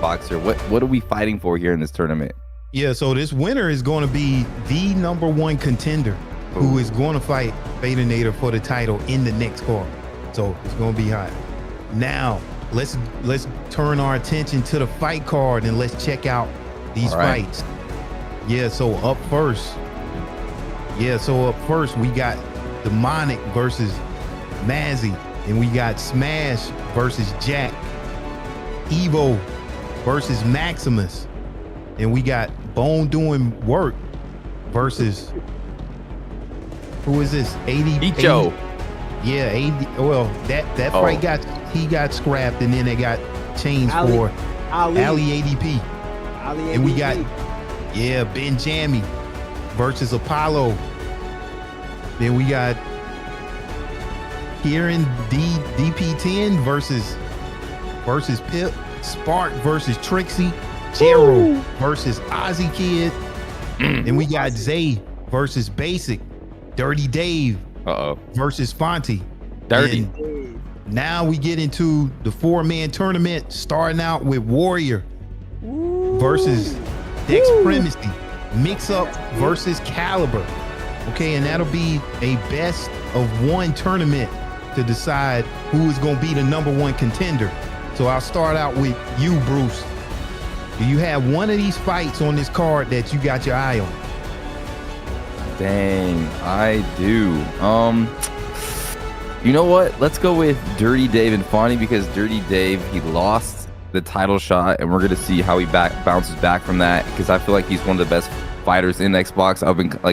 Boxer. What are we fighting for here in this tournament? Yeah, so this winner is going to be the #1 contender who is going to fight Fadanator for the title in the next card. So it's going to be hot. Now, let's turn our attention to the fight card and let's check out these fights. Yeah, so up first. We got Demonic versus Mazzy, and we got Smash versus Jack, Evo versus Maximus, and we got Bone Doing Work versus, who is this? 80 Icho. Yeah, 80. Well, that fight got scrapped, and then they got changed for Ali ADP. And we got Benjami versus Apollo. Then we got Kieran DP10 versus Pip, Spark versus Trixie, Jero versus Ozzy Kid, and we got Zay versus Basic, Dirty Dave versus Fonty. Dirty. And now we get into the 4-man tournament, starting out with Warrior versus Dex Primacy, Mix Up versus Caliber. Okay, and that'll be a best of 1 tournament to decide who is going to be the #1 contender. So I'll start out with you, Bruce. Do you have one of these fights on this card that you got your eye on? Dang, I do. You know what? Let's go with Dirty Dave and Fonty, because Dirty Dave, he lost the title shot, and we're gonna see how he bounces back from that, because I feel like he's one of the best fighters in Xbox,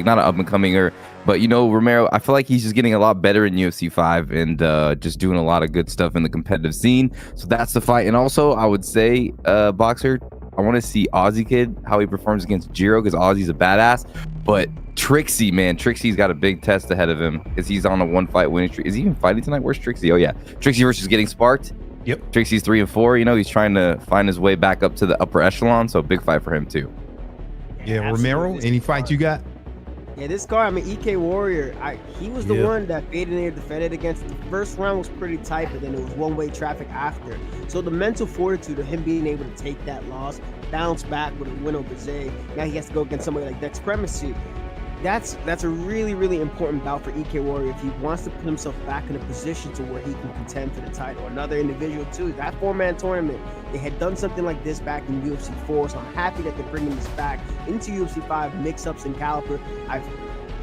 not an up-and-cominger, but Romero, I feel like he's just getting a lot better in UFC 5 and just doing a lot of good stuff in the competitive scene. So that's the fight. And also, I would say, Boxer, I want to see Ozzy Kid, how he performs against Jiro, because Ozzy's a badass. But Trixie, man, Trixie's got a big test ahead of him, because he's on a 1-fight winning streak. Is he even fighting tonight? Where's Trixie? Oh, yeah. Trixie versus Getting Sparked. Yep. Trixie's 3-4. He's trying to find his way back up to the upper echelon, so big fight for him, too. Yeah, Romero, any fight you got? Yeah, this card, EK Warrior, he was the one that Fadanator defended against. The first round was pretty tight, but then it was one-way traffic after. So the mental fortitude of him being able to take that loss, bounce back with a win over Zay. Now he has to go against somebody like Dex Primacy. That's a really, really important bout for EK Warrior if he wants to put himself back in a position to where he can contend for the title. Another individual too, that 4-man tournament, they had done something like this back in UFC 4, so I'm happy that they're bringing this back into UFC 5, mix-ups and Caliber. I've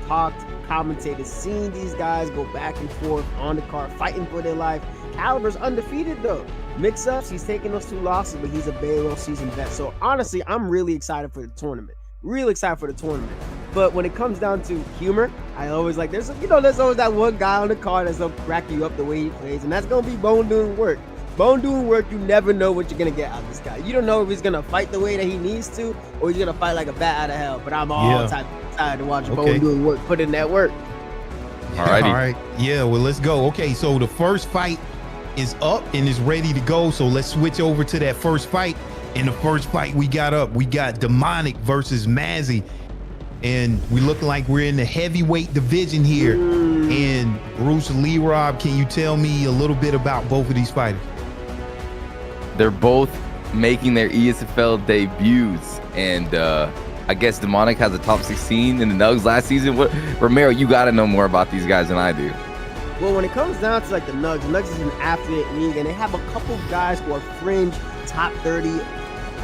talked, commentated, seen these guys go back and forth on the card, fighting for their life. Caliber's undefeated though. Mix-ups, he's taking those 2 losses, but he's a very well-seasoned vet. So honestly, I'm really excited for the tournament. Really excited for the tournament. But when it comes down to humor, I always like, there's always that one guy on the card that's gonna crack you up the way he plays, and that's gonna be Bone Doing Work. Bone Doing Work, you never know what you're gonna get out of this guy. You don't know if he's gonna fight the way that he needs to, or he's gonna fight like a bat out of hell. But I'm all type excited to watch Bone Doing Work put in that work. Alrighty. All right. Yeah, well, let's go. Okay, so the first fight is up and is ready to go. So let's switch over to that first fight. In the first fight we got Demonic versus Mazzy. And we look like we're in the heavyweight division here. And Bruce Lee Rob, can you tell me a little bit about both of these fighters? They're both making their ESFL debuts, and I guess Demonic has a top 16 in the Nugs last season. Romero, you got to know more about these guys than I do. Well, when it comes down to like the Nugs is an affiliate league, and they have a couple guys who are fringe top 30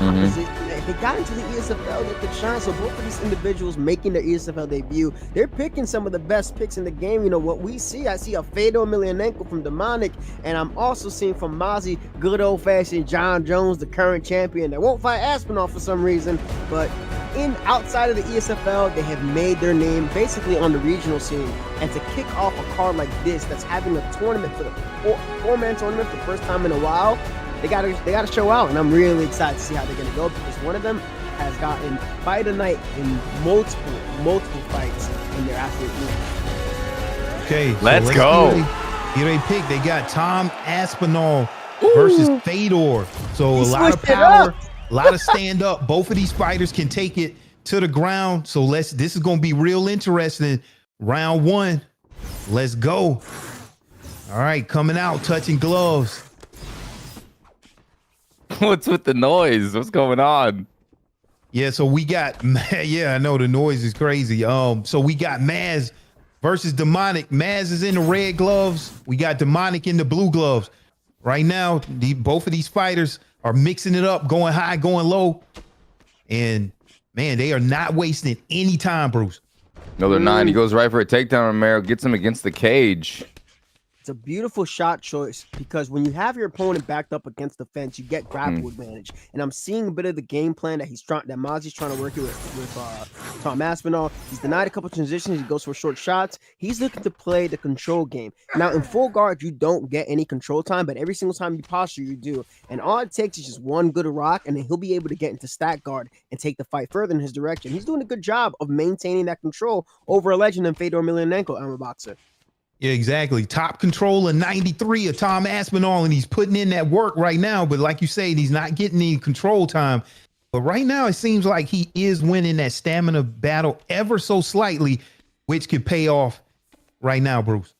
opposition. If they got into the ESFL, they could shine. So both of these individuals making their ESFL debut, they're picking some of the best picks in the game. What we see, I see a Fedor Emelianenko from Demonic, and I'm also seeing from Mazzy, good old-fashioned John Jones, the current champion that won't fight Aspinall for some reason, but outside of the ESFL, they have made their name basically on the regional scene. And to kick off a card like this, that's having a tournament for the 4-man tournament for the first time in a while, they gotta show out, and I'm really excited to see how they're gonna go, because one of them has gotten fight of the night in multiple fights in their athlete league. Okay, let's go. Here they pick. They got Tom Aspinall versus Fedor. So a lot of power, a lot of stand up. Both of these fighters can take it to the ground. So this is gonna be real interesting. Round 1. Let's go. All right, coming out, touching gloves. What's with the noise? What's going on? Yeah, so we got yeah, I know the noise is crazy. So we got Maz versus Demonic. Maz is in the red gloves. We got Demonic in the blue gloves. Right now, both of these fighters are mixing it up, going high, going low. And man, they are not wasting any time, Bruce. No, they're not. He goes right for a takedown. Romero gets him against the cage. It's a beautiful shot choice because when you have your opponent backed up against the fence, you get grapple advantage. And I'm seeing a bit of the game plan that Mazi's trying to work it with Tom Aspinall. He's denied a couple transitions. He goes for short shots. He's looking to play the control game. Now, in full guard, you don't get any control time, but every single time you posture, you do. And all it takes is just one good rock, and then he'll be able to get into stack guard and take the fight further in his direction. He's doing a good job of maintaining that control over a legend in Fedor Emelianenko, I'm a boxer. Yeah, exactly. Top controller 93 of Tom Aspinall, and he's putting in that work right now. But like you say, he's not getting any control time. But right now, it seems like he is winning that stamina battle ever so slightly, which could pay off right now, Bruce.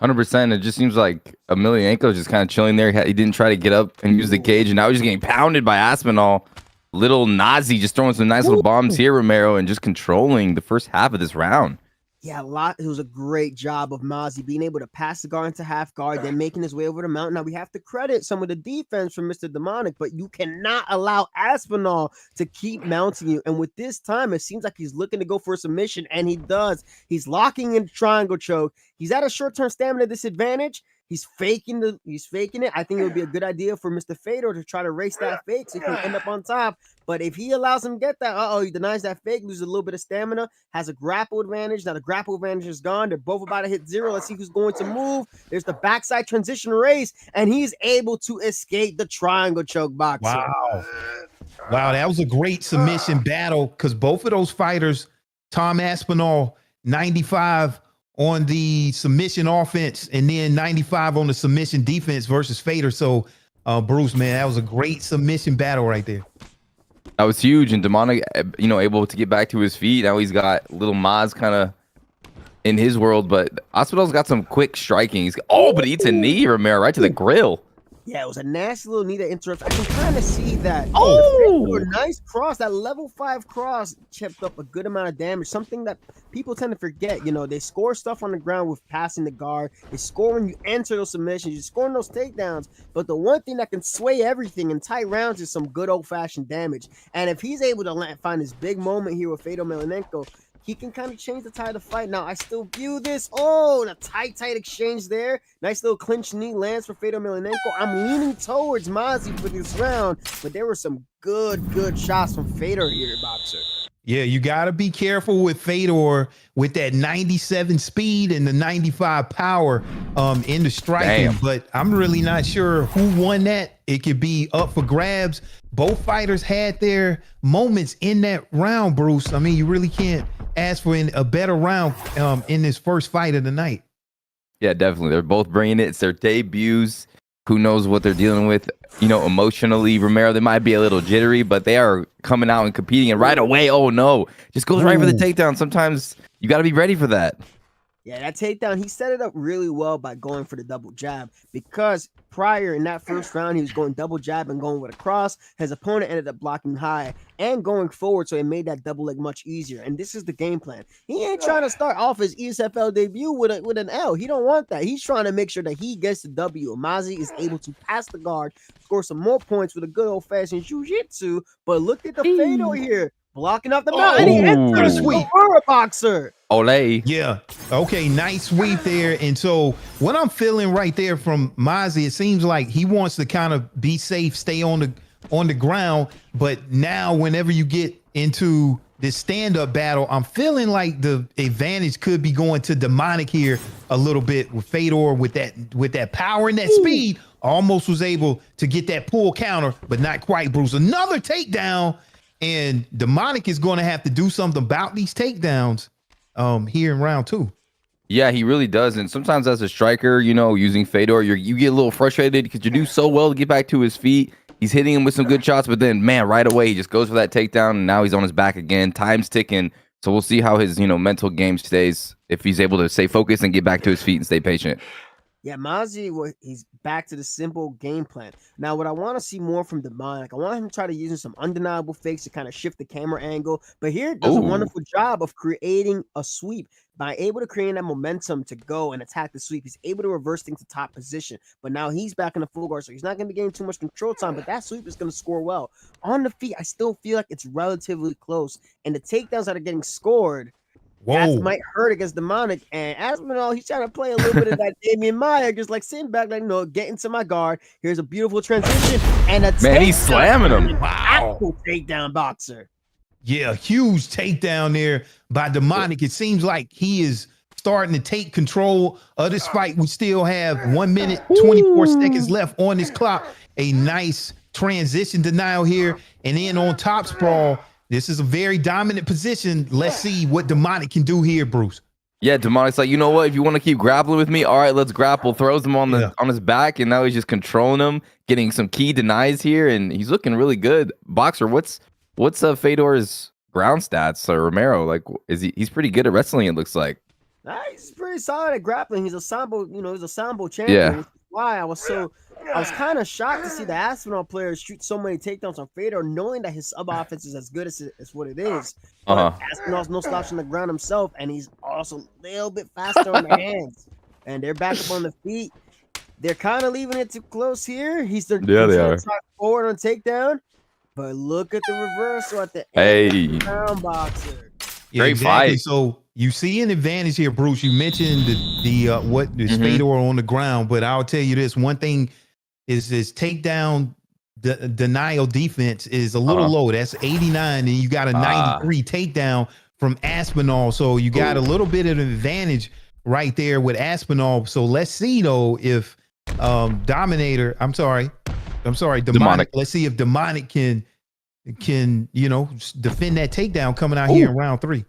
100%. It just seems like Emelianenko just kind of chilling there. He didn't try to get up and use the cage, and now he's just getting pounded by Aspinall. Little Nazi just throwing some nice little bombs here, Romero, and just controlling the first half of this round. Yeah, it was a great job of Mazi being able to pass the guard into half guard, then making his way over the mountain. Now, we have to credit some of the defense from Mr. Demonic, but you cannot allow Aspinall to keep mounting you. And with this time, it seems like he's looking to go for a submission, and he does. He's locking in triangle choke. He's at a short-term stamina disadvantage. He's faking it. I think it would be a good idea for Mr. Fedor to try to race that fake so he can end up on top. But if he allows him to get that, he denies that fake, loses a little bit of stamina, has a grapple advantage. Now the grapple advantage is gone. They're both about to hit zero. Let's see who's going to move. There's the backside transition race, and he's able to escape the triangle choke boxer. Wow, that was a great submission battle because both of those fighters, Tom Aspinall, 95 on the submission offense and then 95 on the submission defense versus Fedor. So, Bruce, man, that was a great submission battle right there. That was huge, and Demonic, able to get back to his feet. Now he's got little Maz kind of in his world, but Aspinall's got some quick striking. But he eats a knee, Romero, right to the grill. Yeah, it was a nasty little knee that interrupts. I can kind of see that. Nice cross. That level 5 cross chipped up a good amount of damage. Something that people tend to forget. They score stuff on the ground with passing the guard. They score when you enter those submissions. You're scoring those takedowns. But the one thing that can sway everything in tight rounds is some good old-fashioned damage. And if he's able to find his big moment here with Fedor Emelianenko, he can kind of change the tide of the fight. Now, I still view this. The tight exchange there. Nice little clinch knee lands for Fedor Emelianenko. I'm leaning towards Mazi for this round, but there were some good shots from Fedor here, boxer. Yeah, you got to be careful with Fedor with that 97 speed and the 95 power in the striking. Damn. But I'm really not sure who won that. It could be up for grabs. Both fighters had their moments in that round, Bruce. I mean, you really can't ask for a better round in this first fight of the night. Yeah, definitely. They're both bringing it. It's their debuts. Who knows what they're dealing with, emotionally. Romero, they might be a little jittery, but they are coming out and competing. And right away, just goes right for the takedown. Sometimes you got to be ready for that. Yeah, that takedown, he set it up really well by going for the double jab because prior in that first round, he was going double jab and going with a cross. His opponent ended up blocking high and going forward, so it made that double leg much easier. And this is the game plan. He ain't trying to start off his ESFL debut with an L. He don't want that. He's trying to make sure that he gets the W. Mazi is able to pass the guard, score some more points with a good old-fashioned jiu-jitsu, but look at the Fedor here. Blocking up the mount, and he entered a sweep for a boxer. Ole. Yeah. Okay, nice sweep there. And so what I'm feeling right there from Mazi, it seems like he wants to kind of be safe, stay on the ground. But now whenever you get into this stand-up battle, I'm feeling like the advantage could be going to Demonic here a little bit with Fedor with that power and that speed. Almost was able to get that pull counter, but not quite, Bruce. Another takedown. And Demonic is going to have to do something about these takedowns here in round 2. Yeah, he really does. And sometimes as a striker, using Fedor, you get a little frustrated because you do so well to get back to his feet. He's hitting him with some good shots, but then, man, right away, he just goes for that takedown, and now he's on his back again. Time's ticking. So we'll see how his, mental game stays if he's able to stay focused and get back to his feet and stay patient. Yeah, Mozzie, he's back to the simple game plan. Now, what I want to see more from Demonic, I want him to try to use some undeniable fakes to kind of shift the camera angle. But here it does a Oh, wonderful job of creating a sweep. By able to create that momentum to go and attack the sweep, he's able to reverse things to top position. But now he's back in the full guard, so he's not going to be getting too much control time, but that sweep is going to score well. On the feet, I still feel like it's relatively close. And the takedowns that are getting scored, that might hurt against Demonic. And Aspinall, he's trying to play a little bit of that Damian Maya, just like sitting back, like, no, get into my guard. Here's a beautiful transition and a man, he's slamming him. Wow. Actual takedown boxer. Yeah, huge takedown there by Demonic. It seems like he is starting to take control of this fight. We still have 1 minute, 24 seconds left on this clock. A nice transition denial here. And then on top sprawl, this is a very dominant position. Let's see what Demonic can do here, Bruce. Yeah, Demonic's like, you know what? If you want to keep grappling with me, all right, let's grapple. Throws him on his back, and now he's just controlling him, getting some key denies here, and he's looking really good. Boxer, what's Fedor's ground stats? Or Romero, like, he's pretty good at wrestling, it looks like. He's pretty solid at grappling. He's a sambo, he's a sambo champion. Yeah. Which is why I was kind of shocked to see the Aspinall players shoot so many takedowns on Fedor, knowing that his sub offense is as good as what it is. But Aspinall's no slouch on the ground himself, and he's also a little bit faster on the hands. And they're back up on the feet. They're kind of leaving it too close here. He's they are forward on takedown, but look at the reversal at the end of the ground boxer. Great fight. So you see an advantage here, Bruce. You mentioned the Fedor on the ground, but I'll tell you this: one thing is this takedown denial defense is a little low. That's 89, and you got a 93 takedown from Aspinall. So you got a little bit of an advantage right there with Aspinall. So let's see though if Demonic. Let's see if Demonic can defend that takedown coming out here in round 3.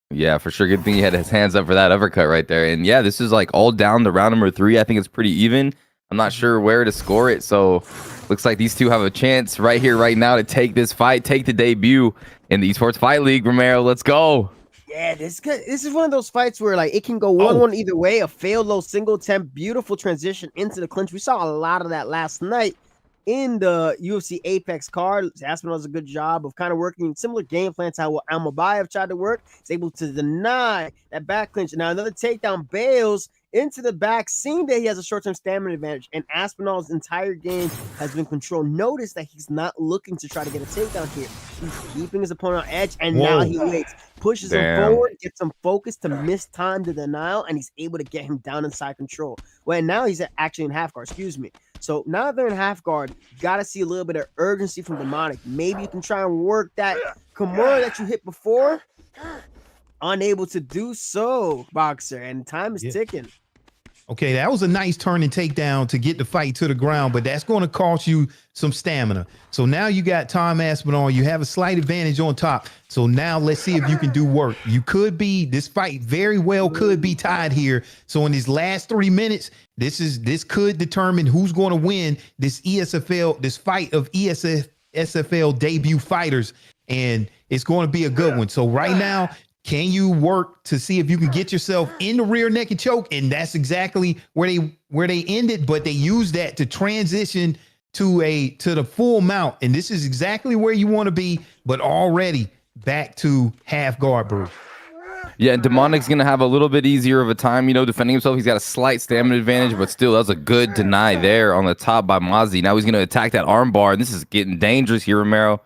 Yeah, for sure. Good thing he had his hands up for that uppercut right there. And yeah, this is like all down to round number 3. I think it's pretty even. I'm not sure where to score it. So looks like these two have a chance right here, right now to take this fight, take the debut in the Esports Fight League. Romero, let's go. Yeah, this is one of those fights where like it can go 1-1 either way. A failed low single attempt, beautiful transition into the clinch. We saw a lot of that last night in the UFC Apex card. Aspinall does a good job of kind of working similar game plans how Almabayev tried to work. He's able to deny that back clinch. Now another takedown, bails into the back, seeing that he has a short-term stamina advantage, and Aspinall's entire game has been controlled. Notice that he's not looking to try to get a takedown here. He's keeping his opponent on edge, and now he waits, pushes him forward, gets him focused to miss time the denial, and he's able to get him down inside control. Well, now he's actually in half guard, So now that they're in half guard, you got to see a little bit of urgency from Demonic. Maybe you can try and work that Kimura that you hit before. Unable to do so, Boxer, and time is ticking. Okay, that was a nice turn and takedown to get the fight to the ground, but that's going to cost you some stamina. So now you got Tom Aspinall. You have a slight advantage on top. So now let's see if you can do work. This fight very well could be tied here. So in these last 3 minutes, this could determine who's going to win this fight of ESFL debut fighters. And it's going to be a good one. So right now, can you work to see if you can get yourself in the rear naked choke? And that's exactly where they ended, but they used that to transition to the full mount. And this is exactly where you want to be, but already back to half guard, Bruce. Yeah, and Demonic's going to have a little bit easier of a time, defending himself. He's got a slight stamina advantage, but still, that was a good deny there on the top by Mozzie. Now he's going to attack that arm bar, and this is getting dangerous here, Romero.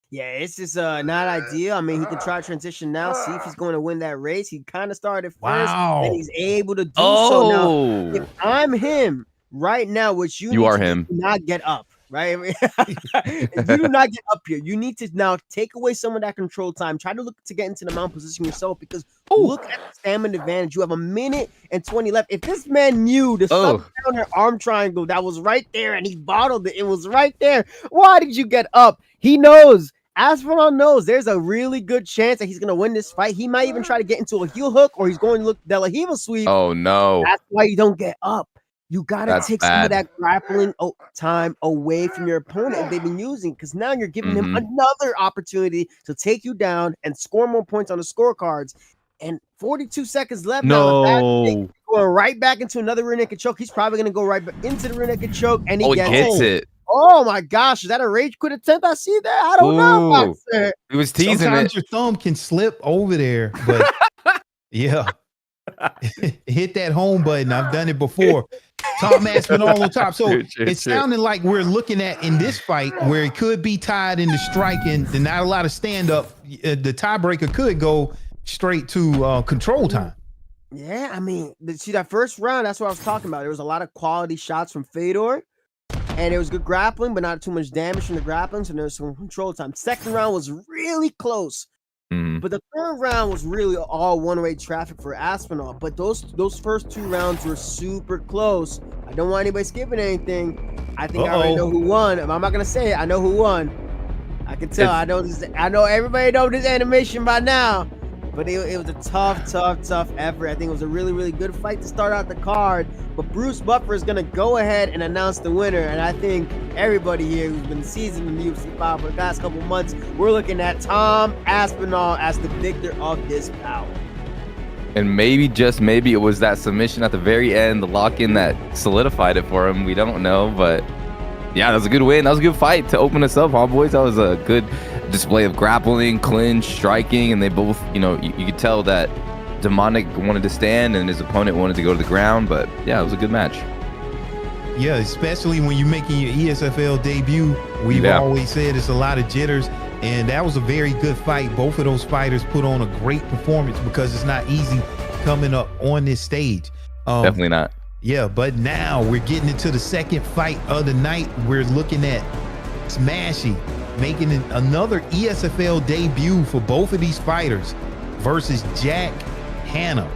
Yeah, it's just not ideal. I mean, he can try transition now, see if he's going to win that race. He kind of started first, and he's able to do so now. If I'm him right now, which you are him, do not get up, right? If you do not get up here, you need to now take away some of that control time. Try to look to get into the mount position yourself, because look at the stamina advantage. You have 1 minute and 20 left. If this man knew the sub counter arm triangle that was right there and he bottled it, it was right there. Why did you get up? He knows. Aspinall knows there's a really good chance that he's going to win this fight. He might even try to get into a heel hook, or he's going to look De La Riva sweep. Oh, no. That's why you don't get up. You got to take some of that grappling time away from your opponent that they've been using, because now you're giving him another opportunity to take you down and score more points on the scorecards. And 42 seconds left. No. Now, going going right back into another rear naked choke. He's probably going to go right back into the rear naked choke, and he gets it. Oh my gosh, is that a rage quit attempt? I see that. I don't know, Boxer. He was teasing Sometimes your thumb can slip over there, but yeah. Hit that home button. I've done it before. Tom Aspinall on top. So it's sounding like we're looking at in this fight where it could be tied in the striking, and not a lot of stand up. The tiebreaker could go straight to control time. Yeah, I mean, see that first round, that's what I was talking about. There was a lot of quality shots from Fedor, and it was good grappling, but not too much damage from the grappling, so there was some control time. Second round was really close. But the third round was really all one-way traffic for Aspinall. But those first 2 rounds were super close. I don't want anybody skipping anything. I think I already know who won. I'm not gonna say it. I know who won. I can tell. I know everybody knows this animation by now. But it was a tough effort. I think it was a really good fight to start out the card. But Bruce Buffer is going to go ahead and announce the winner. And I think everybody here who's been seasoned in the UFC 5 for the past couple months, we're looking at Tom Aspinall as the victor of this bout. And maybe, just maybe, it was that submission at the very end, the lock-in, that solidified it for him. We don't know, but yeah, that was a good win. That was a good fight to open us up, huh, boys? That was a good display of grappling, clinch, striking, and they both, you could tell that Demonic wanted to stand and his opponent wanted to go to the ground, but yeah, it was a good match. Yeah, especially when you're making your ESFL debut. We've always said it's a lot of jitters, and that was a very good fight. Both of those fighters put on a great performance because it's not easy coming up on this stage. Definitely not. Yeah, but now we're getting into the second fight of the night. We're looking at Smashy making another ESFL debut for both of these fighters versus Jack Hanna.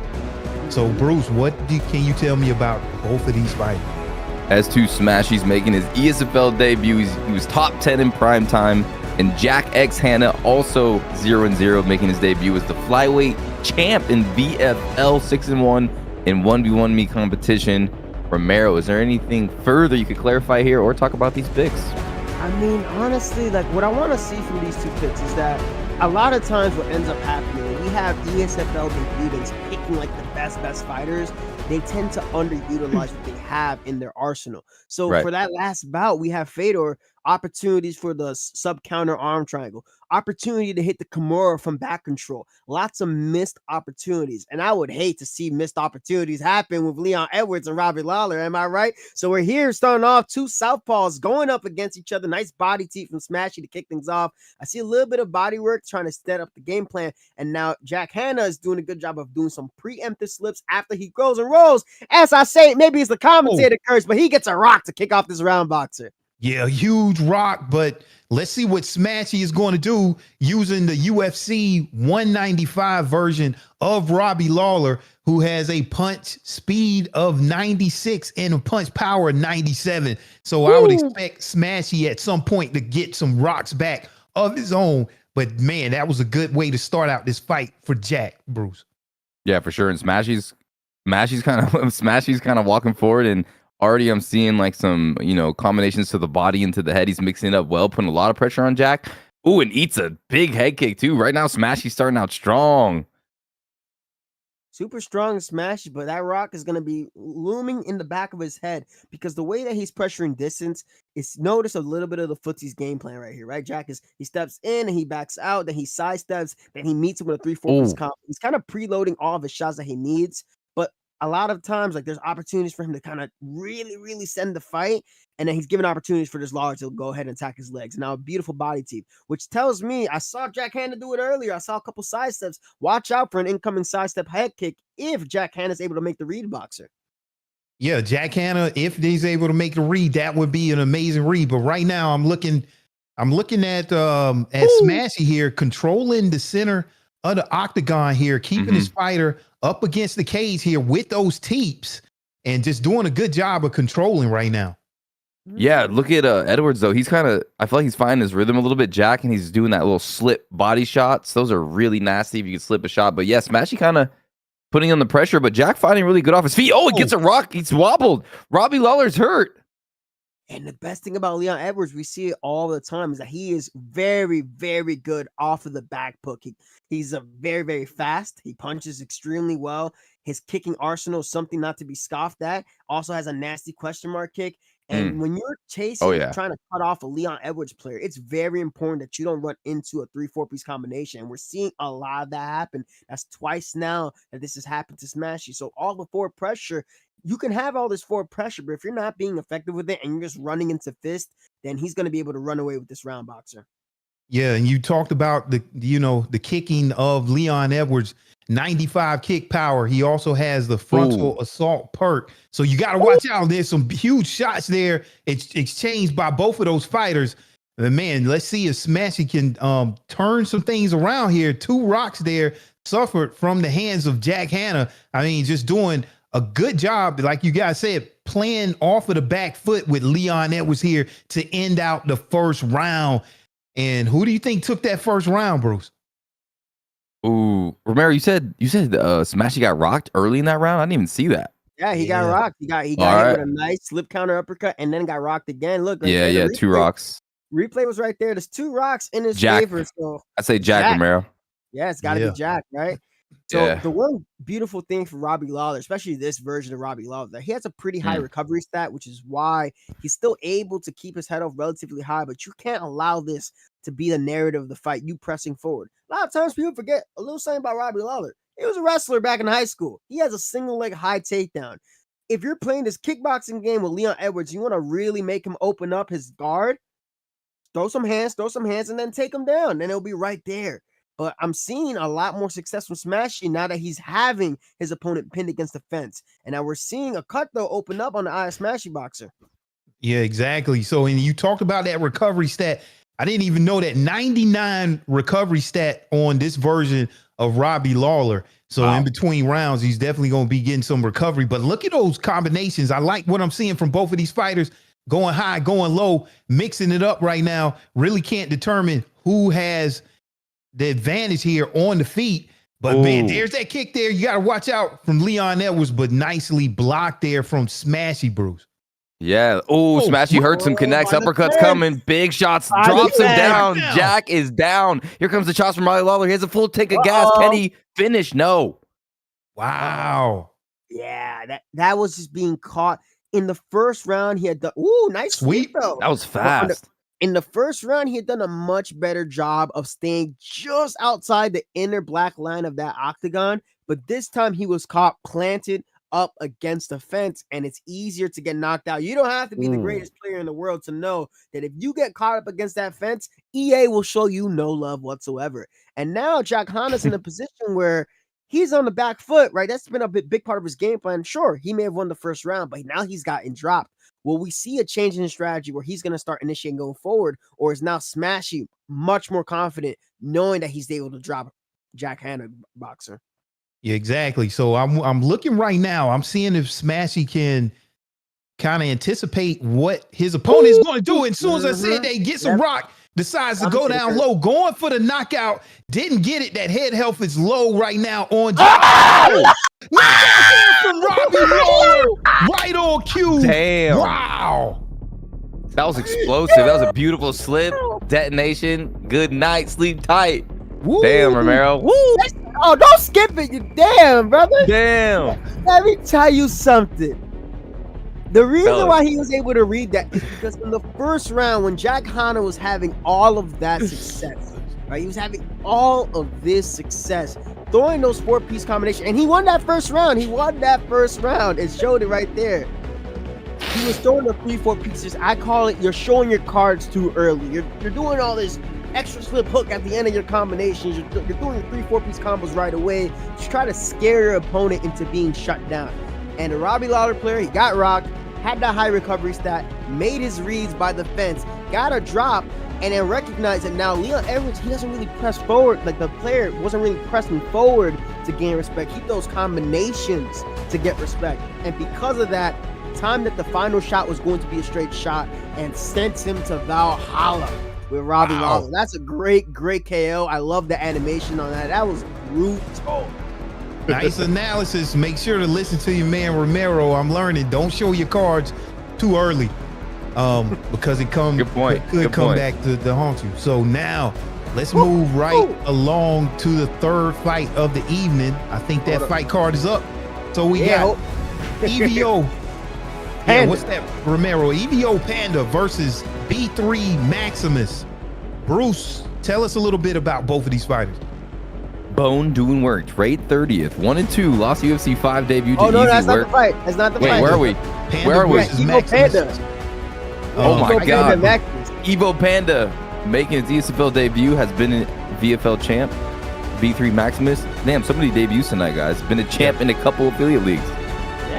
So, Bruce, can you tell me about both of these fighters? As to Smashy's making his ESFL debut, he was top 10 in prime time, and Jack X Hanna also 0-0, making his debut as the flyweight champ in VFL 6-1 in 1v1 me competition. Romero, is there anything further you could clarify here or talk about these picks? I mean, honestly, like what I want to see from these 2 picks is that a lot of times what ends up happening when we have ESFL debutants picking like the best fighters, they tend to underutilize what they have in their arsenal. So for that last bout, we have Fedor, opportunities for the sub counter arm triangle, opportunity to hit the Kimura from back control, lots of missed opportunities. And I would hate to see missed opportunities happen with Leon Edwards and Robbie Lawler. Am I right? So we're here starting off 2 southpaws going up against each other. Nice body teeth from Smashy to kick things off. I see a little bit of body work trying to set up the game plan. And now Jack Hanna is doing a good job of doing some preemptive slips after he goes and rolls. As I say, maybe it's the commentator curse, but he gets a rock to kick off this round, Boxer. Yeah, huge rock, but let's see what Smashy is going to do using the UFC 195 version of Robbie Lawler, who has a punch speed of 96 and a punch power of 97. So I would expect Smashy at some point to get some rocks back of his own. But man, that was a good way to start out this fight for Jack, Bruce. Yeah, for sure. And Smashy's kind of walking forward, and already I'm seeing like some, combinations to the body and to the head. He's mixing it up well, putting a lot of pressure on Jack. Ooh, and eats a big head kick too. Right now, Smashy's starting out strong. Super strong Smashy, but that rock is going to be looming in the back of his head because the way that he's pressuring distance is, notice a little bit of the footsie's game plan right here, right? Jack he steps in and he backs out, then he sidesteps, then he meets him with a 3-4 comp. He's kind of preloading all of his shots that he needs. But a lot of times, like, there's opportunities for him to kind of really send the fight, and then he's giving opportunities for this Lawler to go ahead and attack his legs. Now, a beautiful body teep, which tells me, I saw Jack Hanna do it earlier. I saw a couple side steps. Watch out for an incoming sidestep head kick if Jack Hanna is able to make the read, Boxer. Yeah, Jack Hanna, if he's able to make the read, that would be an amazing read. But right now, I'm looking at Smashy here, controlling the center of the octagon here, keeping his fighter up against the cage here with those teeps, and just doing a good job of controlling right now. Yeah, look at Edwards though. He's I feel like he's finding his rhythm a little bit, Jack, and he's doing that little slip body shots. Those are really nasty if you can slip a shot. But yeah, Smashy kind of putting on the pressure, but Jack fighting really good off his feet. Oh, it gets a rock. He's wobbled. Robbie Lawler's hurt. And the best thing about Leon Edwards, we see it all the time, is that he is very good off of the back hook. He's a very fast. He punches extremely well. His kicking arsenal is something not to be scoffed at. Also has a nasty question mark kick. And when you're chasing, trying to cut off a Leon Edwards player, it's very important that you don't run into a 3-4 piece combination. And we're seeing a lot of that happen. That's twice now that this has happened to Smashy. So all the forward pressure, you can have all this forward pressure, but if you're not being effective with it and you're just running into fist, then he's going to be able to run away with this round, Boxer. Yeah, and you talked about the kicking of Leon Edwards, 95 kick power. He also has the frontal assault perk. So you got to watch out. There's some huge shots there. It's exchanged by both of those fighters. And man, let's see if Smashy can turn some things around here. 2 rocks there suffered from the hands of Jack Hanna. I mean, just doing a good job, like you guys said, playing off of the back foot with Leon Edwards here to end out the first round. And who do you think took that first round, Bruce? Ooh, Romero, you said Smashy got rocked early in that round. I didn't even see that. Yeah, he got rocked. He got hit with a nice slip counter uppercut and then got rocked again. Look, right there, 2 rocks. Replay was right there. There's 2 rocks in his favor. So I say Jack Romero. Yeah, it's got to be Jack, right? So the one beautiful thing for Robbie Lawler, especially this version of Robbie Lawler, that he has a pretty high recovery stat, which is why he's still able to keep his head off relatively high. But you can't allow this to be the narrative of the fight, you pressing forward. A lot of times people forget a little something about Robbie Lawler. He was a wrestler back in high school. He has a single leg high takedown. If you're playing this kickboxing game with Leon Edwards, you want to really make him open up his guard, throw some hands, and then take him down. Then it'll be right there. But I'm seeing a lot more success from Smashy now that he's having his opponent pinned against the fence. And now we're seeing a cut, though, open up on the eye of Smashy Boxer. Yeah, exactly. So, and you talked about that recovery stat. I didn't even know that 99 recovery stat on this version of Robbie Lawler. So in between rounds, he's definitely going to be getting some recovery. But look at those combinations. I like what I'm seeing from both of these fighters, going high, going low, mixing it up right now. Really can't determine who has the advantage here on the feet. But man, there's that kick there. You got to watch out from Leon Edwards, but nicely blocked there from Smashy, Bruce. Yeah. Smashy hurts him, connects, uppercuts coming, big shots, drops him down. Jack is down. Here comes the shots from Robbie Lawler. He has a full tank of gas. Can he finish? No. Wow. Yeah, that was just being caught. In the first round, he had done nice sweep though. That was fast. In the first round, he had done a much better job of staying just outside the inner black line of that octagon. But this time he was caught planted up against the fence, and it's easier to get knocked out. You don't have to be the greatest player in the world to know that if you get caught up against that fence, EA will show you no love whatsoever. And now Jack Hanna's in a position where he's on the back foot, right? That's been a big part of his game plan. Sure, he may have won the first round, but now he's gotten dropped. Will we see a change in his strategy where he's going to start initiating going forward, or is now Smashy much more confident knowing that he's able to drop Jack Hanna, Boxer? Yeah, exactly. So I'm looking right now. I'm seeing if Smashy can kind of anticipate what his opponent is going to do. And as soon as I said that, he gets a rock, decides to go down low, going for the knockout. Didn't get it. That head health is low right now on Jack. From Robbie Lawler, right on cue. Damn. Wow. That was explosive. That was a beautiful slip. Detonation. Good night. Sleep tight. Woo. Damn, Romero. Woo. Oh, don't skip it, you damn, brother. Damn. Let me tell you something. The reason why he was able to read that is because in the first round, when Jack Hanna was having all of that success, right? He was having all of this success, throwing those 4-piece combinations, and he won that first round. It showed it right there. He was throwing the 3-4 pieces. I call it, you're showing your cards too early. You're doing all this extra slip hook at the end of your combinations. You're doing the 3-4 piece combos right away to try to scare your opponent into being shut down. And the Robbie Lawler player, he got rocked, had that high recovery stat, made his reads by the fence, got a drop, and then recognized that now Leon Edwards, he doesn't really press forward. Like the player wasn't really pressing forward to gain respect. Keep those combinations to get respect. And because of that, timed that the final shot was going to be a straight shot and sent him to Valhalla with Robbie Lawler. That's a great KO. I love the animation on that. That was brutal. Nice analysis. Make sure to listen to your man Romero. I'm learning. Don't show your cards too early, because it could come back to haunt you. So now let's move right along to the third fight of the evening. I think that fight card is up. So we got EVO. Yeah, what's that? Romero, EVO Panda versus B3 Maximus. Bruce, tell us a little bit about both of these fighters. Bone doing work. Trade 30th. 1-2. Lost UFC 5 debut to Oh, no, Easy that's Work. not the fight. That's not the fight. Wait, where are we? Panda Where are we? versus Evo Maximus. Panda. Oh my God. Maximus. Evo Panda making his ESFL debut, has been a VFL champ. B3 Maximus. Damn, so many debuts tonight, guys. Been a champ in a couple affiliate leagues.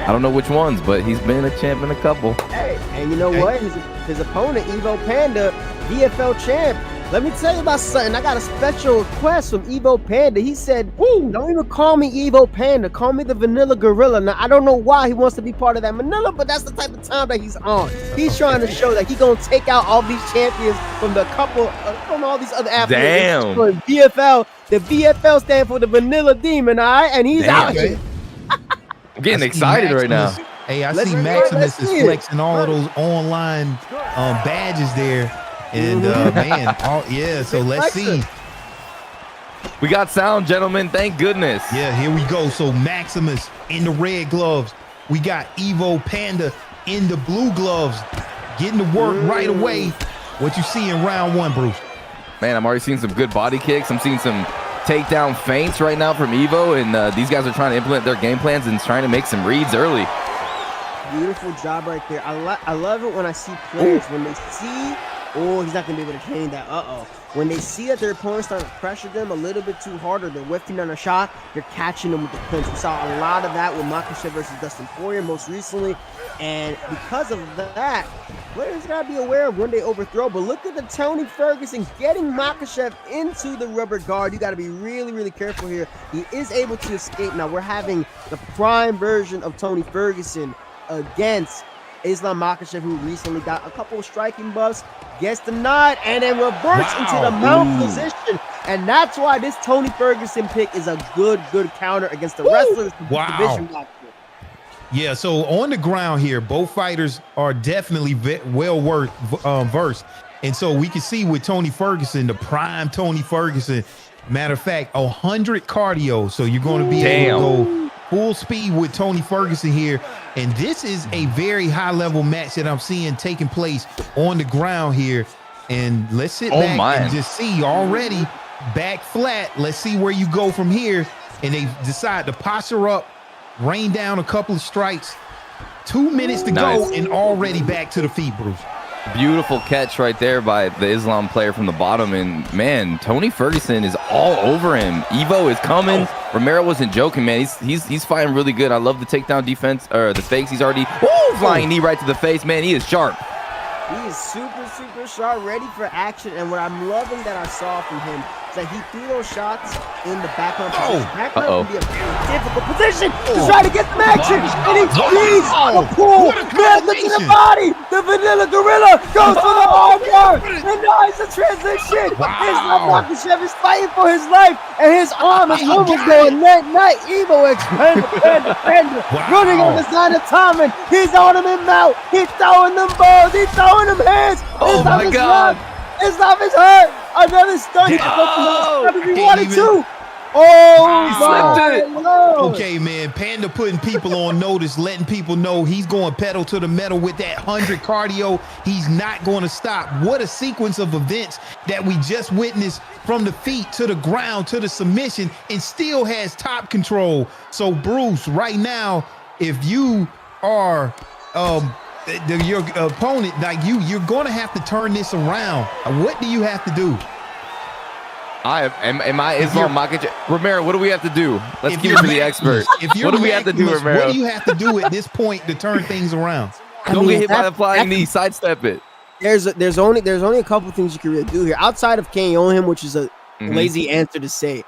I don't know which ones, but he's been a champ in a couple. Hey, and you know what? His opponent, Evo Panda, VFL champ. Let me tell you about something. I got a special request from Evo Panda. He said, don't even call me Evo Panda. Call me the Vanilla Gorilla. Now, I don't know why he wants to be part of that Manila, but that's the type of time that he's on. He's trying to show that he's going to take out all these champions from the couple, from all these other athletes. Damn. VFL. The VFL stand for the Vanilla Demon, all right? And he's out here. I'm getting excited right now. Hey, I see Maximus is flexing all of those online badges there. And man, so let's see. We got sound, gentlemen. Thank goodness. Yeah, here we go. So Maximus in the red gloves. We got Evo Panda in the blue gloves. Getting to work right away. What you see in round one, Bruce? Man, I'm already seeing some good body kicks. I'm seeing some takedown feints right now from Evo, and these guys are trying to implement their game plans and trying to make some reads early. Beautiful job right there. I love it when I see players, when they see, he's not going to be able to change that. When they see that their opponent's starting to pressure them a little bit too hard, or they're whiffing on a shot, they're catching them with the clinch. We saw a lot of that with Makhachev versus Dustin Poirier most recently. And because of that, players got to be aware of when they overthrow. But look at the Tony Ferguson getting Makhachev into the rubber guard. You got to be really, really careful here. He is able to escape. Now we're having the prime version of Tony Ferguson against Islam Makhachev, who recently got a couple of striking buffs, gets the nod, and then reverts into the mount position. And that's why this Tony Ferguson pick is a good counter against the wrestlers. Division yeah, so on the ground here, both fighters are definitely well versed. And so we can see with Tony Ferguson, the prime Tony Ferguson, matter of fact, 100 cardio. So you're going to be able to go full speed with Tony Ferguson here. And this is a very high level match that I'm seeing taking place on the ground here. And let's sit back and just see already back flat. Let's see where you go from here. And they decide to posture up, rain down a couple of strikes. 2 minutes to go and already back to the feet, Bruce. Beautiful catch right there by the Islam player from the bottom. And man, Tony Ferguson is all over him. Evo is coming. Romero wasn't joking, man. He's fighting really good. I love the takedown defense, or the fakes. He's already flying knee right to the face. Man, he is sharp. He is super sharp, ready for action. And what I'm loving that I saw from him is that he threw those shots in the background position. Background can be a very difficult position to try to get some action. And he needs a pull. Man, look at the body. The Vanilla Gorilla goes for the arm bar. And now it's a transition. Islam Makhachev is fighting for his life. And his arm is almost going night. Evo defender. Running on the side of Tomlin. He's on him in mouth. He's throwing them balls. He's throwing them hands. Oh my God. Islam is hurt. Another stunt. He wanted to. Okay, man. Panda putting people on notice, letting people know he's going pedal to the metal with that 100 cardio. He's not going to stop. What a sequence of events that we just witnessed, from the feet to the ground to the submission, and still has top control. So, Bruce, right now, if you are your opponent, like you're going to have to turn this around. What do you have to do? Am I Islam Makhachev? Romero, what do we have to do? Let's give it to the expert. What do we have to do, Romero? What do you have to do at this point to turn things around? Don't get hit by the flying knee. Sidestep it. There's only a couple things you can really do here outside of KOing him, which is a lazy answer to say.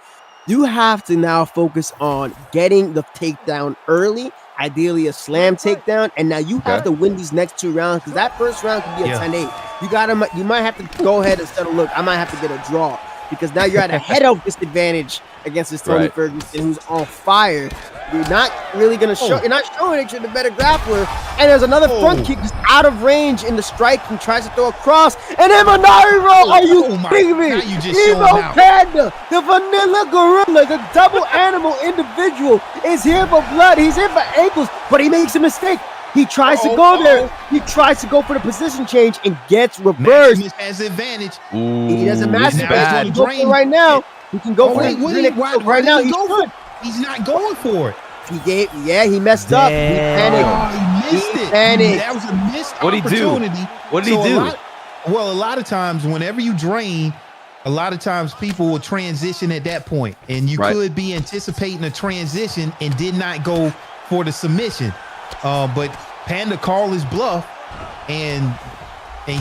You have to now focus on getting the takedown early, ideally a slam takedown, and now you have to win these next 2 rounds, because that first round could be a 10-8. You might have to go ahead and settle. Look, I might have to get a draw, because now you're at a head-up disadvantage against this Tony Ferguson, who's on fire. You're not really gonna show. You're not showing that you're the better grappler. And there's another front kick just out of range in the strike and tries to throw a cross. And then Manari roll. Are you kidding me? Evo Panda, the vanilla gorilla, the double animal individual is here for blood. He's here for ankles, but he makes a mistake. He tries to go there. He tries to go for the position change and gets reversed. Maximus has advantage. He doesn't matter. He can go for it right now. He can go for it right now. He's not going for it. He messed up. He panicked. He missed it. That was a missed opportunity. What did he do? A lot of times, whenever you drain, a lot of times people will transition at that point, and you could be anticipating a transition and did not go for the submission. But Panda called his bluff, and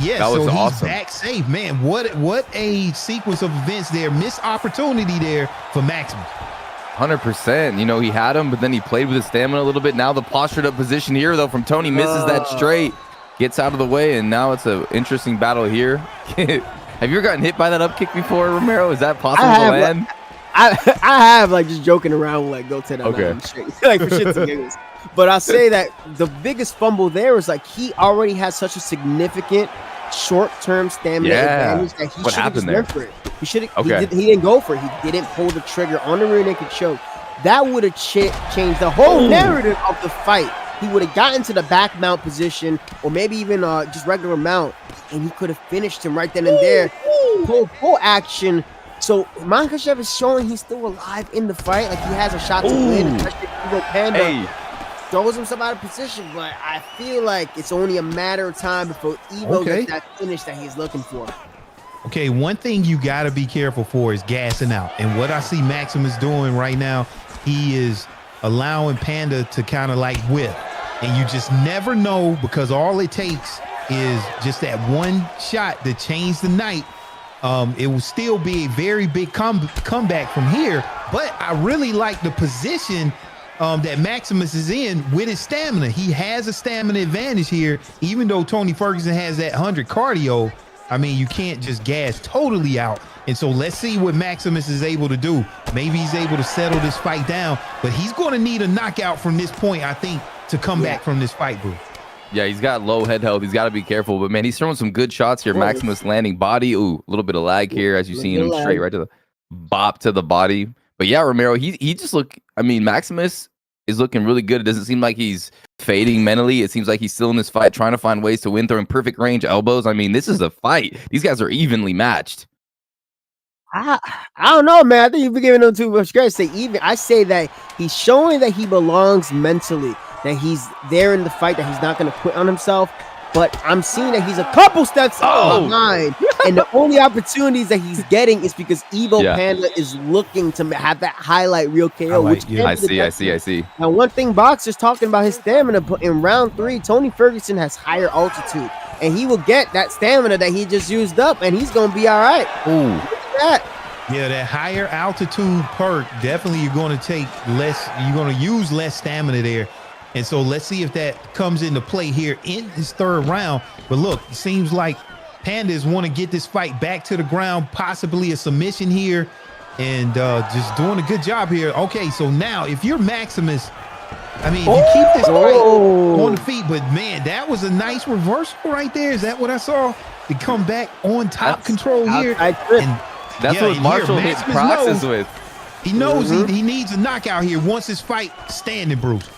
yes, so he's back safe. Man, what a sequence of events there. Missed opportunity there for Maximus. 100%. You know, he had him, but then he played with his stamina a little bit. Now the postured up position here, though, from Tony misses that straight, gets out of the way, and now it's an interesting battle here. Have you ever gotten hit by that up kick before, Romero? Is that possible to land? I have, like, just joking around with, like, go 10 out of straight, like, for shits and giggles. But I'll say that the biggest fumble there is, like, he already has such a significant short-term stamina advantage that he should have just went for it. He should have. He didn't go for it. He didn't pull the trigger on the rear naked choke. That would have changed the whole narrative of the fight. He would have gotten to the back mount position, or maybe even just regular mount, and he could have finished him right then and there. Full action. So Makhachev is showing he's still alive in the fight. Like, he has a shot to win, especially if Evo Panda throws himself out of position. But I feel like it's only a matter of time before Evo gets that finish that he's looking for. Okay, one thing you got to be careful for is gassing out. And what I see Maximus doing right now, he is allowing Panda to kind of like whip. And you just never know, because all it takes is just that one shot to change the night. It will still be a very big comeback from here. But I really like the position that Maximus is in with his stamina. He has a stamina advantage here, even though Tony Ferguson has that 100 cardio. I mean, you can't just gas totally out. And so let's see what Maximus is able to do. Maybe he's able to settle this fight down, but he's going to need a knockout from this point, I think, to come back from this fight, bro. Yeah, he's got low head health. He's got to be careful. But, man, he's throwing some good shots here. Maximus landing body. Ooh, a little bit of lag here as you see him straight right to the bop to the body. But, yeah, Romero, he just Maximus is looking really good. It doesn't seem like he's fading mentally. It seems like he's still in this fight, trying to find ways to win, throwing perfect range elbows. I mean, this is a fight. These guys are evenly matched. I don't know, man. I think you've been giving him too much credit. I say that he's showing that he belongs mentally, that he's there in the fight, that he's not going to quit on himself. But I'm seeing that he's a couple steps behind, and the only opportunities that he's getting is because Evo Panda is looking to have that highlight reel KO. I see. Now, one thing Boxer's talking about his stamina, but in round 3, Tony Ferguson has higher altitude, and he will get that stamina that he just used up, and he's going to be all right. Ooh. Look at that. Yeah, that higher altitude perk, definitely you're going to take less, you're going to use less stamina there. And so let's see if that comes into play here in his 3rd round. But look, it seems like Pandas want to get this fight back to the ground, possibly a submission here, and just doing a good job here. Okay, so now if you're Maximus, I mean, if you keep this fight on the feet, but man, that was a nice reversal right there. Is that what I saw? To come back on top control here. That's what Marshall hits Praxis with. He knows he needs a knockout here once his fight standing, Bruce.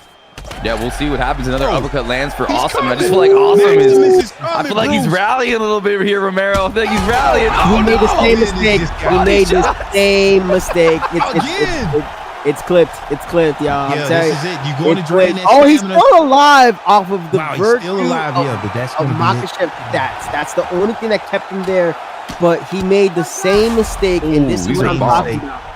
Yeah, we'll see what happens. Another uppercut lands for Awesome. I just feel like Awesome is I feel like he's rallying a little bit here, Romero. I feel like he's rallying. He made the same mistake. He made the same mistake. It's clipped. It's clipped, y'all. Yeah, this is it. You're going to drain that stamina. He's still alive off of the virtue he's still alive, but that's of Makhachev stats. That's the only thing that kept him there. But he made the same mistake, and this is what I'm talking about.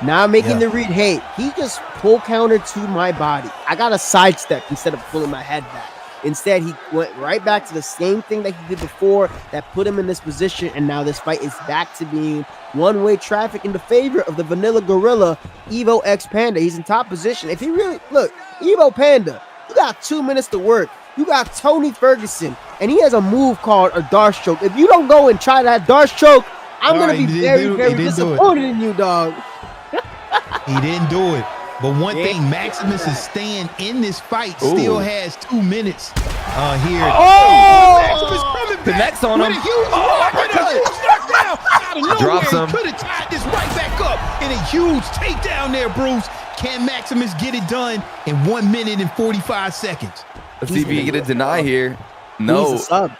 Now making the read, hey, he just pull counter to my body. I got a sidestep instead of pulling my head back. Instead, he went right back to the same thing that he did before that put him in this position, and now this fight is back to being one-way traffic in the favor of the Vanilla Gorilla, Evo X Panda. He's in top position. If he really, look, Evo Panda, you got 2 minutes to work. You got Tony Ferguson, and he has a move called a Darce choke. If you don't go and try that Darce choke, I'm going to be very disappointed in you, dog. He didn't do it. But one thing, Maximus is staying in this fight. Still has 2 minutes here. Maximus coming back Connects on him. with a huge knockdown. Out of nowhere, Drops him. could have tied this right back up. And a huge takedown there, Bruce. Can Maximus get it done in 1 minute and 45 seconds? Let's see if he can get a deny here. He No. needs a sub.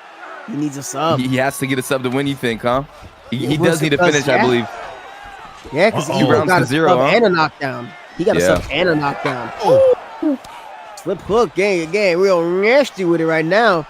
He needs a sub. He has to get a sub to win, you think, huh? He Well, does need to finish, I yeah. believe. Yeah, because he rounds got to a zero, sub huh? and a knockdown. He got a Yeah. sub and a knockdown. Oh, Flip hook, gang, real nasty with it right now.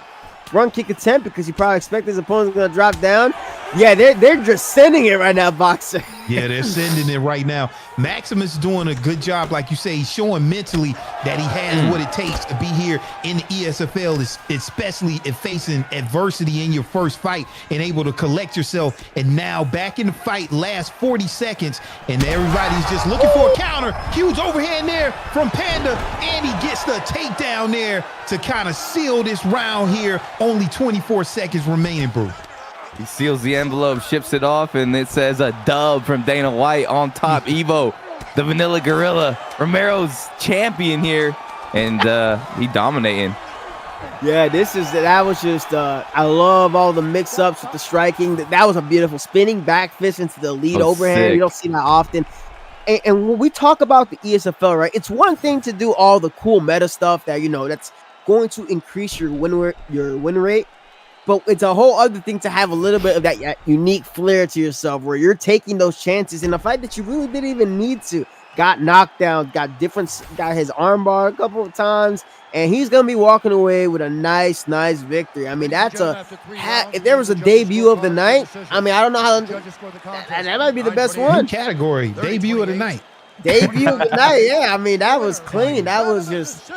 Run kick attempt because he probably expected his opponent's gonna drop down. Yeah, they're just sending it right now, boxer. yeah, they're sending it right now. Maximus doing a good job, like you say. He's showing mentally that he has what it takes to be here in the ESFL, especially if facing adversity in your first fight and able to collect yourself. And now back in the fight, last 40 seconds, and everybody's just looking for a counter. Huge overhand there from Panda, and he gets the takedown there to kind of seal this round here. Only 24 seconds remaining, Bruce. He seals the envelope, ships it off, and it says a dub from Dana White on top. Evo, the Vanilla Gorilla, Romero's champion here, and he dominating. Yeah, that was just I love all the mix-ups with the striking. That was a beautiful spinning back fist into the lead overhand. Sick. You don't see that often. And when we talk about the ESFL, right, it's one thing to do all the cool meta stuff that that's going to increase your win rate. But it's a whole other thing to have a little bit of that unique flair to yourself where you're taking those chances in a fight that you really didn't even need to. Got knocked down, got his armbar a couple of times, and he's going to be walking away with a nice victory. I mean, if there was a debut of the night, I mean, I don't know how that might be the best one. New category, debut of the night. Debut of the night, yeah. I mean, that was clean. That was just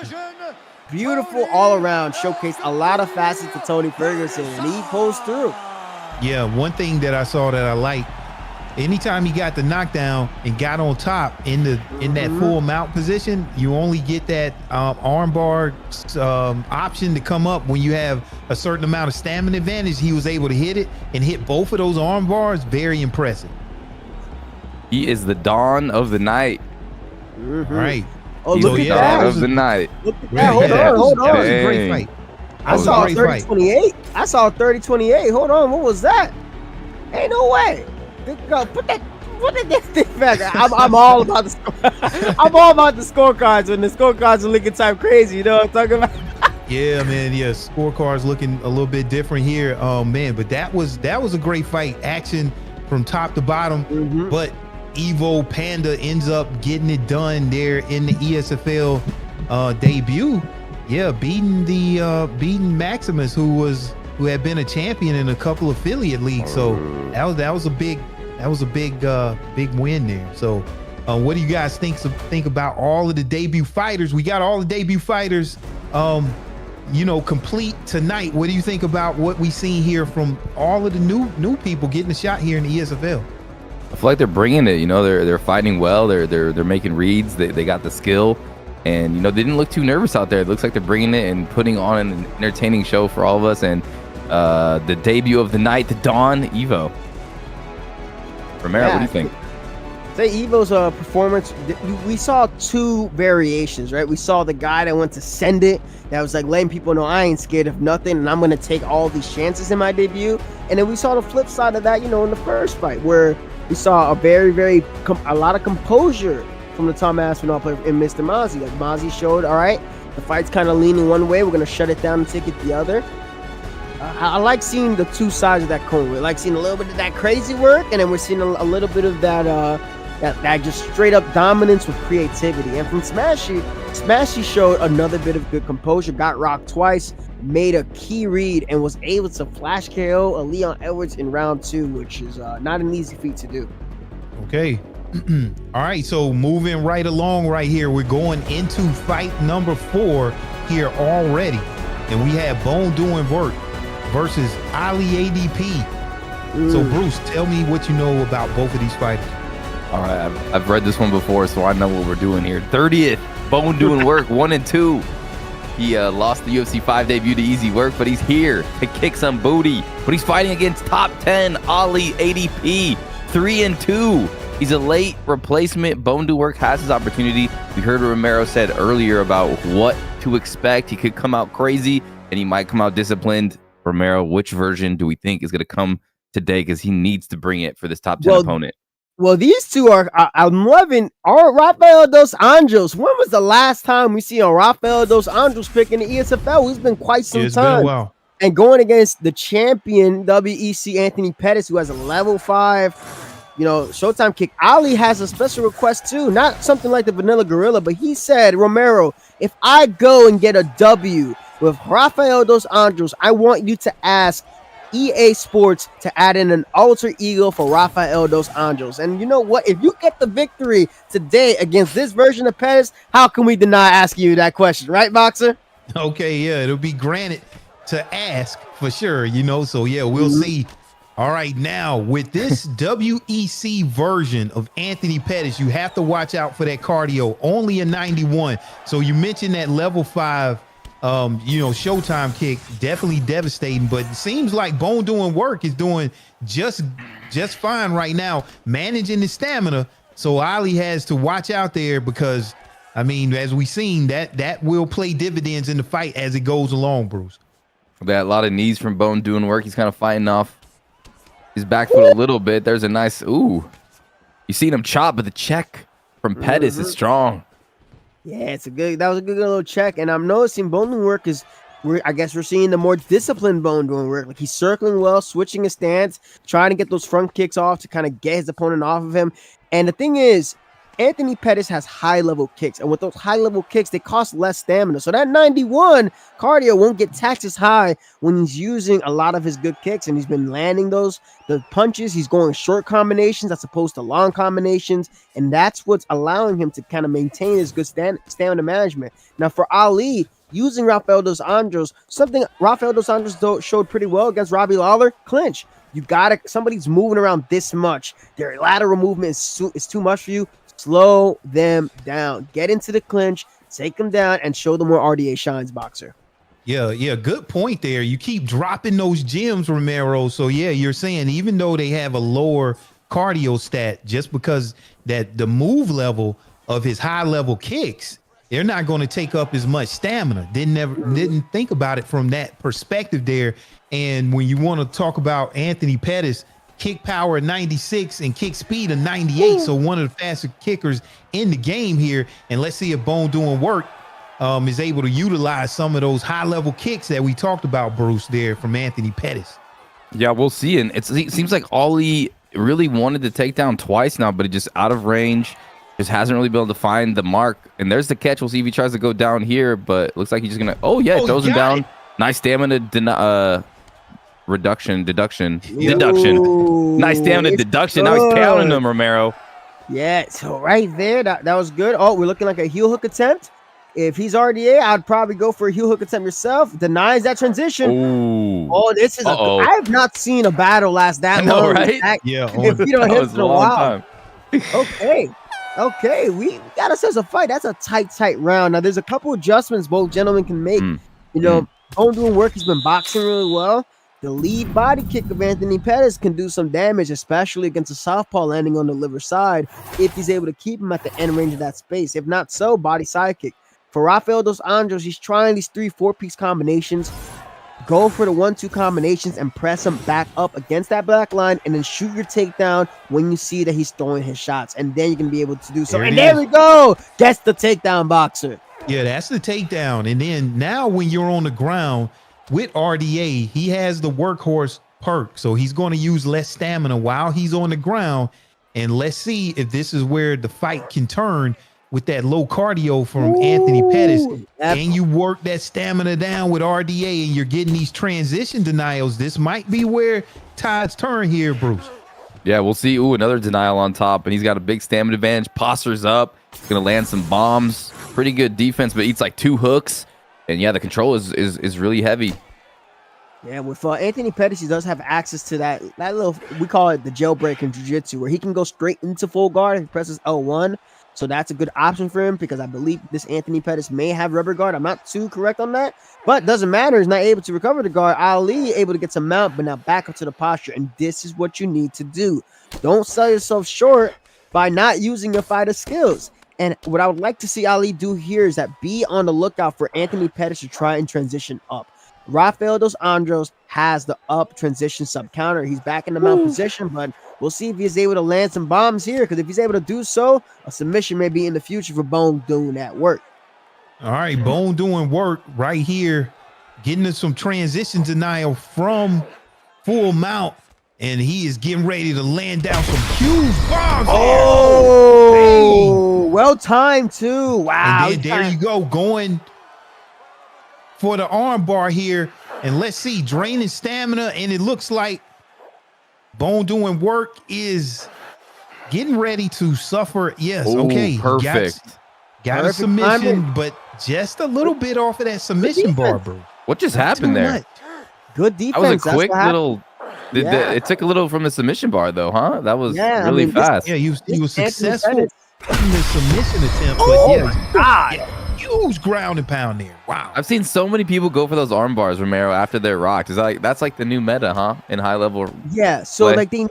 beautiful all around. Showcased a lot of facets of Tony Ferguson, and he pulls through. Yeah, one thing that I saw that I liked, anytime he got the knockdown and got on top in that full mount position, you only get that armbar option to come up when you have a certain amount of stamina advantage. He was able to hit it and hit both of those arm bars. Very impressive. He is the dawn of the night. All right. Oh, look at Dawn that. of the night. Look at that. Hold That was on. a great Dang. fight. I saw 30-28. I saw 30-28. Hold on. What was that? Ain't no way. Put that thing back. I'm all about the I'm all about the scorecards when the scorecards are looking type crazy. You know what I'm talking about? Yeah, man. Yeah, scorecards looking a little bit different here. Man, but that was a great fight. Action from top to bottom. But Evo Panda ends up getting it done there in the ESFL debut. Yeah, beating Maximus, who had been a champion in a couple of affiliate leagues. So that was a big win there. So what do you guys think about all of the debut fighters? We got all the debut fighters complete tonight. What do you think about what we seen here from all of the new people getting a shot here in the ESFL? I feel like they're bringing it. They're fighting well. They're making reads. They got the skill, and they didn't look too nervous out there. It looks like they're bringing it and putting on an entertaining show for all of us. And the debut of the night, the Dawn, Evo. Romero, what do you think? Say Evo's performance, we saw two variations, right? We saw the guy that went to send it, that was like letting people know I ain't scared of nothing and I'm going to take all these chances in my debut. And then we saw the flip side of that, in the first fight where we saw a lot of composure from the Tom Aspinall player in Mr. Mozzie. Like Mozzie showed, all right, the fight's kind of leaning one way, we're going to shut it down and take it the other. I like seeing the two sides of that coin. We like seeing a little bit of that crazy work, and then we're seeing a little bit of that that just straight up dominance with creativity. And from Smashy showed another bit of good composure, got rocked twice, made a key read, and was able to flash KO a Leon Edwards in round 2, which is not an easy feat to do. Okay. All right, so moving right along right here, we're going into fight number 4 here already, and we have Bone Doing Work versus Ali ADP. So Bruce, tell me what you know about both of these fighters. All right, I've read this one before, so I know what we're doing here. 30th, Bone Doing Work, 1-2. He lost the UFC 5 debut to Easy Work, but he's here to kick some booty. But he's fighting against top 10 Ali ADP, 3-2. He's a late replacement. Bone Do Work has his opportunity. We heard Romero said earlier about what to expect. He could come out crazy and he might come out disciplined. Romero, which version do we think is going to come today? Because he needs to bring it for this top 10 opponent. Well, these two are, I'm loving Rafael Dos Anjos. When was the last time we see a Rafael Dos Anjos pick in the ESFL? It's been quite some time. Been a while. And going against the champion WEC Anthony Pettis, who has a level 5, Showtime kick. Ali has a special request too, not something like the Vanilla Gorilla, but he said, Romero, if I go and get a W with Rafael Dos Anjos, I want you to ask EA Sports to add in an alter ego for Rafael Dos Anjos. And you know what? If you get the victory today against this version of Pettis, how can we deny asking you that question, right, Boxer? Okay, yeah, it'll be granted to ask for sure, so yeah, we'll see. All right, now with this WEC version of Anthony Pettis, you have to watch out for that cardio, only a 91. So you mentioned that level 5 Showtime kick, definitely devastating, but it seems like Bone Doing Work is doing just fine right now, managing the stamina. So Ali has to watch out there because, as we've seen, that will play dividends in the fight as it goes along, Bruce. That a lot of knees from Bone Doing Work. He's kind of fighting off his back foot a little bit. There's a nice, you seen him chop, but the check from Pettis is strong. Yeah, that was a good little check. And I'm noticing Bone Doing Work I guess we're seeing the more disciplined Bone Doing Work. Like he's circling well, switching his stance, trying to get those front kicks off to kind of get his opponent off of him. And the thing is, Anthony Pettis has high-level kicks, and with those high-level kicks, they cost less stamina. So that 91 cardio won't get taxed as high when he's using a lot of his good kicks, and he's been landing the punches. He's going short combinations as opposed to long combinations, and that's what's allowing him to kind of maintain his good stamina management. Now, for Ali, using Rafael Dos Anjos, something Rafael Dos Anjos showed pretty well against Robbie Lawler, clinch. Somebody's moving around this much. Their lateral movement is too much for you. Slow them down. Get into the clinch, take them down, and show them where RDA shines, Boxer. Yeah, good point there. You keep dropping those gems, Romero. So yeah, you're saying even though they have a lower cardio stat, just because that the move level of his high level kicks, they're not going to take up as much stamina. Didn't think about it from that perspective there. And when you want to talk about Anthony Pettis, kick power 96 and kick speed of 98. So one of the faster kickers in the game here. And let's see if Bone Doing Work is able to utilize some of those high level kicks that we talked about, Bruce, there from Anthony Pettis. Yeah, we'll see. And it seems like Ollie really wanted to take down twice now, but it just out of range, just hasn't really been able to find the mark. And there's the catch. We'll see if he tries to go down here, but it looks like he's just gonna throws him down. Nice stamina deduction. Nice stamina deduction. Now he's pounding him, Romero. Yeah, so right there, that was good. Oh, we're looking like a heel hook attempt. If he's RDA, I'd probably go for a heel hook attempt yourself. Denies that transition. Ooh. Oh, this is I have not seen a battle last that long. Right? Yeah. If you don't hit for a while. Time. Okay, we got ourselves a fight. That's a tight round. Now, there's a couple adjustments both gentlemen can make. Bone Doing Work has been boxing really well. The lead body kick of Anthony Pettis can do some damage, especially against a southpaw landing on the liver side, if he's able to keep him at the end range of that space. If not so, body side kick. For Rafael Dos Anjos, he's trying these 3-4-piece combinations. Go for the 1-2 combinations and press him back up against that black line and then shoot your takedown when you see that he's throwing his shots. And then you can be able to do so. There we go. Gets the takedown, Boxer. Yeah, that's the takedown. And then now when you're on the ground with RDA, he has the workhorse perk. So he's going to use less stamina while he's on the ground. And let's see if this is where the fight can turn with that low cardio from Anthony Pettis. And you work that stamina down with RDA and you're getting these transition denials. This might be where tides turn here, Bruce. Yeah, we'll see. Another denial on top, and he's got a big stamina advantage. Postures up, gonna land some bombs. Pretty good defense, but eats like 2 hooks. And yeah, the control is really heavy. Yeah, with Anthony Pettis, he does have access to that little, we call it the jailbreak in jiu-jitsu, where he can go straight into full guard if he presses L1. So that's a good option for him because I believe this Anthony Pettis may have rubber guard. I'm not too correct on that, but doesn't matter. He's not able to recover the guard. Ali able to get some mount, but now back up to the posture. And this is what you need to do. Don't sell yourself short by not using your fighter skills. And what I would like to see Ali do here is that be on the lookout for Anthony Pettis to try and transition up. Rafael dos Anjos has the up transition sub counter. He's back in the mount position, but we'll see if he's able to land some bombs here, because if he's able to do so, a submission may be in the future for Bone doing that work. All right, Bone doing work right here, getting to some transition denial from full mount, and he is getting ready to land down some huge bombs. Oh, well timed too. Wow. And then there you go, going for the arm bar here. And let's see, draining stamina, and it looks like Bone doing work is getting ready to suffer. Yes, Ooh, okay. perfect. Got Perfect a submission, timing. but just a little bit off of that submission bar, bro. What just Not happened too there? much. Good That defense. was a quick little. Yeah. It took a little from the submission bar, though, huh? That was Yeah, I really mean, this- fast. Yeah, he was Anthony successful Pettis. in the submission attempt, but Oh yeah, my God. yeah, huge ground and pound there. Wow. I've seen so many people go for those arm bars, Romero, after they're rocked. Is that's like the new meta, huh? In high level. Yeah, so play. like they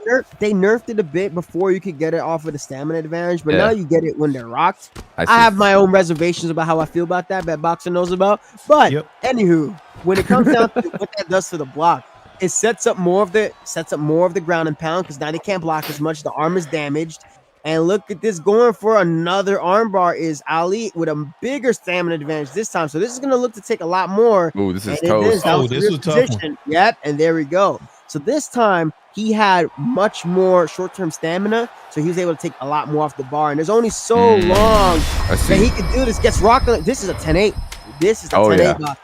nerfed it a bit before you could get it off of the stamina advantage, but Yeah. now you get it when they're rocked. I I have my own reservations about how I feel about that Boxer knows about. But Yep. anywho, when it comes down to what that does to the block, it sets up more of the ground and pound, because now they can't block as much. The arm is damaged. And look at this, going for another armbar is Ali with a bigger stamina advantage this time. So this is gonna look to take a lot more. Ooh, this is And it toast. That Oh, was this a was good a tough one. position. Yep, and there we go. So this time he had much more short-term stamina, so he was able to take a lot more off the bar. And there's only so long I that see. he could do this. Gets rocked. This is a 10-8. This is a Oh, 10-8 yeah. block.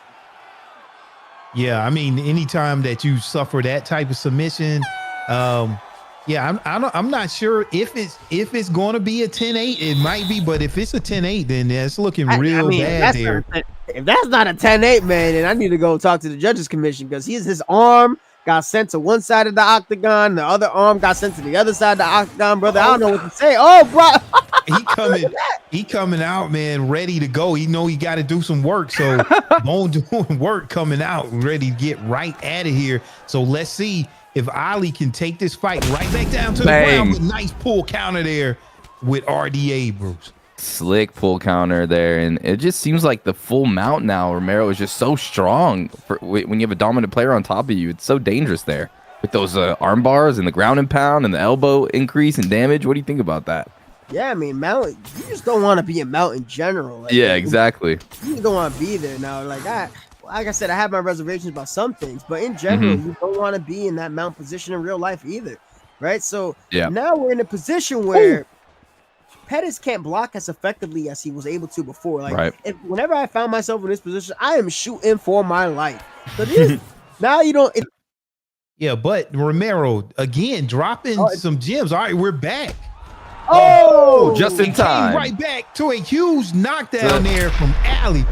Yeah, I mean, anytime that you suffer that type of submission, yeah, I'm not sure if it's going to be a 10-8. It might be, but if it's a 10-8, then it's looking real bad there. If that's not a 10-8, man, then I need to go talk to the judges commission, because his arm got sent to one side of the octagon, the other arm got sent to the other side of the octagon, brother. I don't know what to say. Oh, bro. he coming out, man, ready to go. He know he got to do some work. So Bone doing work, coming out, ready to get right at it here. So let's see if Ali can take this fight right back down to the ground with nice pull counter there with RDA, Bruce. Slick pull counter there, and it just seems like the full mount now, Romero, is just so strong when you have a dominant player on top of you. It's so dangerous there with those arm bars and the ground and pound and the elbow increase in damage. What do you think about that? Yeah, I mean, mount, you just don't want to be a mount in general. Like, Yeah, exactly. You don't want to be there now. Like I said, I have my reservations about some things, but in general, you don't want to be in that mount position in real life either, right? So now we're in a position where Pettis can't block as effectively as he was able to before. Like, whenever I found myself in this position, I am shooting for my life. So now you don't. Yeah, but Romero again dropping some gems. All right, we're back. Oh, just in Came time. right back to a huge knockdown there from Ali.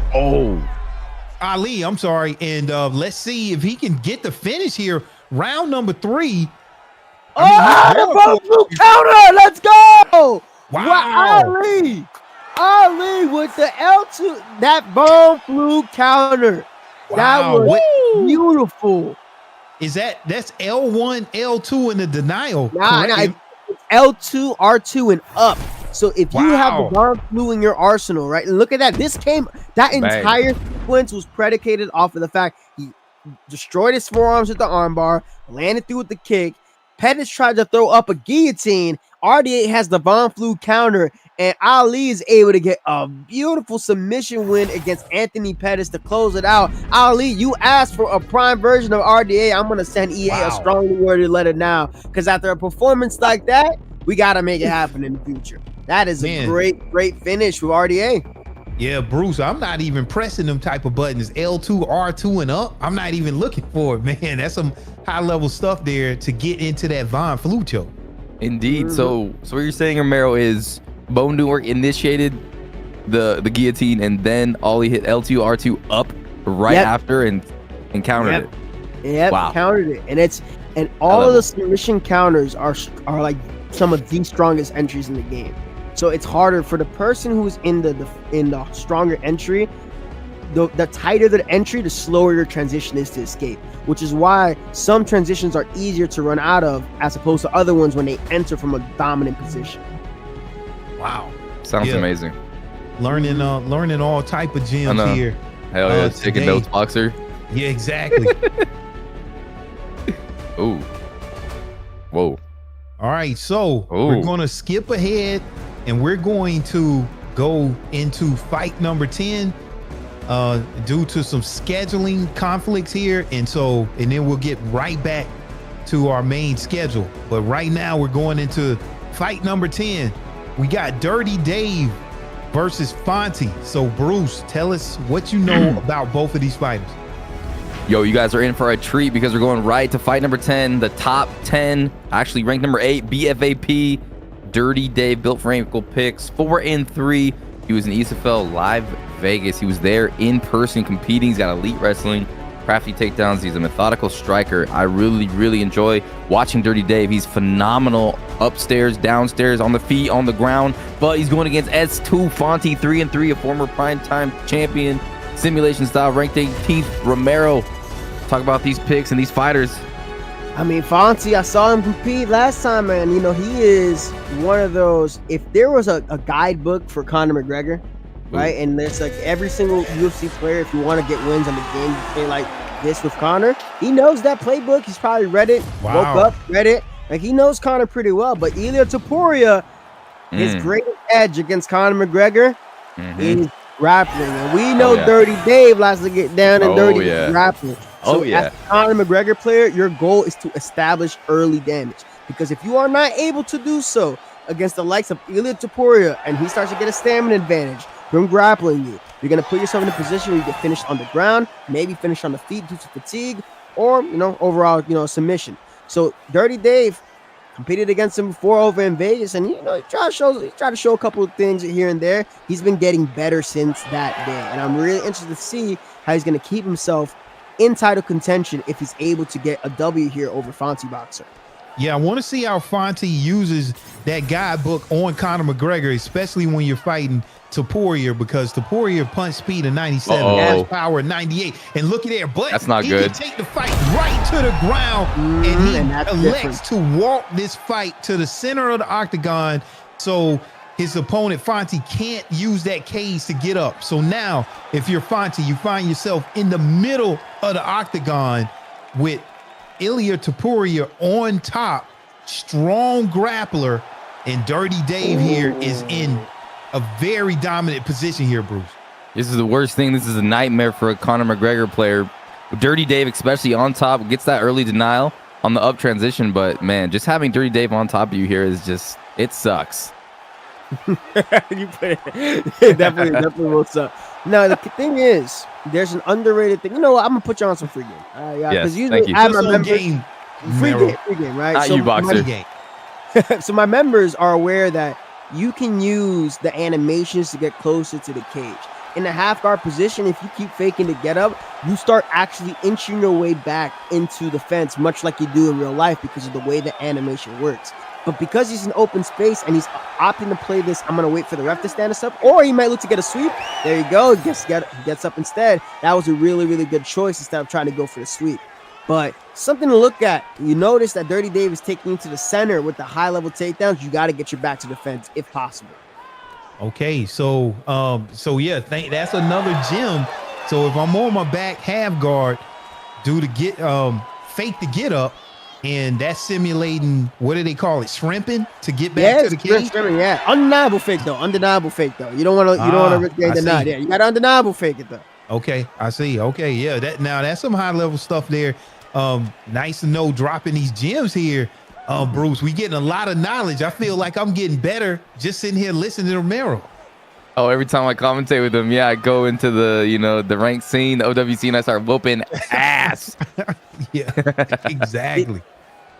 Ali, I'm sorry. And let's see if he can get the finish here. Round number 3. The blue counter. Let's go. Wow. Ali with the L2, that bone blue counter. Wow. That was beautiful. Is that's L1, L2 in the denial? Nah, it's L2, R2, and up. So if you have the bomb flu in your arsenal, right? And look at that. That entire sequence was predicated off of the fact he destroyed his forearms with the armbar, landed through with the kick. Pettis tried to throw up a guillotine. RDA has the Von Flu counter, and Ali is able to get a beautiful submission win against Anthony Pettis to close it out. Ali, you asked for a prime version of RDA. I'm going to send EA a strongly worded letter now, because after a performance like that, we got to make it happen in the future. That is a great finish with RDA. Yeah, Bruce, I'm not even pressing them type of buttons. L2, R2, and up. I'm not even looking for it, man. That's some high-level stuff there to get into that Von Flu choke. Indeed. So what you're saying, Romero, is Bone Newark initiated the guillotine, and then Ollie hit L2, R2 up right after and countered it. Yep, countered it. And all of the submission counters are like some of the strongest entries in the game. So it's harder for the person who's in the stronger entry. The tighter the entry, the slower your transition is to escape, which is why some transitions are easier to run out of as opposed to other ones when they enter from a dominant position. Wow. Sounds amazing. Learning all type of gems here. Hell yeah, taking notes, Boxer. Yeah, exactly. Ooh. Whoa. All right, so we're going to skip ahead and we're going to go into fight number 10 due to some scheduling conflicts here. And then we'll get right back to our main schedule. But right now we're going into fight number 10. We got Dirty Dave versus Fonty. So Bruce, tell us what you know about both of these fighters. Yo, you guys are in for a treat because we're going right to fight number 10, the top 10, actually ranked number 8, BFAP, Dirty Dave, built for equal picks, 4-3. He was in ESFL Live Vegas. He was there in person competing. He's got elite wrestling, crafty takedowns. He's a methodical striker. I really, really enjoy watching Dirty Dave. He's phenomenal upstairs, downstairs, on the feet, on the ground, but he's going against S2 Fonty, 3-3, a former primetime champion, simulation style, ranked 18th. Romero, talk about these picks and these fighters. I mean, Fonty, I saw him compete last time, and you know, he is one of those, if there was a guidebook for Conor McGregor, right, and there's like every single UFC player, if you want to get wins on the game, you play like this with Conor. He knows that playbook. He's probably read it, woke up, read it. Like, he knows Conor pretty well. But Ilia Topuria, his greatest edge against Conor McGregor is grappling. And we know Dirty Dave likes to get down and dirty grappling. So as a Conor McGregor player, your goal is to establish early damage. Because if you are not able to do so against the likes of Ilia Topuria and he starts to get a stamina advantage from grappling you, you're going to put yourself in a position where you get finished on the ground, maybe finish on the feet due to fatigue, or, you know, overall, you know, submission. So Dirty Dave competed against him before over in Vegas, and you know, he tried to show a couple of things here and there. He's been getting better since that day, and I'm really interested to see how he's going to keep himself in title contention if he's able to get a W here over Fonty Boxer. Yeah, I want to see how Fonty uses that guidebook on Conor McGregor, especially when you're fighting Topuria, because Topuria punch speed of 97, gas power 98, and look at there, but that's not he good. Can take the fight right to the ground, and he elects to walk this fight to the center of the octagon, so his opponent Fonty can't use that cage to get up. So now, if you're Fonty, you find yourself in the middle of the octagon with Ilia Topuria on top, strong grappler, and Dirty Dave here is in a very dominant position here, Bruce. This is the worst thing. This is a nightmare for a Conor McGregor player. Dirty Dave, especially on top, gets that early denial on the up transition, but man, just having Dirty Dave on top of you here is just, it sucks. You put it definitely will suck. Now the thing is, there's an underrated thing. You know what? I'm gonna put you on some free game. Because usually I remember free game, right? Not so you, Boxer. So my members are aware that you can use the animations to get closer to the cage. In the half guard position, if you keep faking to get up, you start actually inching your way back into the fence, much like you do in real life because of the way the animation works. But because he's in open space and he's opting to play this, I'm going to wait for the ref to stand us up, or he might look to get a sweep. There you go. He gets up instead. That was a really, really good choice instead of trying to go for the sweep. But something to look at. You notice that Dirty Dave is taking you to the center with the high-level takedowns. You got to get your back to the fence if possible. Okay, so yeah, that's another gem. So if I'm on my back half guard, fake the get up, and that's simulating, what do they call it, shrimping to get back to the cage? Yeah, undeniable fake though. You don't want to risk getting denied. Yeah, you got to undeniable fake it though. Okay, I see. Okay, yeah, that's some high level stuff there. Nice to know, dropping these gems here. Bruce, we getting a lot of knowledge. I feel like I'm getting better just sitting here listening to Romero. Oh, every time I commentate with him, I go into the ranked scene, the OW scene, I start whooping ass. Yeah, exactly.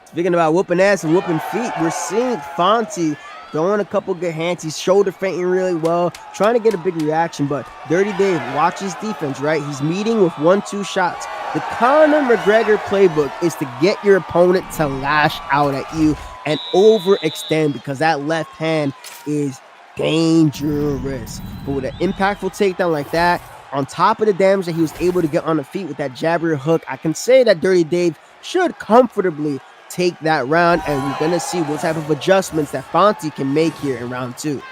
Speaking about whooping ass and whooping feet, we're seeing Fonty throwing a couple good hands. He's shoulder feinting really well, trying to get a big reaction, but Dirty Dave, watch his defense, right? He's meeting with 1-2 shots. The Conor McGregor playbook is to get your opponent to lash out at you and overextend, because that left hand is dangerous. But with an impactful takedown like that, on top of the damage that he was able to get on the feet with that jabber hook, I can say that Dirty Dave should comfortably take that round, and we're going to see what type of adjustments that Fonty can make here in round 2.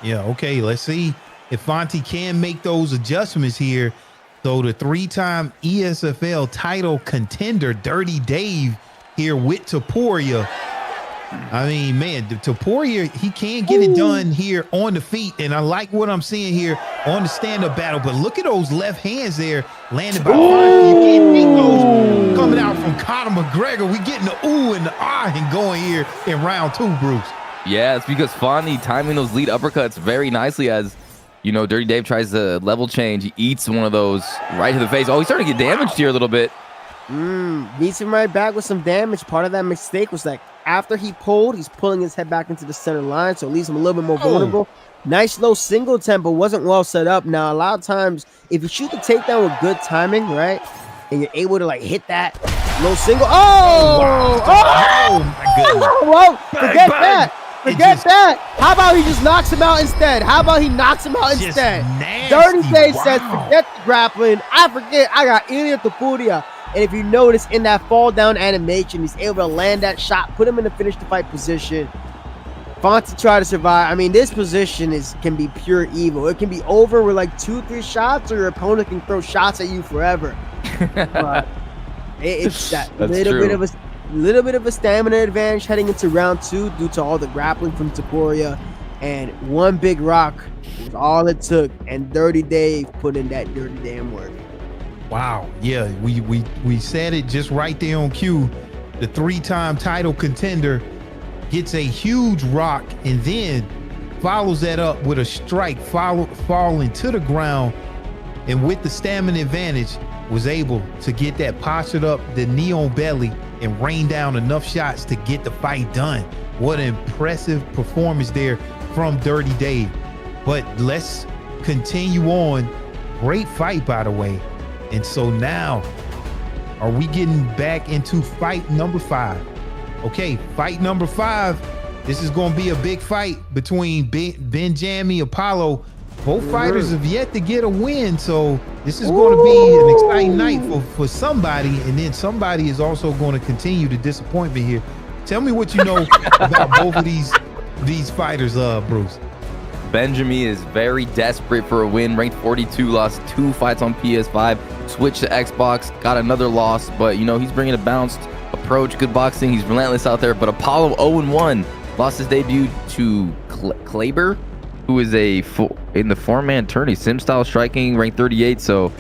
Yeah, okay, let's see if Fonty can make those adjustments here. So the 3-time ESFL title contender, Dirty Dave, here with Topuria. I mean, man, Topuria, he can get it done here on the feet, and I like what I'm seeing here on the stand-up battle. But look at those left hands there landed by Fonty. You can't think those coming out from Conor McGregor. We getting the ooh and the ah and going here in round 2, Bruce. Yeah, it's because Fonty timing those lead uppercuts very nicely as, you know, Dirty Dave tries to level change. He eats one of those right to the face. Oh, he's starting to get damaged here a little bit. Meets him right back with some damage. Part of that mistake was like after he pulled, he's pulling his head back into the center line, so it leaves him a little bit more vulnerable. Nice low single tempo, wasn't well set up. Now, a lot of times, if you shoot the takedown with good timing, right, and you're able to like hit that low single. Oh my goodness. Well, forget that. Forget that. How about he just knocks him out instead? How about he knocks him out instead? Nasty. Dirty Dave says, forget the grappling. I got Ilya Topuria. And if you notice in that fall down animation, he's able to land that shot, put him in the finish the fight position. Fonty try to survive. I mean, this position can be pure evil. It can be over with like 2-3 shots, or your opponent can throw shots at you forever. But it's that little bit of a stamina advantage heading into round 2 due to all the grappling from Topuria, and one big rock was all it took. And Dirty Dave put in that dirty damn work. Wow. Yeah, we said it just right there on cue. The 3-time title contender gets a huge rock and then follows that up with a strike, falling to the ground, and with the stamina advantage was able to get that postured up, the knee on belly, and rain down enough shots to get the fight done. What an impressive performance there from Dirty Dave. But let's continue on. Great fight, by the way. And so now, are we getting back into fight number 5? Okay, fight number 5. This is going to be a big fight between Benjamie Apollo. Both fighters have yet to get a win, so this is going to be an exciting night for somebody, and then somebody is also going to continue to disappoint me here. Tell me what you know about both of these fighters, Bruce. Benjamie is very desperate for a win. Ranked 42, lost 2 fights on PS5, switched to Xbox, got another loss, but you know, he's bringing a balanced approach, good boxing, he's relentless out there. But Apollo 0-1, lost his debut to Kleber, who is in the 4-man tourney, sim style striking, ranked 38. So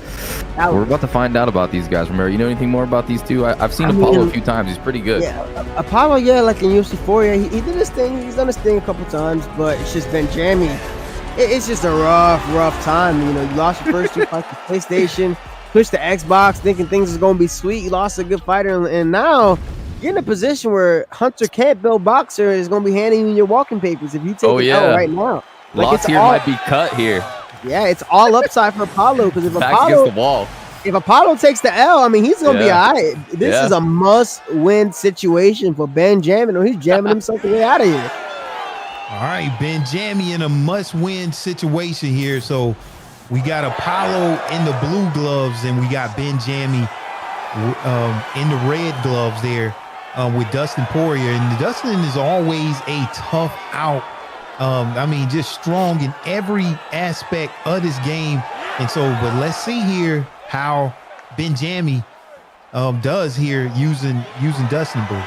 we're about to find out about these guys. Remember, you know anything more about these two? I've seen Apollo a few times. He's pretty good. Yeah, Apollo, yeah, like in UFC 4, yeah, he did his thing. He's done his thing a couple times, but it's just Benjamie. It's just a rough time. You know, you lost your first 2 fights to PlayStation, pushed to Xbox, thinking things is going to be sweet. You lost a good fighter, and now you're in a position where Hunter Campbell Boxer is going to be handing you your walking papers if you take it out right now. Like, loss here might be cut here. Yeah, it's all upside for Apollo, because if Apollo takes the L, I mean, he's gonna be all right. This is a must-win situation for Benjamie, or he's jamming himself the way out of here. All right, Benjamie in a must-win situation here. So we got Apollo in the blue gloves, and we got Benjamie in the red gloves there with Dustin Poirier. And Dustin is always a tough out. I mean, just strong in every aspect of this game. And so, but let's see here how Benjamie does here using Dustin, Bruce.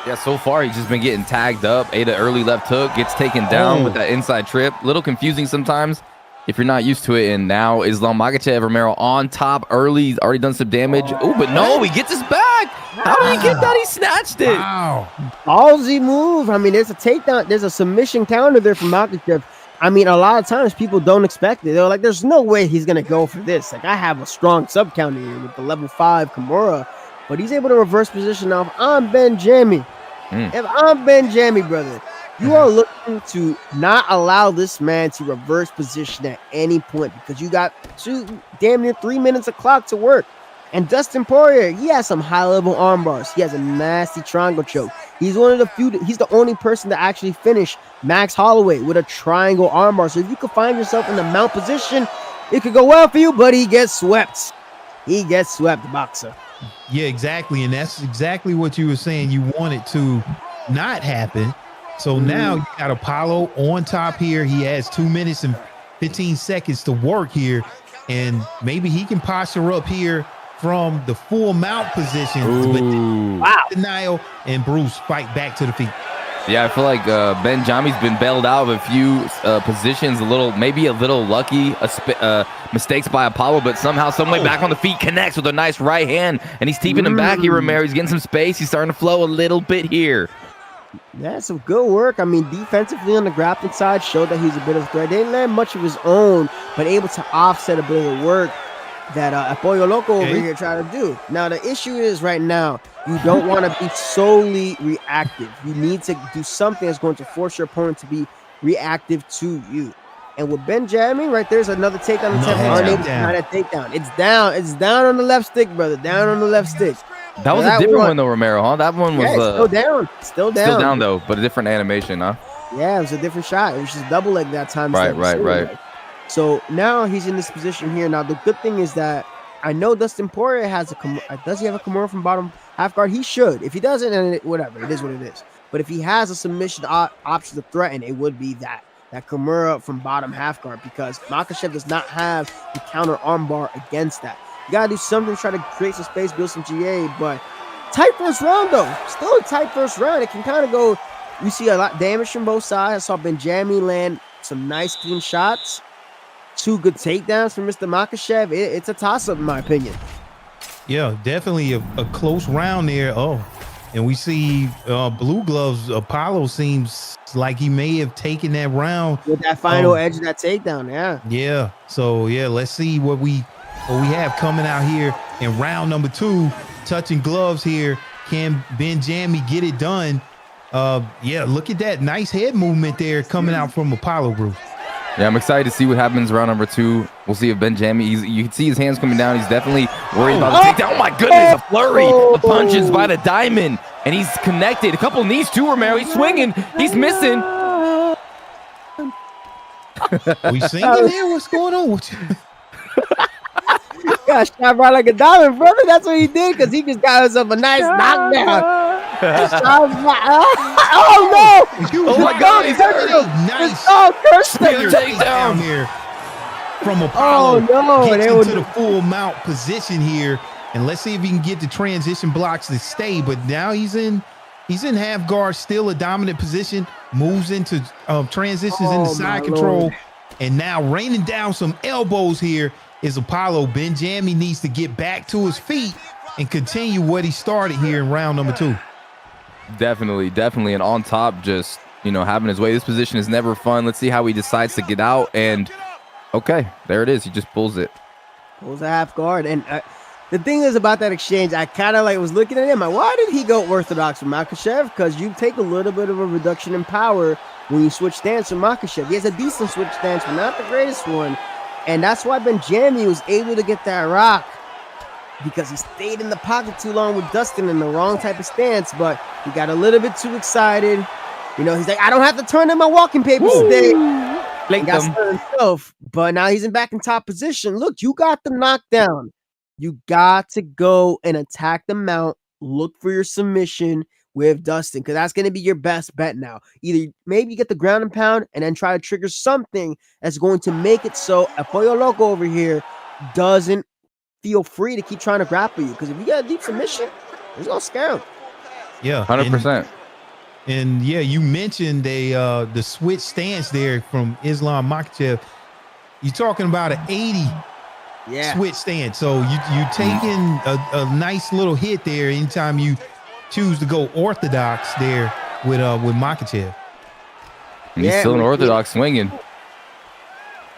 Yeah, so far he's just been getting tagged up. Ate an early left hook, gets taken down with that inside trip. Little confusing sometimes if you're not used to it. And now Islam Makhachev Romero on top early. He's already done some damage. Oh, but no, he gets his back. How did he get that? He snatched it. Wow. Ballsy move. I mean, there's a takedown. There's a submission counter there from Makhachev. I mean, a lot of times people don't expect it. They're like, there's no way he's going to go for this. Like, I have a strong sub counter here with the level 5 Kimura, but he's able to reverse position now. If I'm Benjamie, brother, you are looking to not allow this man to reverse position at any point, because you got damn near 3 minutes of clock to work. And Dustin Poirier, he has some high-level arm bars. He has a nasty triangle choke. He's one of the few. He's the only person to actually finish Max Holloway with a triangle arm bar. So if you could find yourself in the mount position, it could go well for you. But he gets swept. He gets swept, boxer. Yeah, exactly. And that's exactly what you were saying. You want it to not happen. So now you got Apollo on top here. He has 2 minutes and 15 seconds to work here. And maybe he can posture up here from the full mount position. But denial and Bruce fight back to the feet. Yeah, I feel like Benjami's been bailed out of a few positions, maybe a little lucky, mistakes by Apollo, but somehow, some way back on the feet, connects with a nice right hand, and he's keeping him back here, Romero. He's getting some space. He's starting to flow a little bit here. Yeah, some good work. I mean, defensively on the grappling side, showed that he's a bit of a threat. Didn't land much of his own, but able to offset a bit of the work that Pollo Loco over here tried to do. Now, the issue is right now, you don't want to be solely reactive. You need to do something that's going to force your opponent to be reactive to you. And with Benjamin, right there's another takedown attempt. Not a takedown. It's down. It's down on the left stick, brother. Down on the left stick. That was a different one though, Romero, huh? That one was still down. Still down though, but a different animation, huh? Yeah, it was a different shot. It was just double leg that time. Right. So now he's in this position here. Now the good thing is that I know Dustin Poirier has does he have a Kimura from bottom half guard? He should. If he doesn't, then whatever. It is what it is. But if he has a submission option to threaten, it would be that Kimura from bottom half guard, because Makhachev does not have the counter arm bar against that. You gotta do something to try to create some space, build some GA. But tight first round though. Still a tight first round. It can kind of go. You see a lot of damage from both sides. I saw Benjamin land some nice clean shots. 2 good takedowns from Mr. Makhachev. It's a toss-up in my opinion. Yeah, definitely a close round there. Oh, and we see Blue Gloves Apollo seems like he may have taken that round with that final edge of that takedown. Yeah. So yeah, let's see what we have coming out here in round number 2. Touching gloves here. Can Benjamin get it done? Yeah, look at that nice head movement there coming out from Apollo, Bruce. Yeah, I'm excited to see what happens round number 2. We'll see if Benjamin, you can see his hands coming down. He's definitely worried about the takedown. Oh my goodness, a flurry of punches by the diamond. And he's connected. A couple knees too, Romero. He's swinging. He's missing. We singing here? What's going on with you? Got shot right like a diamond, brother. That's what he did, because he just got himself a nice knockdown. Oh no! Oh my God! He's nice takedown here from Apollo. Oh no! Gets into the full mount position here, and let's see if he can get the transition blocks to stay. But now he's in half guard, still a dominant position. Moves into transitions into side control, and now raining down some elbows here is Apollo. Benjamin needs to get back to his feet and continue what he started here in round number 2. Definitely. And on top, just, having his way. This position is never fun. Let's see how he decides to get out. And okay, there it is. He just pulls it. Pulls a half guard. And the thing is about that exchange, I kind of was looking at him. Why did he go orthodox with Makhachev? Because you take a little bit of a reduction in power when you switch stance with Makhachev. He has a decent switch stance, but not the greatest one. And that's why Benjamin was able to get that rock, because he stayed in the pocket too long with Dustin in the wrong type of stance. But he got a little bit too excited. He's like, I don't have to turn in my walking papers today. He got started himself, but now he's back in top position. Look, you got the knockdown. You got to go and attack the mount. Look for your submission with Dustin, because that's going to be your best bet now. Either maybe you get the ground and pound and then try to trigger something that's going to make it so a Pollo Loco over here doesn't feel free to keep trying to grapple you, because if you get a deep submission, it's gonna scare him. Yeah, 100%. And yeah, you mentioned the switch stance there from Islam Makhachev. You're talking about an 80 switch stance. So you taking a nice little hit there anytime you choose to go orthodox there with Makhachev. And he's still an orthodox swinging.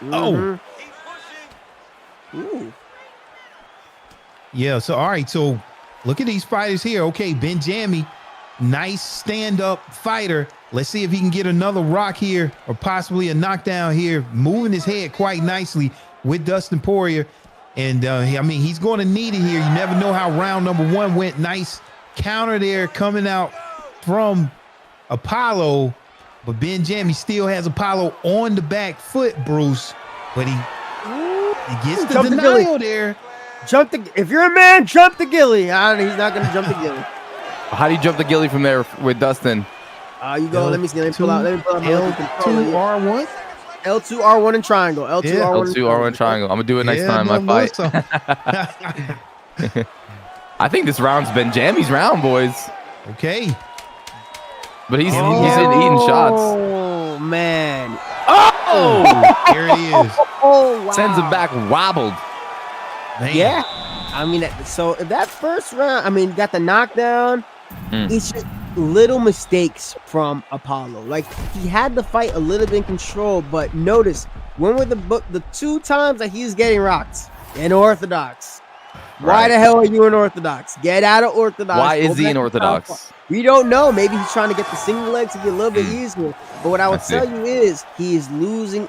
Oh. Ooh. Yeah, so all right, so look at these fighters here. Okay, Benjamin, nice stand-up fighter. Let's see if he can get another rock here or possibly a knockdown here, moving his head quite nicely with Dustin Poirier. And I mean, he's going to need it here. You never know how round number 1 went. Nice counter there coming out from Apollo. But Benjamie still has Apollo on the back foot, Bruce. But he gets the denial there. If you're a man, jump the Gilly. He's not going to jump the Gilly. How do you jump the Gilly from there with Dustin? You go. Let me see. Let me pull out L2 R1. L2 R1 and triangle. L2 R1 triangle. I'm gonna do it next time I fight. I think this round's Benjamie's round, boys. Okay. But he's eating shots. Oh man. Oh, there he is. Oh wow. Sends him back wobbled. Man. Yeah. I mean, so that first round, I mean, got the knockdown. It's just little mistakes from Apollo. Like, he had the fight a little bit in control, but notice when were the 2 times that he's getting rocked in Orthodox. Why the hell are you in Orthodox? Get out of Orthodox. Why is he in Orthodox? We don't know. Maybe he's trying to get the single leg to be a little bit easier. But what I would tell you is he is losing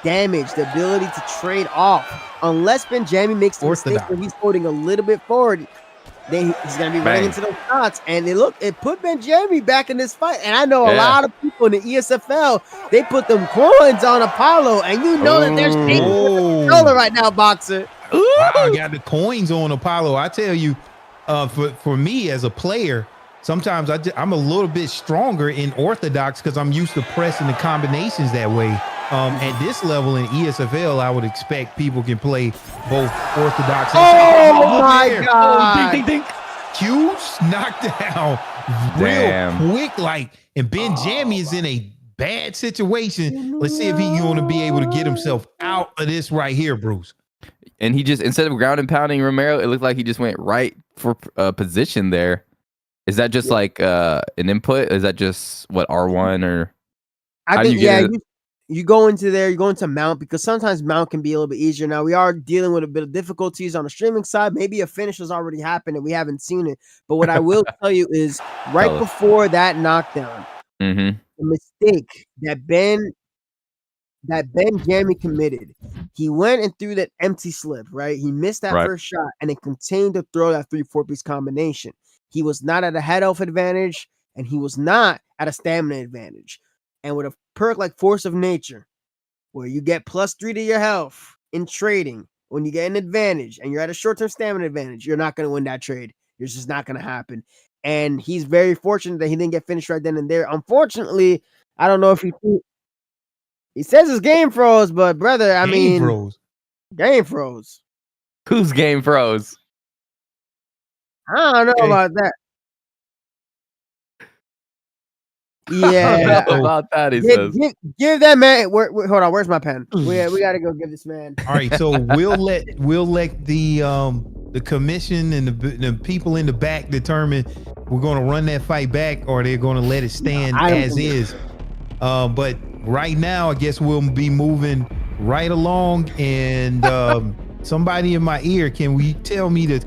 damage, the ability to trade off. Unless Benjamie makes the mistake where he's holding a little bit forward, then he's going to be running into those shots. And it put Benjamie back in this fight. And I know a lot of people in the ESFL, they put them coins on Apollo. And you know that there's $8 right now, boxer. Wow, I got the coins on Apollo. I tell you, for me as a player, sometimes I'm a little bit stronger in Orthodox because I'm used to pressing the combinations that way. At this level in ESFL, I would expect people can play both Orthodox and my God. Ding, ding, ding. Q's knocked down real quick, and Benjamie is in a bad situation. Let's see if he's going to be able to get himself out of this right here, Bruce. And he just, instead of ground and pounding Romero, it looked like he just went right for position there. Is that just like an input? Is that just what R1 or? I think you go into there, you go into mount because sometimes mount can be a little bit easier. Now we are dealing with a bit of difficulties on the streaming side. Maybe a finish has already happened and we haven't seen it. But what I will tell you is right before that knockdown, the mistake that Benjamie committed, he went and threw that empty slip, right? He missed that first shot and it continued to throw that 3-4 piece combination. He was not at a head health advantage and he was not at a stamina advantage. And with a perk like Force of Nature, where you get +3 to your health in trading, when you get an advantage and you're at a short-term stamina advantage, you're not going to win that trade. It's just not going to happen. And he's very fortunate that he didn't get finished right then and there. Unfortunately, I don't know if he says his game froze, but brother, game froze. Whose game froze? I don't know about that. Yeah, about that he says. Give that man. Hold on, where's my pen? We got to go give this man. All right, so we'll let the commission and the people in the back determine we're going to run that fight back or they're going to let it stand as is. But right now, I guess we'll be moving right along. And somebody in my ear, can we tell me the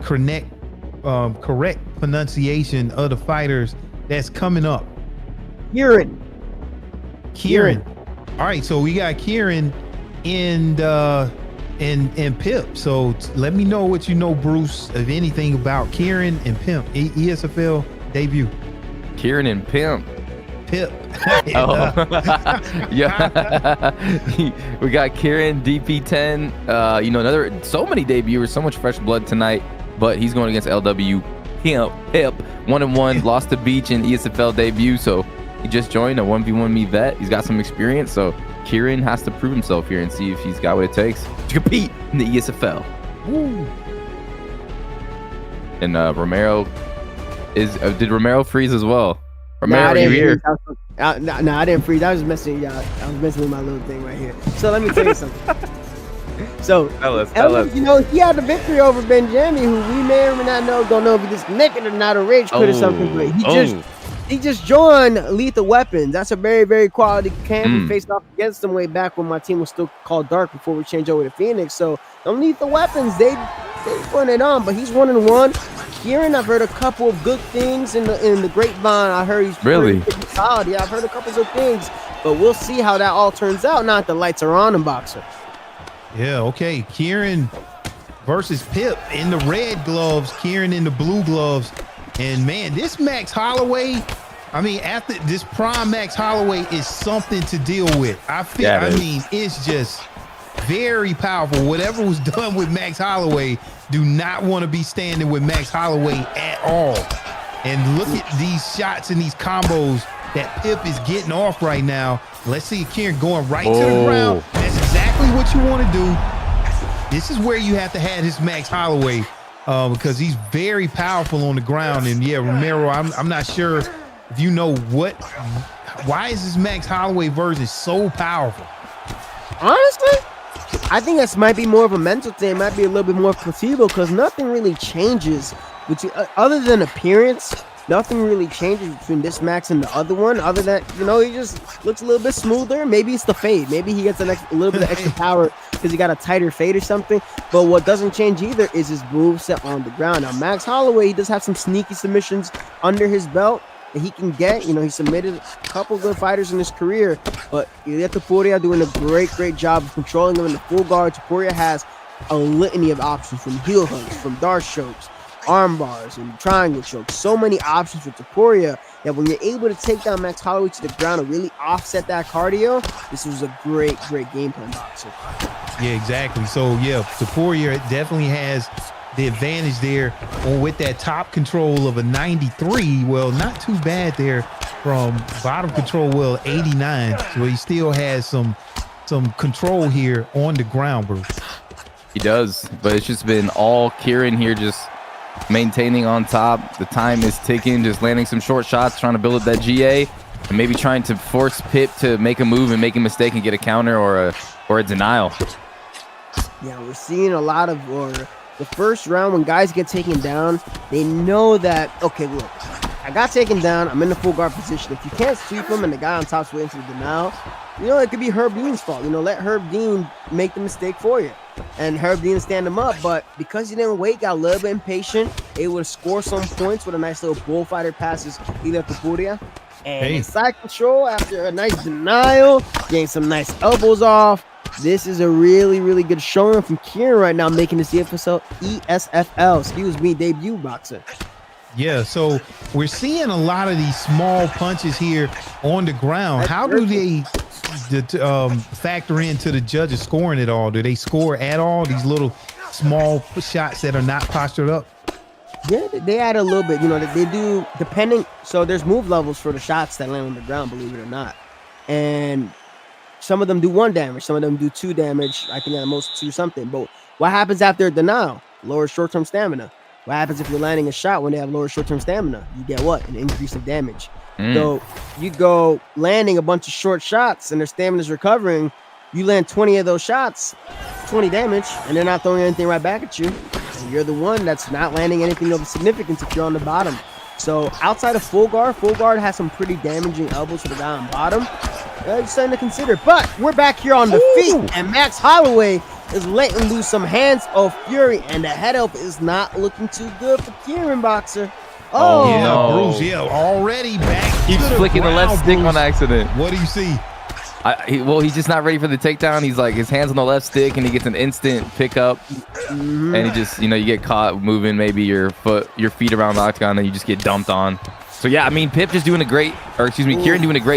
correct pronunciation of the fighters that's coming up? Kieran. All right, so we got Kieran and Pip. So let me know what you know, Bruce, of anything about Kieran and Pimp. ESFL debut. Kieran and Pip. Yeah. We got Kieran, DP10. So many debuters, so much fresh blood tonight. But he's going against LW Pip. 1-1, lost to Beach in ESFL debut. So he just joined a 1v1 me vet. He's got some experience. So Kieran has to prove himself here and see if he's got what it takes to compete in the ESFL. Woo. And Romero did Romero freeze as well? Romero, are you here? No, I didn't freeze. I was messing with my little thing right here. So let me tell you something. So tell us. He had the victory over Benjamie, who we may or may not know. Don't know if he disconnected or not, a rage quit or something. But he just joined Lethal Weapons. That's a very, very quality camp. We faced off against them way back when my team was still called Dark before we changed over to Phoenix. So on Lethal Weapons, they put it on. But he's 1-1. Kieran, I've heard a couple of good things in the grapevine. I heard he's really solid. Yeah, I've heard a couple of good things. But we'll see how that all turns out. Now that the lights are on in Boxer. Yeah, okay. Kieran versus Pip in the red gloves, Kieran in the blue gloves. And man, this Max Holloway, I mean, after this prime Max Holloway is something to deal with. It's just very powerful. Whatever was done with Max Holloway, do not want to be standing with Max Holloway at all. And look at these shots and these combos that Pip is getting off right now. Let's see Kieran going right to the ground. That's exactly what you want to do. This is where you have to have his Max Holloway because he's very powerful on the ground. And yeah, Romero, I'm not sure if you know why is this Max Holloway version so powerful? Honestly, I think this might be more of a mental thing. It might be a little bit more placebo because nothing really changes other than appearance. Nothing really changes between this Max and the other one. Other than, he just looks a little bit smoother. Maybe it's the fade. Maybe he gets a little bit of extra power because he got a tighter fade or something. But what doesn't change either is his moveset on the ground. Now, Max Holloway, he does have some sneaky submissions under his belt that he can get. He submitted a couple good fighters in his career. But Topuria doing a great job of controlling him in the full guard. Topuria has a litany of options from heel hooks, from dart chokes, arm bars, and triangle chokes. So many options for Topuria that when you're able to take down Max Holloway to the ground and really offset that cardio, this was a great game plan boxer. Yeah, exactly. So yeah, Topuria definitely has the advantage there with that top control of a 93. Well, not too bad there from bottom control, 89. So he still has some control here on the ground, bro. He does, but it's just been all Kieran here, just maintaining on top. The time is ticking, just landing some short shots, trying to build up that GA, and maybe trying to force Pip to make a move and make a mistake and get a counter or a denial. Yeah, we're seeing a lot of the first round when guys get taken down, they know that, okay, look, I got taken down, I'm in the full guard position. If you can't sweep him and the guy on top's waiting for the denial, it could be Herb Dean's fault. Let Herb Dean make the mistake for you. And Herb Dean stand him up, but because he didn't wait, got a little bit impatient, able to score some points with a nice little bullfighter passes Ilya Topuria. And side control after a nice denial, getting some nice elbows off. This is a really good showing from Kieran right now, making this ESFL debut boxer. Yeah, so we're seeing a lot of these small punches here on the ground. How do they factor into the judges scoring it all? Do they score at all, these little small shots that are not postured up? Yeah, they add a little bit. They do, depending. So there's move levels for the shots that land on the ground, believe it or not. And some of them do 1 damage, some of them do 2 damage. I think at most 2 something. But what happens after a denial? Lower short-term stamina. What happens if you're landing a shot when they have lower short-term stamina? You get what? An increase of damage. So you go landing a bunch of short shots and their stamina's recovering. You land 20 of those shots, 20 damage, and they're not throwing anything right back at you. And you're the one that's not landing anything of significance if you're on the bottom. So outside of full guard has some pretty damaging elbows for the guy on bottom. It's something to consider. But we're back here on the feet, and Max Holloway is letting loose some hands of fury, and the head up is not looking too good for Kieran boxer. Oh yeah, no. Bruce, already back. He's flicking the left stick on accident. What do you see? He's just not ready for the takedown. He's like, his hands on the left stick, and he gets an instant pickup. And he just, you get caught moving maybe your feet around the octagon, and you just get dumped on. So yeah, I mean, Kieran doing a great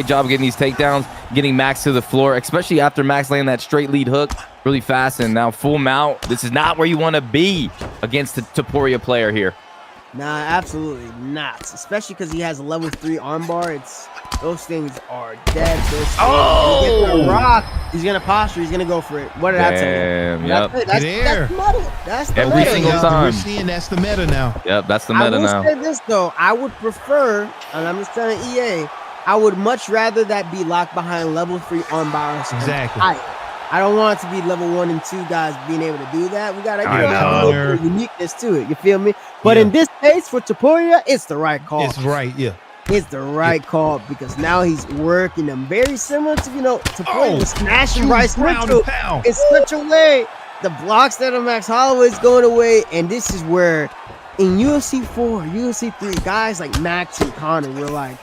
job of getting these takedowns, getting Max to the floor, especially after Max landing that straight lead hook really fast, and now full mount. This is not where you want to be against the Topuria player here. Nah, absolutely not. Especially because he has a level 3 armbar. Those things are dead. Oh! Rock. He's gonna posture. He's gonna go for it. What did I tell you? Yep. That's the meta. That's the every meta. single time. We're seeing that's the meta now. Yep, that's the meta now. I will say this though. I would prefer, and I'm just telling EA, I would much rather that be locked behind level 3 armbars. Exactly. I don't want it to be level 1 and 2 guys being able to do that. We gotta give a little uniqueness to it. You feel me? But in this case for Topuria, it's the right call. It's right, yeah. It's the right call because now he's working them very similar to Topuria smashing Bryce Mitchell in such a way. The blocks that are Max Holloway is going away, and this is where in UFC 4, UFC 3, guys like Max and Connor were like,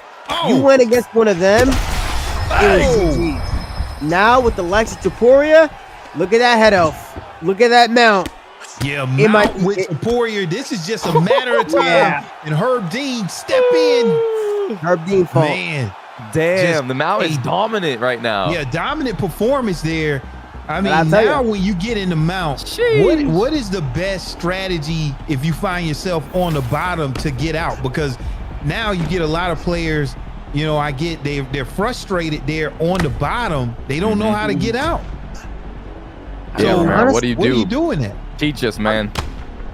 you went against one of them, it was GG. Now with the likes of Topuria, look at that head elf. Look at that mount. Yeah, It might Mount be- with Superior. This is just a matter of time. Yeah. And Herb Dean step in. Herb Dean fault. Man, Damn, Just the Mount is a- dominant right now. yeah, dominant performance there. I But I'll mean, tell now you. when you get in the Mount, Sheesh. what is the best strategy if you find yourself on the bottom to get out? Because now you get a lot of players, you know, they're frustrated. They're on the bottom. They don't know how to get out. Yeah, So, man, what do you What are you do? doing there? Teach us, man.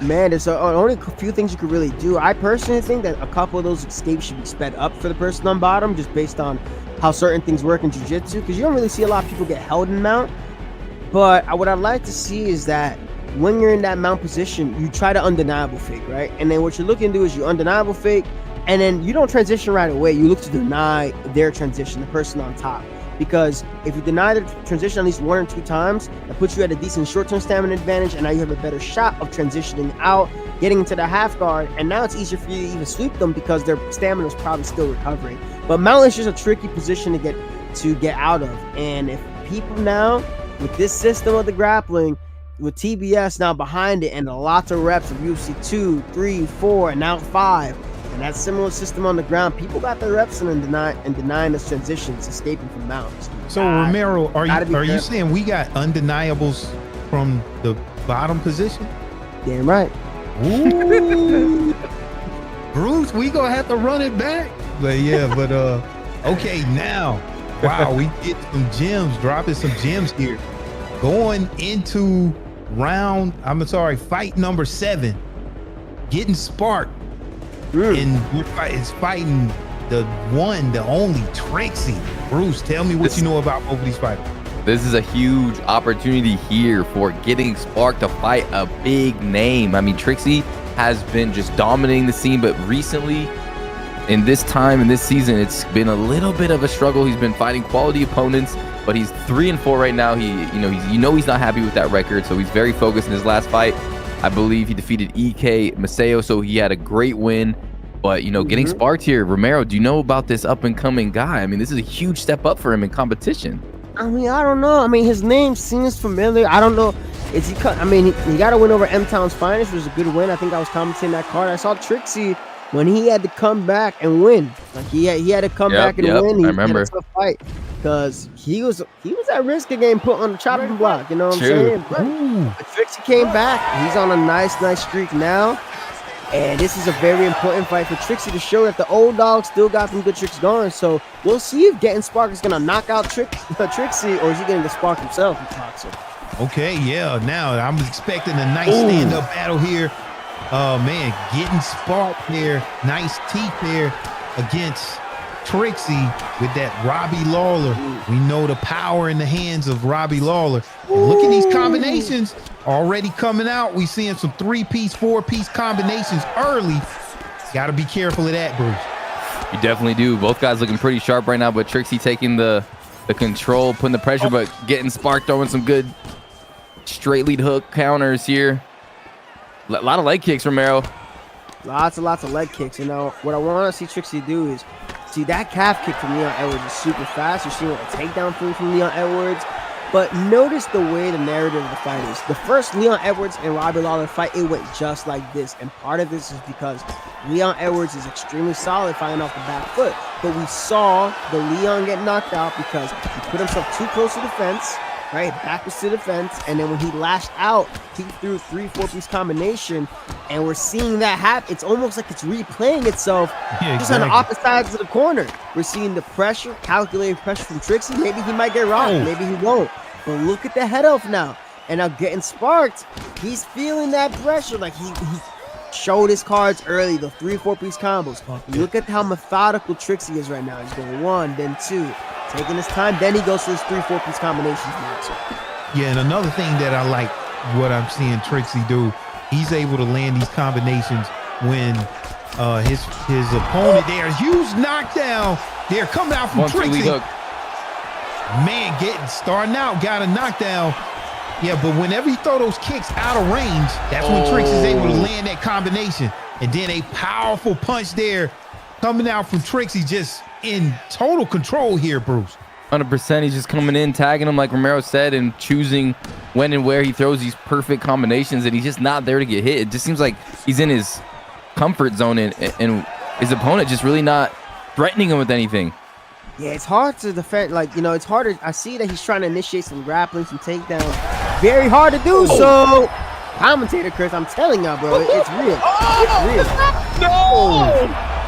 Man, there's only a few things you could really do. I personally think that a couple of those escapes should be sped up for the person on bottom, just based on how certain things work in jiu-jitsu, because you don't really see a lot of people get held in mount. But what I'd like to see is that when you're in that mount position, you try to undeniable fake, right? And then what you're looking to do is you undeniable fake, and then you don't transition right away. You look to deny their transition, the person on top. Because if you deny the transition at least 1 or 2 times, that puts you at a decent short-term stamina advantage, and now you have a better shot of transitioning out, getting into the half guard, and now it's easier for you to even sweep them because their stamina is probably still recovering. But mount is just a tricky position to get out of, and if people now, with this system of the grappling, with TBS now behind it, and lots of reps of UFC 2, 3, 4, and now 5, and that similar system on the ground, people got their reps in and denying those transitions, escaping from mounts. So Romero, are you careful. saying we got undeniables from the bottom position? Damn right. Ooh. Bruce, we gonna have to run it back. But okay, now, wow, we get some gems, dropping some gems here. Going into fight number 7, getting sparked. And it's fighting the one, the only Trixie. Bruce, tell me what you know about both of these fighters. This is a huge opportunity here for getting Spark to fight a big name. I mean, Trixie has been just dominating the scene, but recently, in this season, it's been a little bit of a struggle. He's been fighting quality opponents, but he's 3-4 right now. He's not happy with that record, so he's very focused in his last fight. I believe he defeated EK Maseo, so he had a great win. But, getting sparked here, Romero, do you know about this up-and-coming guy? I mean, this is a huge step up for him in competition. I mean, I don't know. I mean, his name seems familiar. I don't know. He got to win over M-Town's Finest, which was a good win. I think I was commentating that card. I saw Trixie when he had to come back and win. Like he had to come back and win. He I remember. had a tough fight because he was at risk of getting put on the chopping block. You know what I'm saying? But Trixie came back. He's on a nice streak now. And this is a very important fight for Trixie to show that the old dog still got some good tricks going. So we'll see if getting Spark is going to knock out Trixie, or is he going to Spark himself in boxing? Okay, yeah. Now I'm expecting a nice stand-up battle here. Man, getting Spark there. Nice teeth there against Trixie with that Robbie Lawler. We know the power in the hands of Robbie Lawler. And look at these combinations already coming out. We seeing some 3-piece, 4-piece combinations early. Got to be careful of that, Bruce. You definitely do. Both guys looking pretty sharp right now, but Trixie taking the control, putting the pressure, but getting Spark throwing some good straight lead hook counters here. A lot of leg kicks, Romero. Lots of leg kicks. What I want to see Trixie do is see that calf kick from Leon Edwards is super fast. You're seeing a takedown from Leon Edwards. But notice the way the narrative of the fight is. The first Leon Edwards and Robbie Lawler fight, it went just like this. And part of this is because Leon Edwards is extremely solid fighting off the back foot. But we saw the Leon get knocked out because he put himself too close to the fence, right? Backwards to the fence. And then when he lashed out, he threw a 3-4-piece combination. And we're seeing that happen. It's almost like it's replaying itself just on the opposite sides of the corner. We're seeing the pressure, calculated pressure from Trixie. Maybe he might get rocked. Maybe he won't. But look at the head off now. And now getting sparked, he's feeling that pressure. Like he showed his cards early, the 3-4-piece combos. Look at how methodical Trixie is right now. He's going 1, then 2, taking his time. Then he goes to his 3-4-piece combinations now. Yeah, and another thing that I like what I'm seeing Trixie do, he's able to land these combinations when his opponent there, huge knockdown. They're coming out from Trixie. Man, starting out, got a knockdown. Yeah, but whenever you throw those kicks out of range, that's when Trixie's able to land that combination. And then a powerful punch there coming out from Trixie, just in total control here, Bruce. 100%. He's just coming in, tagging him like Romero said, and choosing when and where he throws these perfect combinations, and he's just not there to get hit. It just seems like he's in his comfort zone, and his opponent just really not threatening him with anything. Yeah, it's hard to defend. Like, you know, it's harder. I see that he's trying to initiate some grappling, some takedowns. Very hard to do so. Commentator Chris, I'm telling y'all, bro, it's real. It's real. No!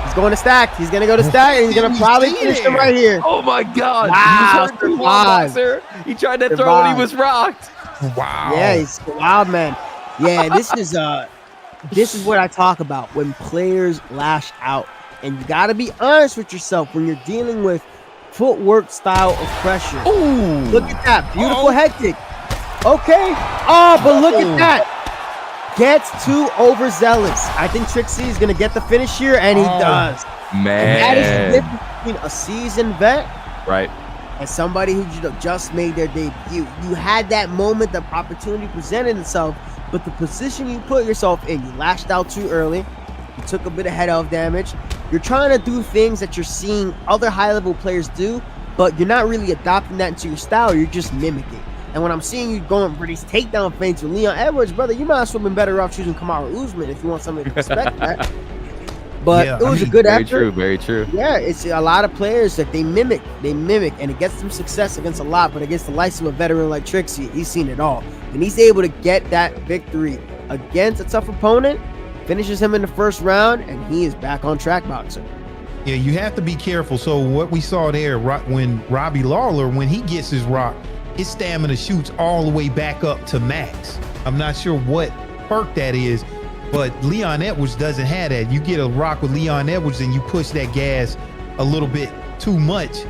He's going to stack. He's going to go to stack, and he's going to probably finish him right here. Oh, my God. Wow. He tried to throw when he was rocked. Wow. Yeah, he's wild, man. Yeah, this is what I talk about when players lash out. And you got to be honest with yourself when you're dealing with footwork style of pressure. Ooh. Look at that. Beautiful hectic. Okay. Oh, but look at that. Gets too overzealous. I think Trixie is going to get the finish here, and he does. Man. And that is the difference between a seasoned vet right. and somebody who just made their debut. You had that moment, the opportunity presented itself, but the position you put yourself in, you lashed out too early. You took a bit of head off damage. You're trying to do things that you're seeing other high-level players do, but you're not really adopting that into your style. You're just mimicking. And when I'm seeing you going for these takedown feints with Leon Edwards, brother, you might as well have been better off choosing Kamaru Usman if you want somebody to respect that. But it was a good effort. Very true, very true. Yeah, it's a lot of players that they mimic, and it gets them success against a lot, but against the likes of a veteran like Trixie, he's seen it all. And he's able to get that victory against a tough opponent, finishes him in the first round, and he is back on track boxing. Yeah, you have to be careful. So what we saw there, when Robbie Lawler, when he gets his rock, his stamina shoots all the way back up to max. I'm not sure what perk that is, but Leon Edwards doesn't have that. You get a rock with Leon Edwards and you push that gas a little bit too much,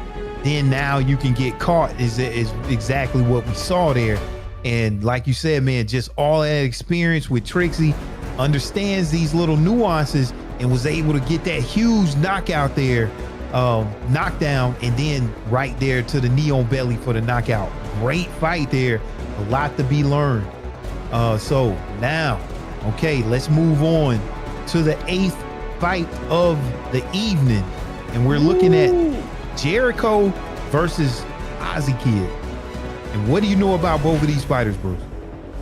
then now you can get caught is exactly what we saw there. And like you said, man, just all that experience with Trixie, understands these little nuances and was able to get that huge knockout there, knockdown, and then right there to the knee on belly for the knockout. Great fight there, a lot to be learned. So now, okay, let's move on to the 8th fight of the evening, and we're looking at Jericho versus Ozzy Kid. And what do you know about both of these fighters, Bruce?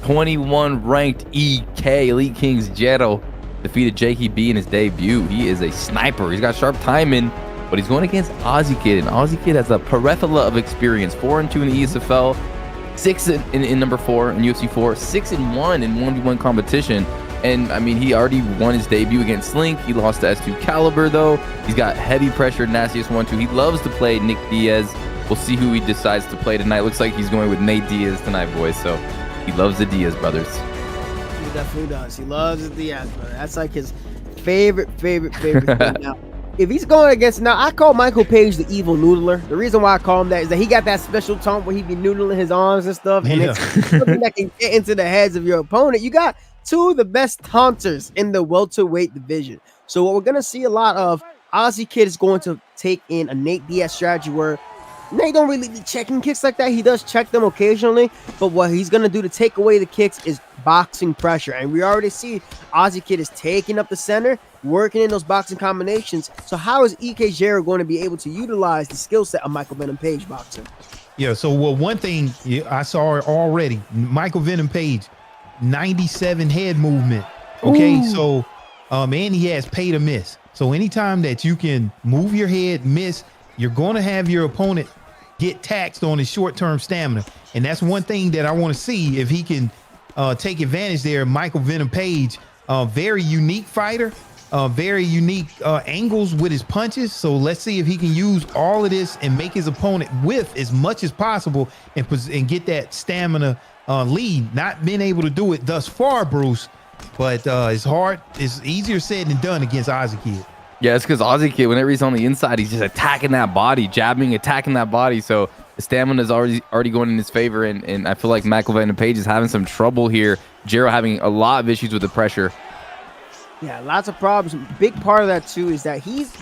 21 ranked EK Elite Kings Jero defeated JKB in his debut. He is a sniper. He's got sharp timing, but he's going against Ozzy Kid, and Ozzy Kid has a plethora of experience. 4-2 in the ESFL, 6 in number 4 in UFC 4, 6-1 in 1v1 competition. And I mean, he already won his debut against Slink. He lost to S2 Caliber though. He's got heavy pressure, nastiest 1-2. He loves to play Nick Diaz. We'll see who he decides to play tonight. Looks like he's going with Nate Diaz tonight, boys. So he loves the Diaz brothers. He definitely does. He loves the Diaz brother. That's like his favorite thing now. If he's going against, now I call Michael Page the evil noodler. The reason why I call him that is that he got that special taunt where he be noodling his arms and stuff, and it's something that can get into the heads of your opponent. You got two of the best taunters in the welterweight division. So what we're gonna see a lot of, Ozzy Kid is going to take in a Nate Diaz strategy where Nate don't really be checking kicks like that. He does check them occasionally, but what he's gonna do to take away the kicks is boxing pressure. And we already see Ozzy Kid is taking up the center, working in those boxing combinations. So how is EK Jero going to be able to utilize the skill set of Michael Venom Page boxing? Yeah, so one thing I saw already, Michael Venom Page, 97 head movement. Okay, so and he has pay to miss. So anytime that you can move your head, miss, you're going to have your opponent get taxed on his short-term stamina. And that's one thing that I want to see if he can take advantage there. Michael Venom Page, very unique fighter, very unique angles with his punches. So let's see if he can use all of this and make his opponent whiff as much as possible and get that stamina lead. Not been able to do it thus far, Bruce, but it's hard. It's easier said than done against Ozzy Kid. Yeah, it's because Ozzy Kid, whenever he's on the inside, he's just attacking that body, jabbing, attacking that body. So the stamina is already going in his favor, and I feel like Michael Venom Page is having some trouble here. Jero having a lot of issues with the pressure. Yeah, lots of problems. Big part of that too is that he's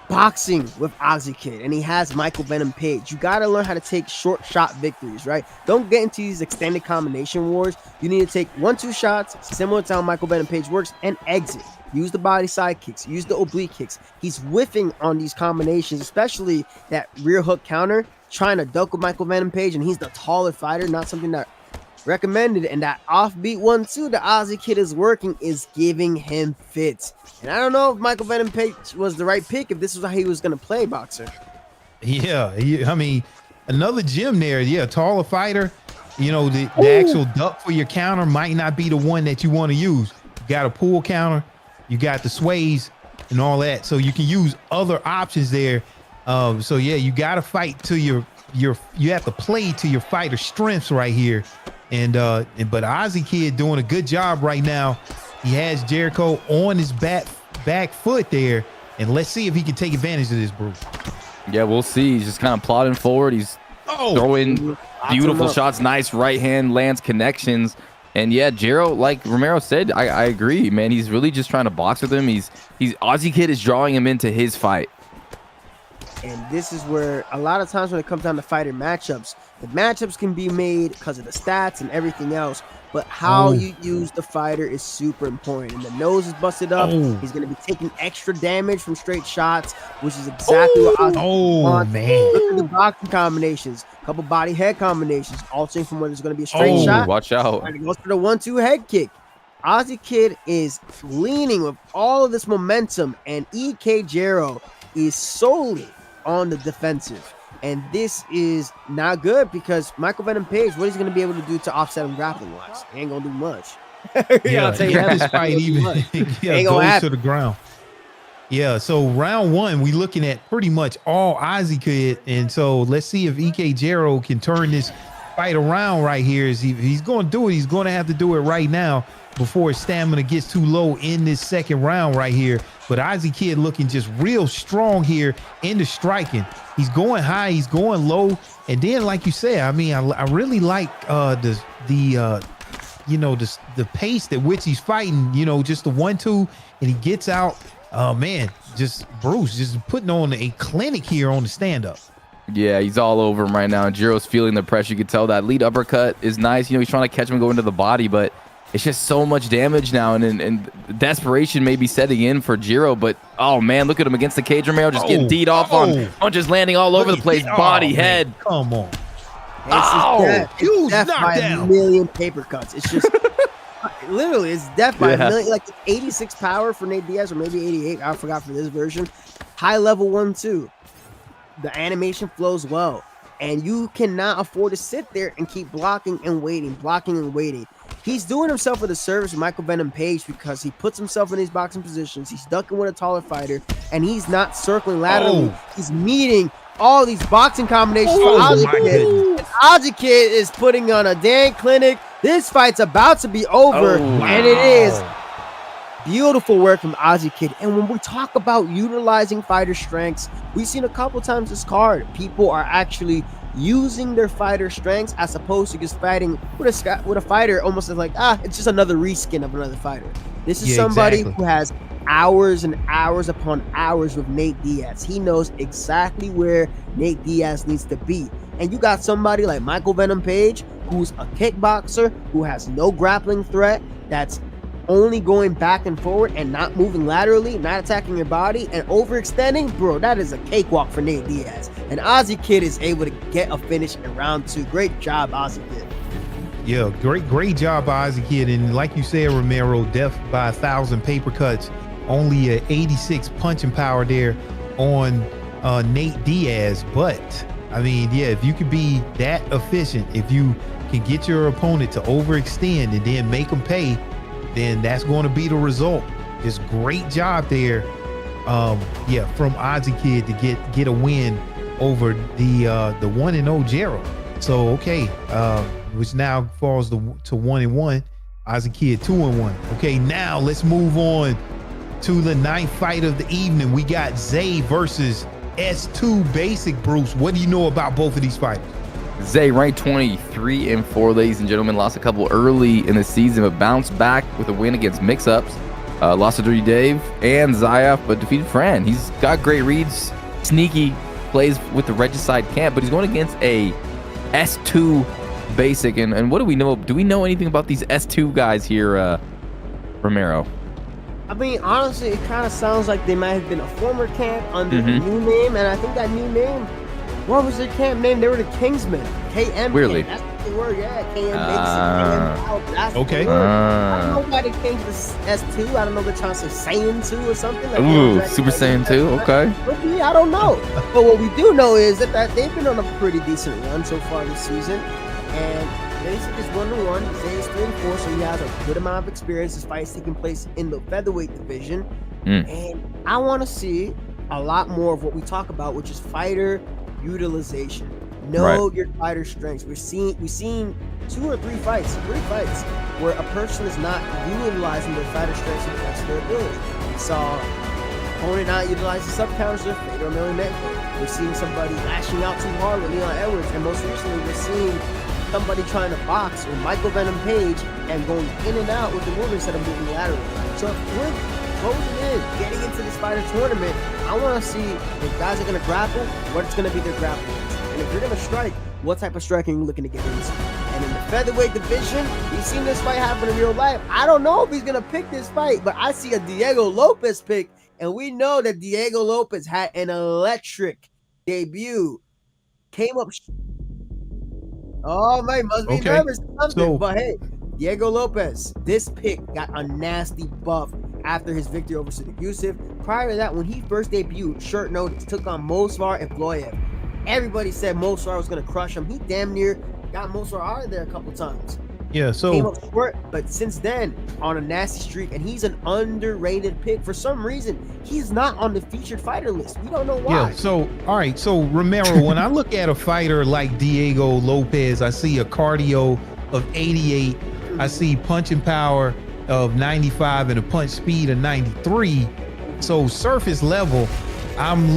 boxing with Ozzy Kid, and he has Michael Venom Page. You got to learn how to take short shot victories, right? Don't get into these extended combination wars. You need to take 1-2 shots, similar to how Michael Venom Page works, and exit. Use the body side kicks, use the oblique kicks. He's whiffing on these combinations, especially that rear hook counter. trying to duck with Michael Venom Page, and he's the taller fighter, not something that recommended. And that offbeat 1-2 the Ozzy Kid is working is giving him fits. And I don't know if Michael Venom Page was the right pick, if this was how he was going to play, Boxer. Yeah, I mean, another gym there. Yeah, taller fighter. You know, the actual duck for your counter might not be the one that you want to use. You got a pull counter, you got the sways and all that, so you can use other options there. So yeah, you got to fight to your you have to play to your fighter's strengths right here. But Ozzy Kid doing a good job right now. He has Jericho on his back foot there, and let's see if he can take advantage of this, Bruce. Yeah, we'll see. He's just kind of plodding forward. He's throwing beautiful shots. Nice right hand lands connections. And yeah, Jero, like Romero said, I agree, man. He's really just trying to box with him. He's Ozzy Kid is drawing him into his fight. And this is where a lot of times when it comes down to fighter matchups, the matchups can be made because of the stats and everything else, but how you use the fighter is super important. And the nose is busted up. He's going to be taking extra damage from straight shots, which is exactly what Ozzy wants. Man. Look at the boxing combinations, a couple body head combinations, alternating from where there's going to be a straight shot. Watch out. And he goes for the 1-2 head kick. Ozzy Kid is leaning with all of this momentum, and EK Jero is solely on the defensive. And this is not good because Michael Venom Page, what he's going to be able to do to offset him grappling wise? He ain't going to do much. Yeah, this fight even goes to the ground. Yeah, so round one, we looking at pretty much all Ozzy Kid. And so let's see if EK Jero can turn this fight around right here. He's going to do it. He's going to have to do it right now before his stamina gets too low in this second round right here. But Ozzy Kid looking just real strong here in the striking. He's going high, he's going low, and then like you said, I mean, I really like the pace at which he's fighting. You know, just the 1-2, and he gets out. Man, just Bruce just putting on a clinic here on the stand-up. Yeah, he's all over him right now. Jiro's feeling the pressure. You can tell that lead uppercut is nice. You know, he's trying to catch him and go into the body, but it's just so much damage now, and desperation may be setting in for Jiro. But oh man, look at him against the cage. Romero just getting D'd off on punches landing all over the place. Body, head. Man, come on. It's death by a million paper cuts. It's just literally, it's death by a million. Like 86 power for Nate Diaz, or maybe 88. I forgot for this version. High level 1-2. The animation flows well, and you cannot afford to sit there and keep blocking and waiting. He's doing himself a disservice with Michael Venom Page because he puts himself in these boxing positions. He's ducking with a taller fighter, and he's not circling laterally. He's meeting all these boxing combinations for Ozzy Kid. And Ozzy Kid is putting on a dang clinic. This fight's about to be over, and it is. Beautiful work from Ozzy Kid. And when we talk about utilizing fighter strengths, we've seen a couple times this card. People are actually using their fighter strengths as opposed to just fighting with a fighter almost as like, it's just another reskin of another fighter. This is somebody who has hours and hours upon hours with Nate Diaz. He knows exactly where Nate Diaz needs to be. And you got somebody like Michael Venom Page, who's a kickboxer, who has no grappling threat, that's only going back and forward and not moving laterally, not attacking your body, and overextending. Bro, that is a cakewalk for Nate Diaz. And Ozzy Kid is able to get a finish in round 2. Great job, Ozzy Kid. Yeah, great job, Ozzy Kid. And like you said, Romero, death by 1,000 paper cuts. Only a 86 punching power there on Nate Diaz. But, I mean, yeah, if you could be that efficient, if you can get your opponent to overextend and then make them pay, then that's going to be the result. Just great job there, from Ozzy Kid to get a win over the 1-0 Jero. So which now falls to 1-1. Ozzy Kid 2-1. Okay, now let's move on to the 9th fight of the evening. We got Zay versus S2 Basic. Bruce, what do you know about both of these fighters? Zay ranked 23-4, ladies and gentlemen. Lost a couple early in the season, but bounced back with a win against Mix-Ups. Lost to Dirty Dave and Zayaf, but defeated Fran. He's got great reads, sneaky plays with the Regicide camp, but he's going against a S2 Basic. And what do we know? Do we know anything about these S2 guys here, Romero? I mean, honestly, it kind of sounds like they might have been a former camp under the new name, and I think that new name What was their camp name? They were the Kingsmen. KM. Weirdly. That's what they were. Yeah, KM Mason. That's okay. what they were. I don't know why they changed the S2. I don't know. They're trying to say Saiyan 2 or something. Like, Ooh, Super Saiyan 2. Okay. Could be, I don't know. But what we do know is that they've been on a pretty decent run so far this season. And Basic is 1-1. Zay is 3-4, so he has a good amount of experience. This fight is taking place in the featherweight division. And I want to see a lot more of what we talk about, which is fighter utilization. Know your fighter strengths. We've seen 3 fights where a person is not utilizing their fighter strengths to the best of their ability. We saw opponent not utilize the sub counters to fade or million. We're seeing somebody lashing out too hard with Leon Edwards, and most recently we're seeing somebody trying to box with Michael Venom Page and going in and out with the movement instead of moving laterally. So if we're closing in, getting into this fighter tournament, I want to see if guys are going to grapple, what it's going to be their grappling. And if you're going to strike, what type of striking you're looking to get into. And in the featherweight division, we've seen this fight happen in real life. I don't know if he's going to pick this fight, but I see a Diego Lopez pick, and we know that Diego Lopez had an electric debut. Came up. Oh, man, must be nervous or something. But hey, Diego Lopez, this pick got a nasty buff after his victory over Sadiq Yusuf. Prior to that, when he first debuted, short notice, took on Mosvar and Floyev. Everybody said Mosvar was going to crush him. He damn near got Mosvar out of there a couple times. Yeah, so came up short, but since then on a nasty streak, and he's an underrated pick. For some reason, he's not on the featured fighter list. We don't know why. Yeah, so all right, so Romero, when I look at a fighter like Diego Lopez, I see a cardio of 88, I see punching power of 95 and a punch speed of 93. So surface level, I'm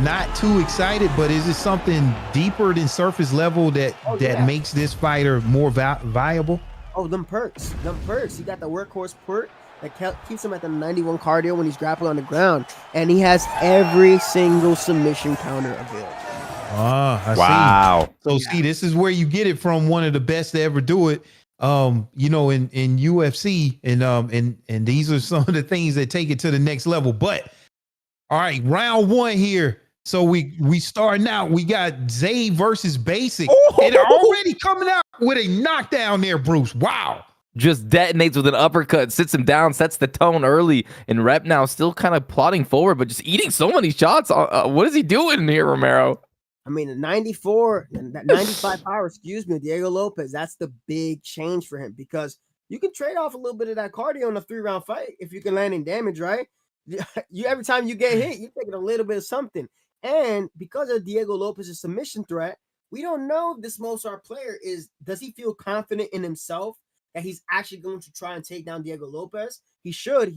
not too excited, but is it something deeper than surface level that makes this fighter more viable? Oh, them perks. He got the workhorse perk that keeps him at the 91 cardio when he's grappling on the ground, and he has every single submission counter available. I see. So see, this is where you get it from one of the best to ever do it. You know, in UFC, and these are some of the things that take it to the next level. But all right, round 1 here. So we starting out. We got Zay versus Basic, and already coming out with a knockdown there, Bruce. Wow. Just detonates with an uppercut, sits him down, sets the tone early, and Rep now still kind of plodding forward, but just eating so many shots. What is he doing here, Romero? I mean, the 95 power, Diego Lopez, that's the big change for him, because you can trade off a little bit of that cardio in a 3-round fight if you can land in damage, right? Every time you get hit, you're taking a little bit of something. And because of Diego Lopez's submission threat, we don't know if this Mosar player does he feel confident in himself that he's actually going to try and take down Diego Lopez? He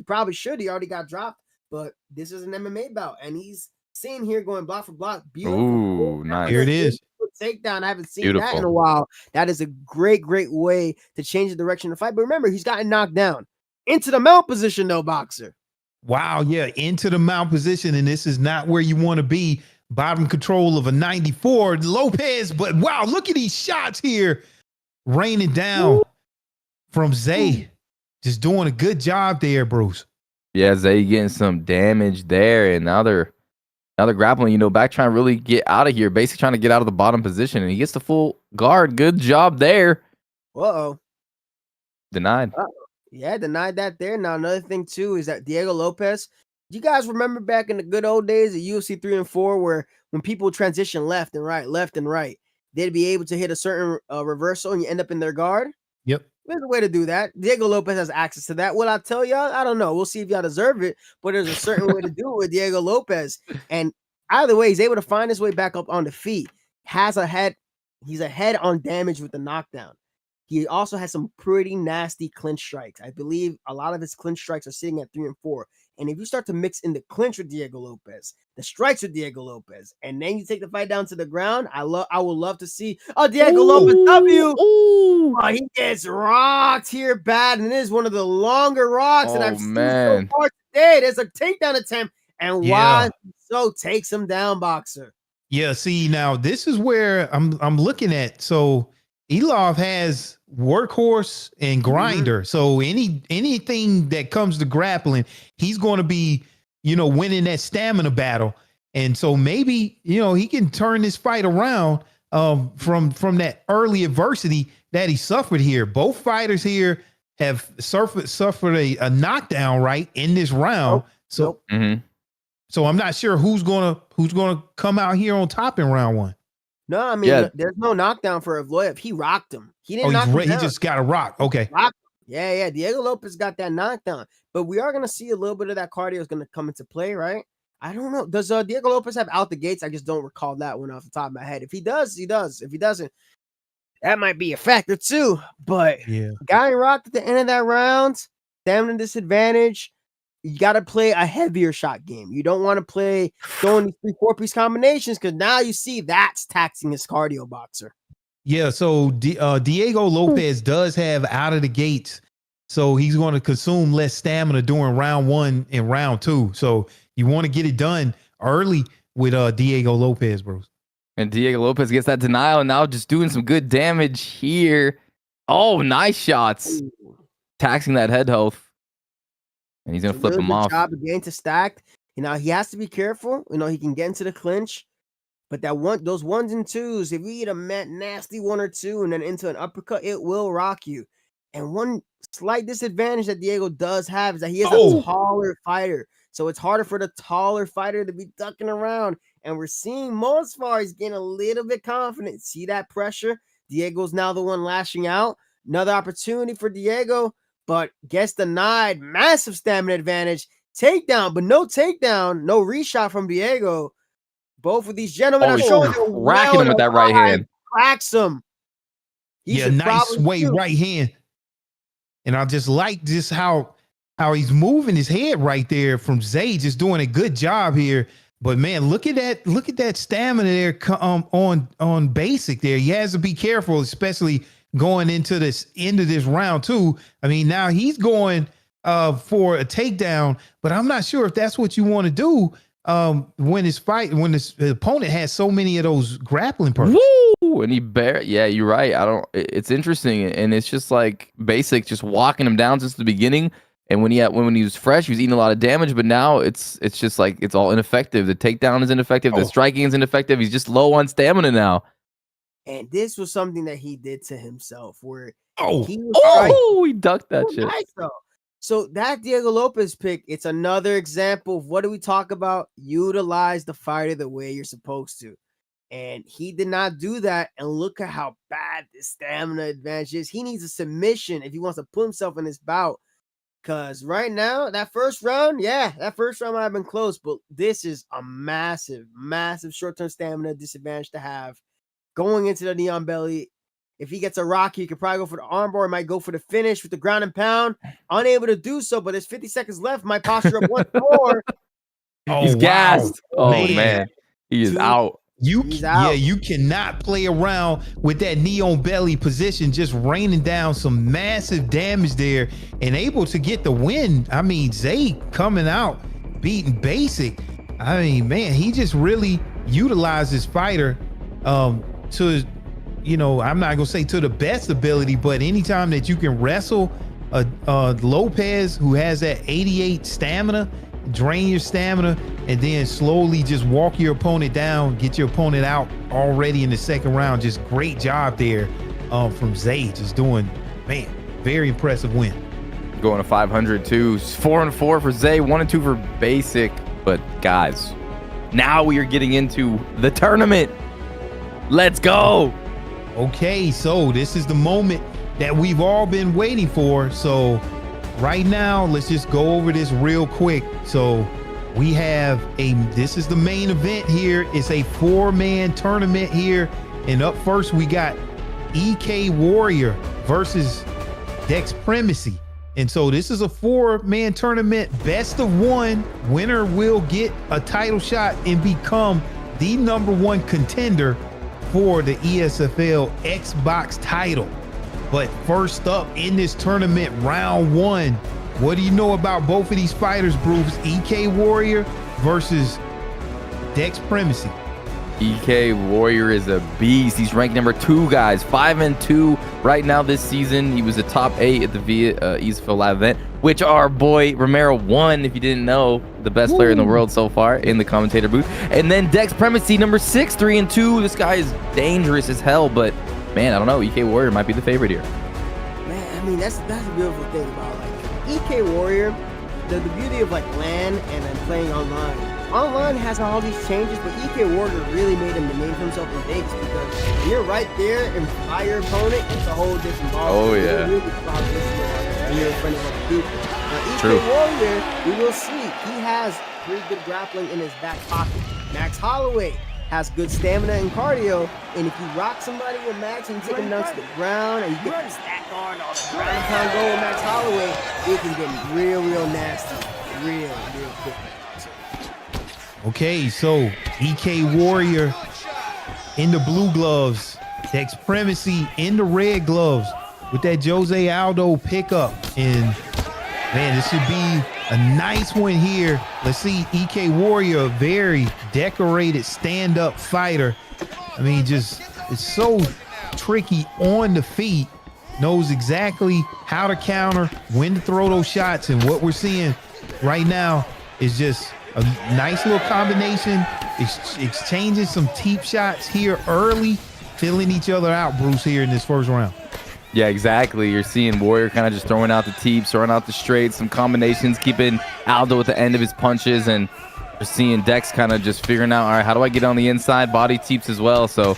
probably should. He already got dropped, but this is an MMA bout, and he's seen here going block for block. Beautiful. Ooh, nice. Here it is. Takedown. I haven't seen that in a while. That is a great way to change the direction of the fight. But remember, he's gotten knocked down into the mount position, though, boxer. Wow, yeah, into the mount position, and this is not where you want to be. Bottom control of a 94, Lopez, but wow, look at these shots here, raining down from Zay. Just doing a good job there, Bruce. Yeah, Zay getting some damage there, and now they're grappling, back trying to really get out of here, basically trying to get out of the bottom position, and he gets the full guard. Good job there. Denied. Yeah, denied that there. Now, another thing, too, is that Diego Lopez, you guys remember back in the good old days of UFC 3 and 4, where when people transition left and right, they'd be able to hit a certain reversal and you end up in their guard? Yep. There's a way to do that. Diego Lopez has access to that. Will I tell y'all? I don't know. We'll see if y'all deserve it, but there's a certain way to do it with Diego Lopez. And either way, he's able to find his way back up on the feet. He's ahead on damage with the knockdown. He also has some pretty nasty clinch strikes. I believe a lot of his clinch strikes are sitting at 3 and 4. And if you start to mix in the clinch with Diego Lopez, the strikes with Diego Lopez, and then you take the fight down to the ground, I would love to see Diego Lopez W. He gets rocked here bad, and it is one of the longer rocks that I've seen so far today. There's a takedown attempt, and Juan so takes him down, boxer. Yeah, see, now this is where I'm looking at. So Elov has workhorse and grinder. So anything that comes to grappling, he's going to be, winning that stamina battle. And so maybe, he can turn this fight around from that early adversity that he suffered here. Both fighters here have suffered a knockdown right in this round. So so I'm not sure who's gonna come out here on top in round one. No, I mean, there's no knockdown for Evloev. He rocked him. He didn't knock him down. He just got a rock. Okay. Yeah. Diego Lopez got that knockdown. But we are going to see a little bit of that cardio is going to come into play, right? I don't know. Does Diego Lopez have out the gates? I just don't recall that one off the top of my head. If he does, he does. If he doesn't, that might be a factor too. But guy rocked at the end of that round, stamina disadvantage. You got to play a heavier shot game. You don't want to play throwing these 3-4-piece combinations because now you see that's taxing his cardio boxer. Yeah, so Diego Lopez does have out of the gates, so he's going to consume less stamina during round one and round two. So you want to get it done early with Diego Lopez, bros. And Diego Lopez gets that denial, and now just doing some good damage here. Oh, nice shots. Taxing that head health. And he's going to flip him off. Job again to stack. He has to be careful. He can get into the clinch. But those ones and twos, if you eat a nasty 1 or 2 and then into an uppercut, it will rock you. And one slight disadvantage that Diego does have is that he is a taller fighter. So it's harder for the taller fighter to be ducking around. And we're seeing Mosfar is getting a little bit confident. See that pressure? Diego's now the one lashing out. Another opportunity for Diego, but gets denied. Massive stamina advantage. Takedown, but no takedown. No reshot from Diego. Both of these gentlemen are showing racking him with that right hand. Cracks him. Nice right hand. And I just like just how he's moving his head right there from Zay, just doing a good job here. But man, look at that stamina there on basic there. He has to be careful, especially going into this end of this round too. I mean, now he's going for a takedown, but I'm not sure if that's what you want to do. When his opponent has so many of those grappling perks. Woo! And you're right. It's interesting. And it's just like basic, just walking him down since the beginning. And when he was fresh, he was eating a lot of damage, but now it's just like, it's all ineffective. The takedown is ineffective. The striking is ineffective. He's just low on stamina now. And this was something that he did to himself where he ducked that shit. Nice, though. So that Diego Lopez pick, it's another example of what do we talk about? Utilize the fighter the way you're supposed to. And he did not do that. And look at how bad this stamina advantage is. He needs a submission if he wants to put himself in this bout. Because right now, that first round might have been close. But this is a massive, massive short-term stamina disadvantage to have. Going into the Neon Belly, if he gets a rock, he could probably go for the armbar. Might go for the finish with the ground and pound. Unable to do so, but there's 50 seconds left. Might posture up once more. He's gassed. Oh, man. He is out. You cannot play around with that Neon Belly position, just raining down some massive damage there and able to get the win. I mean, Zay coming out, beating basic. I mean, man, he just really utilized his fighter to, I'm not gonna say to the best ability, but anytime that you can wrestle Lopez, who has that 88 stamina, drain your stamina, and then slowly just walk your opponent down, get your opponent out already in the second round. Just great job there from Zay, just doing, man, very impressive win. Going to 500 too. 4-4 for Zay, 1-2 for basic. But guys, now we are getting into the tournament. Let's go. Okay, so this is the moment that we've all been waiting for. So right now, let's just go over this real quick. So we have this is the main event here. It's a 4-man tournament here. And up first, we got EK Warrior versus Dex Primacy. And so this is a 4-man tournament, best of 1. Winner will get a title shot and become the #1 contender for the ESFL Xbox title. But first up in this tournament, round 1, what do you know about both of these fighters, Bruce? EK Warrior versus Dex Primacy. EK Warrior is a beast. He's ranked number 2, guys. 5-2 right now this season. He was a top 8 at the ESFL Live event, which our boy Romero won, if you didn't know, the best player in the world so far in the commentator booth. And then Dex Primacy, number 6, 3-2. This guy is dangerous as hell, but man, I don't know. EK Warrior might be the favorite here. Man, I mean, that's a beautiful thing about like EK Warrior. The beauty of like LAN and then playing online. Online has all these changes, but EK Warrior really made him the name for himself in Vegas because when you're right there and by your opponent, it's a whole different ball. Oh, yeah. When you're in front of other people. EK True. Warrior, we will see. He has pretty good grappling in his back pocket. Max Holloway has good stamina and cardio, and if you rock somebody with Max and you take him down to the ground and you get the stack guard or the ground and pound go with Max Holloway, it can get real nasty, real quick. Okay, so EK Warrior in the blue gloves, Dex Primacy in the red gloves with that Jose Aldo pickup. And man, this should be a nice one here. Let's see, EK Warrior, a very decorated stand-up fighter. I mean, just it's so tricky on the feet, knows exactly how to counter, when to throw those shots, and what we're seeing right now is just a nice little combination, exchanging some teep shots here early, filling each other out, Bruce, here in this first round. Yeah, exactly. You're seeing Warrior kind of just throwing out the teeps, throwing out the straights, some combinations, keeping Aldo at the end of his punches, and you're seeing Dex kind of just figuring out, all right, how do I get on the inside? Body teeps as well, so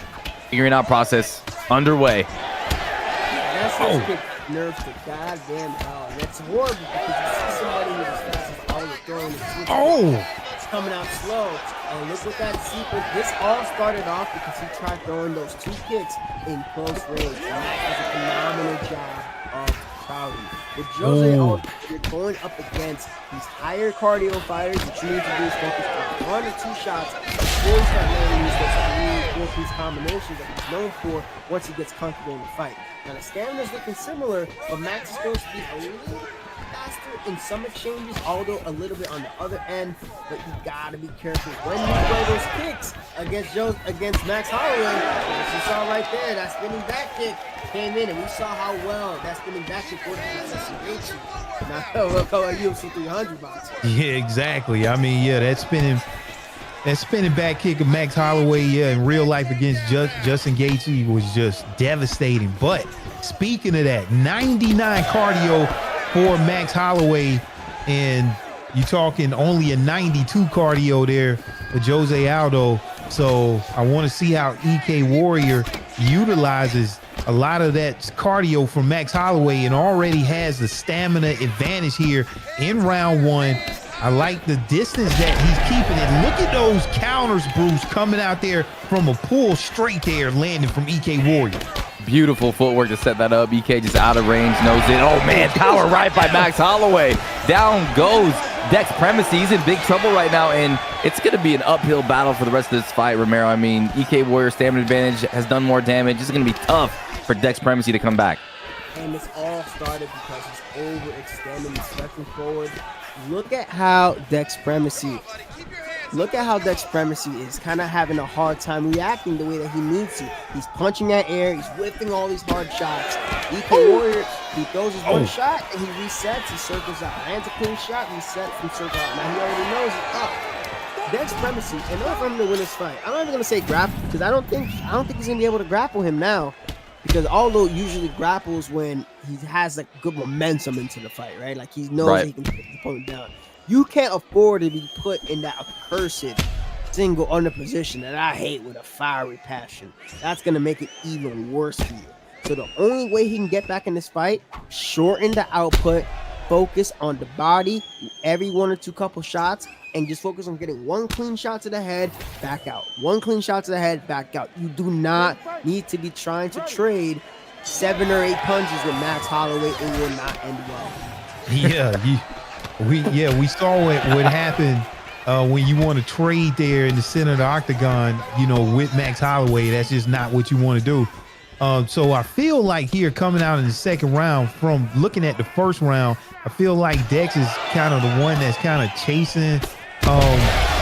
figuring out process underway. That's just nerves to goddamn hell. And it's horrible because you see somebody who's as fast as all the throwing it's coming out slow. And look at that sequence. This all started off because he tried throwing those 2 kicks in close range. And that was a phenomenal job of crowding. With Jose Aldo, you're going up against these higher cardio fighters. What you need to do is focus on 1 or 2 shots before you start learning those 3 4 piece combinations that he's known for once he gets comfortable in the fight. Now the stamina's looking similar, but Max is supposed to be a little faster in some exchanges, although a little bit on the other end. But you gotta be careful when you throw those kicks against Max Holloway. As you saw right there, that spinning back kick came in, and we saw how well that spinning back kick worked against SCH. Now we'll call it UFC 300 box. Yeah, exactly. I mean, yeah, that spinning back kick of Max Holloway, yeah, in real life against Justin Gaethje was just devastating. But speaking of that, 99 cardio for Max Holloway, and you're talking only a 92 cardio there for Jose Aldo. So I want to see how EK Warrior utilizes a lot of that cardio from Max Holloway and already has the stamina advantage here in round 1. I like the distance that he's keeping it. Look at those counters, Bruce, coming out there from a pull straight there, landing from EK Warrior. Beautiful footwork to set that up. EK just out of range, knows it. Oh man, power right by Max Holloway. Down goes Dex Primacy. He's in big trouble right now, and it's going to be an uphill battle for the rest of this fight, Romero. I mean, EK Warrior stamina advantage has done more damage. It's going to be tough for Dex Primacy to come back. And this all started because he's overextending, he's stepping forward. Look at how Dex Primacy is kind of having a hard time reacting the way that he needs to. He's punching at air, he's whipping all these hard shots. EK Warrior, he throws his one shot and he resets, he circles out. Lands a clean shot, resets from circle out. Now he already knows it. Dex Primacy, in order for him to win this fight, I'm not even gonna say grapple, because I don't think he's gonna be able to grapple him now. Because Aldo usually grapples when he has like good momentum into the fight, right? Like he knows he can put the opponent down. You can't afford to be put in that accursed single under position that I hate with a fiery passion. That's gonna make it even worse for you. So the only way he can get back in this fight, shorten the output, focus on the body, every 1 or 2 couple shots, and just focus on getting 1 clean shot to the head, back out. 1 clean shot to the head, back out. You do not need to be trying to trade 7 or 8 punches with Max Holloway. It will not end well. We saw what happened when you want to trade there in the center of the octagon, you know, with Max Holloway. That's just not what you want to do. So I feel like here coming out in the second round, from looking at the first round, I feel like Dex is kind of the one that's kind of chasing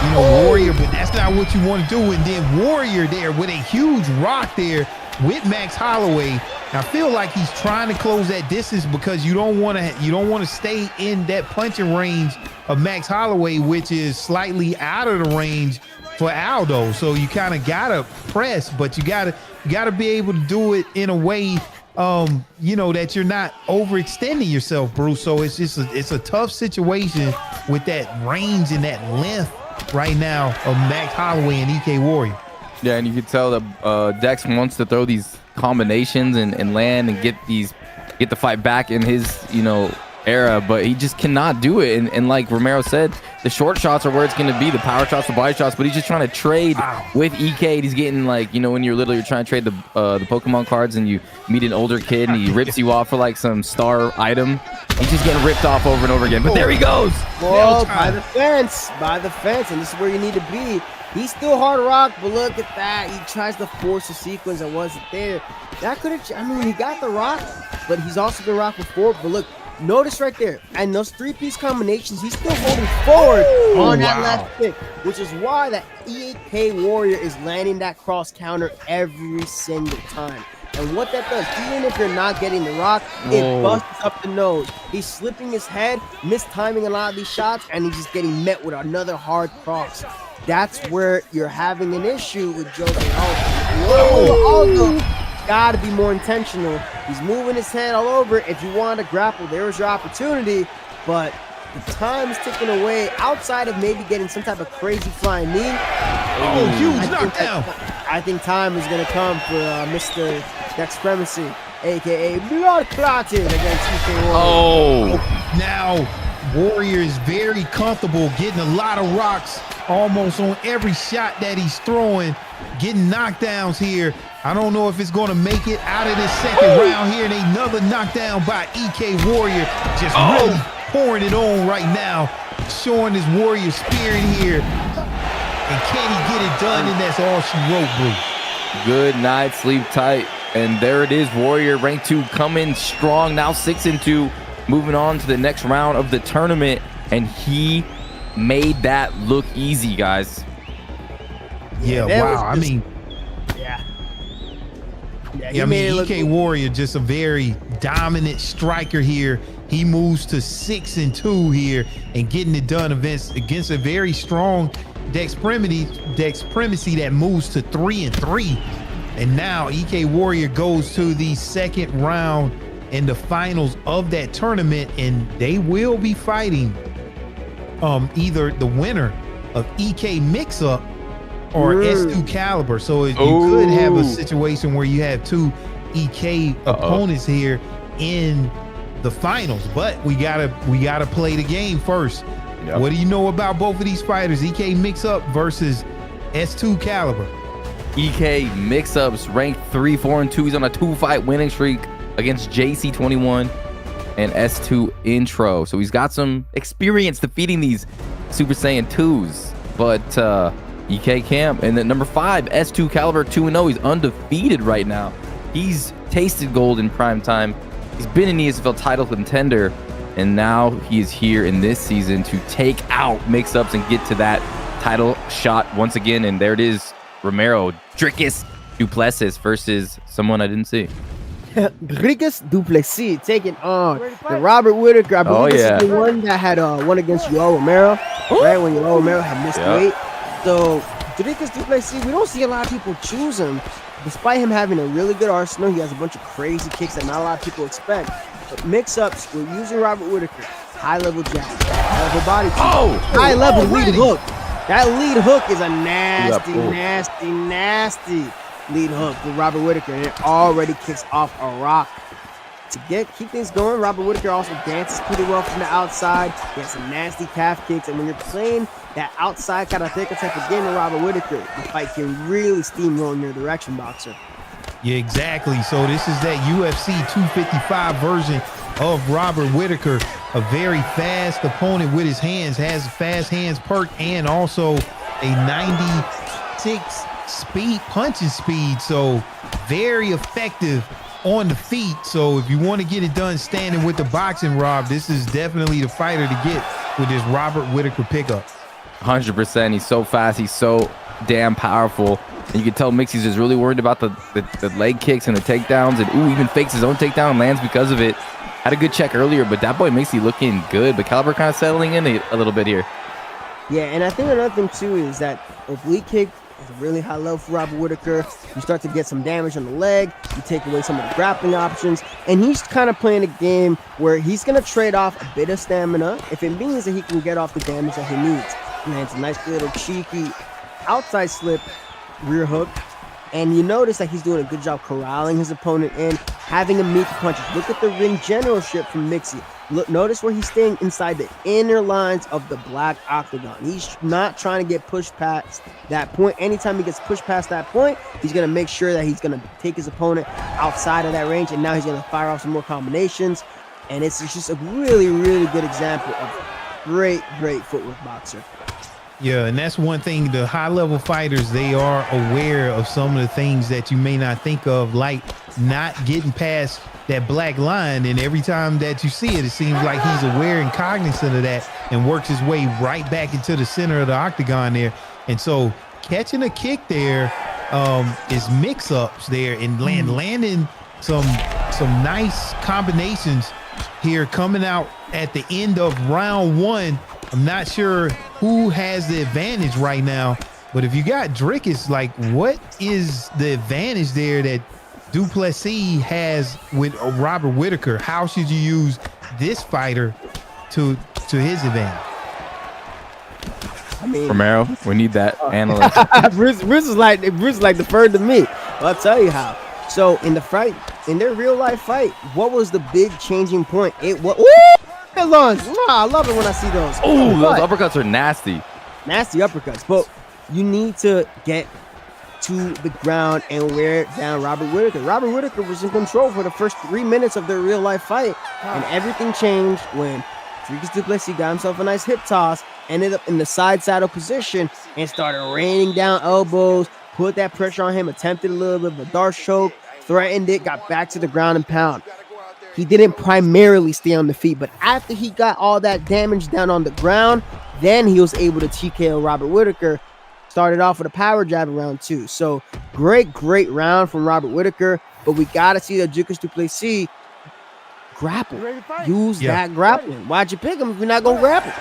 you know, Warrior, but that's not what you want to do. And then Warrior there with a huge rock there with Max Holloway. I feel like he's trying to close that distance because you don't want to stay in that punching range of Max Holloway, which is slightly out of the range for Aldo. So you kind of gotta press, but you gotta be able to do it in a way, you know, that you're not overextending yourself, Bruce. So it's just it's a tough situation with that range and that length right now of Max Holloway and EK Warrior. Yeah, and you can tell that Dex wants to throw these combinations and land and get the fight back in his, you know, era, but he just cannot do it. And like Romero said, the short shots are where it's going to be, the power shots, the body shots, but he's just trying to trade with EK. He's getting, like, you know, when you're trying to trade the Pokemon cards and you meet an older kid and he rips you off for like some star item. He's just getting ripped off over and over again. But there he goes. Whoa, by the fence, and this is where you need to be. He's still hard rock, but look at that. He tries to force a sequence that wasn't there. That could have, I mean, he got the rock, but he's also been rocked before. But look, notice right there, and those three-piece combinations, he's still holding forward on that left kick, which is why that EK Warrior is landing that cross counter every single time. And what that does, even if you're not getting the rock, it busts up the nose. He's slipping his head, mistiming a lot of these shots, and he's just getting met with another hard cross. That's where you're having an issue with Jose Aldo. Got to be more intentional. He's moving his head all over. If you want to grapple, there's your opportunity. But the time is ticking away outside of maybe getting some type of crazy flying knee. Oh, huge knockdown. I think time is going to come for Mr. Dex Primacy, a.k.a. Blood Clotted against EK Warrior. Oh, now Warrior is very comfortable getting a lot of rocks almost on every shot that he's throwing, getting knockdowns here. I don't know if it's going to make it out of this second round here. And another knockdown by EK Warrior, just really pouring it on right now, showing his Warrior spirit here. And can he get it done? And that's all she wrote, Bruce. Good night, sleep tight. And there it is, Warrior rank 2 coming strong, now 6-2, moving on to the next round of the tournament. And he made that look easy, guys. Yeah, wow. I mean, I mean, EK Warrior, just a very dominant striker here. He moves to 6-2 here and getting it done against a very strong Dex Primacy that moves to 3-3. And now EK Warrior goes to the second round in the finals of that tournament, and they will be fighting either the winner of EK Mix-Up or S2 Caliber. So you could have a situation where you have two EK opponents here in the finals, but we gotta play the game first. Yep. What do you know about both of these fighters? EK Mix-Up versus S2 Caliber. EK Mix-Up's ranked 3-4-2. He's on a 2-fight winning streak against JC21 and S2 Intro. So he's got some experience defeating these Super Saiyan 2s. But EK Camp, and then number 5, S2 Caliber 2-0. He's undefeated right now. He's tasted gold in prime time. He's been in ESFL title contender, and now he is here in this season to take out Mix-Ups and get to that title shot once again. And there it is, Romero, Dricus Duplessis versus someone I didn't see. Dricus Duplessis taking on the Robert Whitaker. I believe this is the one that had won against Yoel Romero, right? When Yoel Romero had missed weight. So Dricus Duplessis, we don't see a lot of people choose him. Despite him having a really good arsenal, he has a bunch of crazy kicks that not a lot of people expect. But Mix-Ups, we're using Robert Whitaker. High-level jab, high-level body kick, high-level lead hook. That lead hook is a nasty lead hook for Robert Whitaker, and it already kicks off a rock. To keep things going, Robert Whitaker also dances pretty well from the outside. He has some nasty calf kicks, and when you're playing that outside karateka type of game with Robert Whitaker, the fight can really steamroll in your direction, boxer. Yeah, exactly. So this is that UFC 255 version of Robert Whitaker, a very fast opponent with his hands, has fast hands perk, and also a 96 punching speed. So very effective on the feet. So if you want to get it done standing with the boxing, Rob, this is definitely the fighter to get with this Robert Whitaker pickup. 100%. He's so fast. He's so damn powerful. And you can tell Mixie's just really worried about the leg kicks and the takedowns. And even fakes his own takedown and lands because of it. Had a good check earlier, but that boy Mixie looking good. But Caliber kind of settling in a little bit here. Yeah, and I think another thing too is that oblique kick is a really high level for Robert Whitaker. You start to get some damage on the leg. You take away some of the grappling options. And he's kind of playing a game where he's going to trade off a bit of stamina if it means that he can get off the damage that he needs. He lands a nice little cheeky outside slip rear hook. And you notice that he's doing a good job corralling his opponent in, having him meet the punches. Look at the ring generalship from Mixie. Look, notice where he's staying inside the inner lines of the black octagon. He's not trying to get pushed past that point. Anytime he gets pushed past that point, he's going to make sure that he's going to take his opponent outside of that range. And now he's going to fire off some more combinations. And it's just a really, really good example of great footwork boxer. Yeah, and that's one thing. The high-level fighters, they are aware of some of the things that you may not think of, like not getting past that black line. And every time that you see it, it seems like he's aware and cognizant of that and works his way right back into the center of the octagon there. And so catching a kick there is mix-ups there and landing some nice combinations here coming out at the end of round one. I'm not sure who has the advantage right now, but if you got Drickus, like, what is the advantage there that Duplessis has with Robert Whitaker? How should you use this fighter to his advantage? I mean, Romero, we need that analyst. Bruce is like deferred to me. Well, I'll tell you how. So in their real life fight, what was the big changing point? It was lunge. I love it when I see those. Oh, those uppercuts are nasty. Nasty uppercuts. But you need to get to the ground and wear down Robert Whitaker. Robert Whitaker was in control for the first 3 minutes of their real life fight, and everything changed when Drickus du Plessis got himself a nice hip toss, ended up in the side saddle position, and started raining down elbows, put that pressure on him, attempted a little bit of a Darce choke, threatened it, got back to the ground and pound. He didn't primarily stay on the feet, but after he got all that damage down on the ground, then he was able to TKO Robert Whitaker. Started off with a power jab in round two. So great round from Robert Whitaker, but we got to see that Drickus du Plessis grapple. Use that grappling. Why'd you pick him if you're not going to grapple?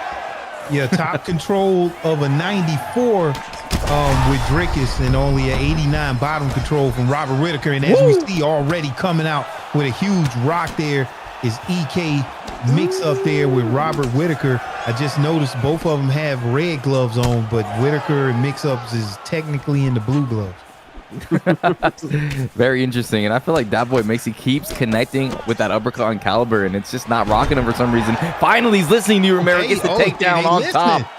Yeah, top control of a 94 with Drickus and only an 89 bottom control from Robert Whitaker. And as we see already coming out with a huge rock there is EK mix up there with Robert Whitaker. I just noticed both of them have red gloves on, but Whitaker and mix-ups is technically in the blue gloves. Very interesting. And I feel like that boy Mixie keeps connecting with that uppercut on Caliber, and it's just not rocking him for some reason. Finally, he's listening to you, Romero. Gets the takedown on top.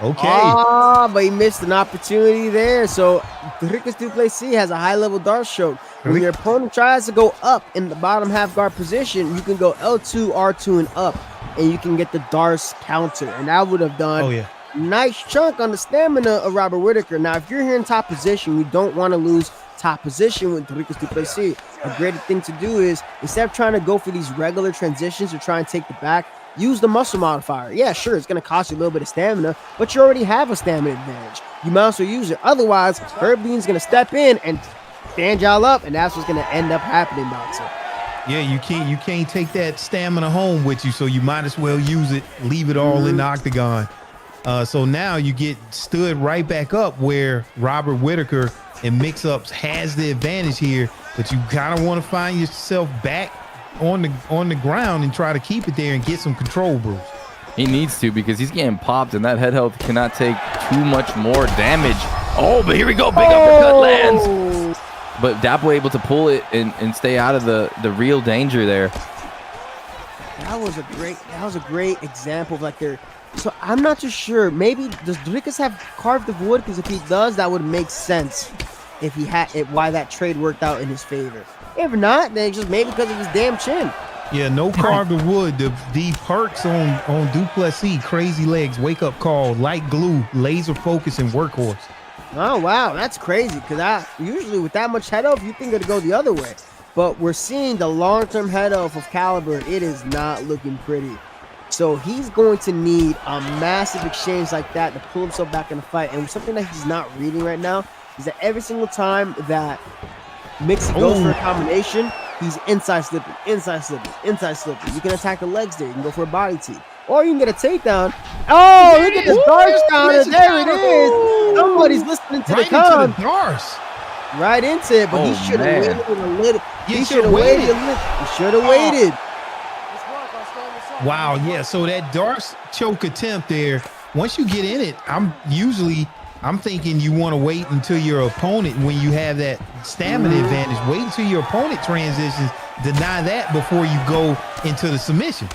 Okay. But he missed an opportunity there. So Drickus du Plessis has a high-level Darce choke. When your opponent tries to go up in the bottom half guard position, you can go L2, R2, and up, and you can get the Darce counter. And that would have done a nice chunk on the stamina of Robert Whitaker. Now, if you're here in top position, you don't want to lose top position with Drickus du Plessis. A great thing to do is, instead of trying to go for these regular transitions or try and take the back, use the muscle modifier. Yeah, sure, it's going to cost you a little bit of stamina, but you already have a stamina advantage. You might as well use it. Otherwise, Herb Dean's going to step in and stand y'all up, and that's what's going to end up happening, boxer. Yeah, you can't take that stamina home with you, so you might as well use it, leave it all in the octagon. So now you get stood right back up where Robert Whitaker and mix-ups has the advantage here, but you kind of want to find yourself back on the ground and try to keep it there and get some control, Bruce. He needs to, because he's getting popped, and that head health cannot take too much more damage. Oh, but here we go. Big uppercut lands. But Dapo able to pull it and stay out of the real danger there. That was a great example of like their. So I'm not too sure. Maybe does Drickus have carved of wood? Because if he does, that would make sense. If he had why that trade worked out in his favor. If not, then just maybe because of his damn chin. Yeah, no carved of wood. The perks on du Plessis, crazy legs, wake up call, light glue, laser focus, and workhorse. Oh, wow. That's crazy, because usually with that much head health, you think it'd go the other way. But we're seeing the long-term head health of Caliber. It is not looking pretty. So he's going to need a massive exchange like that to pull himself back in the fight. And something that he's not reading right now is that every single time that Mixie goes for a combination, he's inside slipping, inside slipping, inside slipping. You can attack the legs there. You can go for a body team. Or you can get a takedown. Oh, look at this Darce counter. There it is. Somebody's listening to the con. Right into it, but he should have waited a little. He should have waited a little. He should have waited. Wow, yeah. So that Darce choke attempt there, once you get in it, I'm thinking you want to wait until your opponent, when you have that stamina advantage, wait until your opponent transitions, deny that before you go into the submission.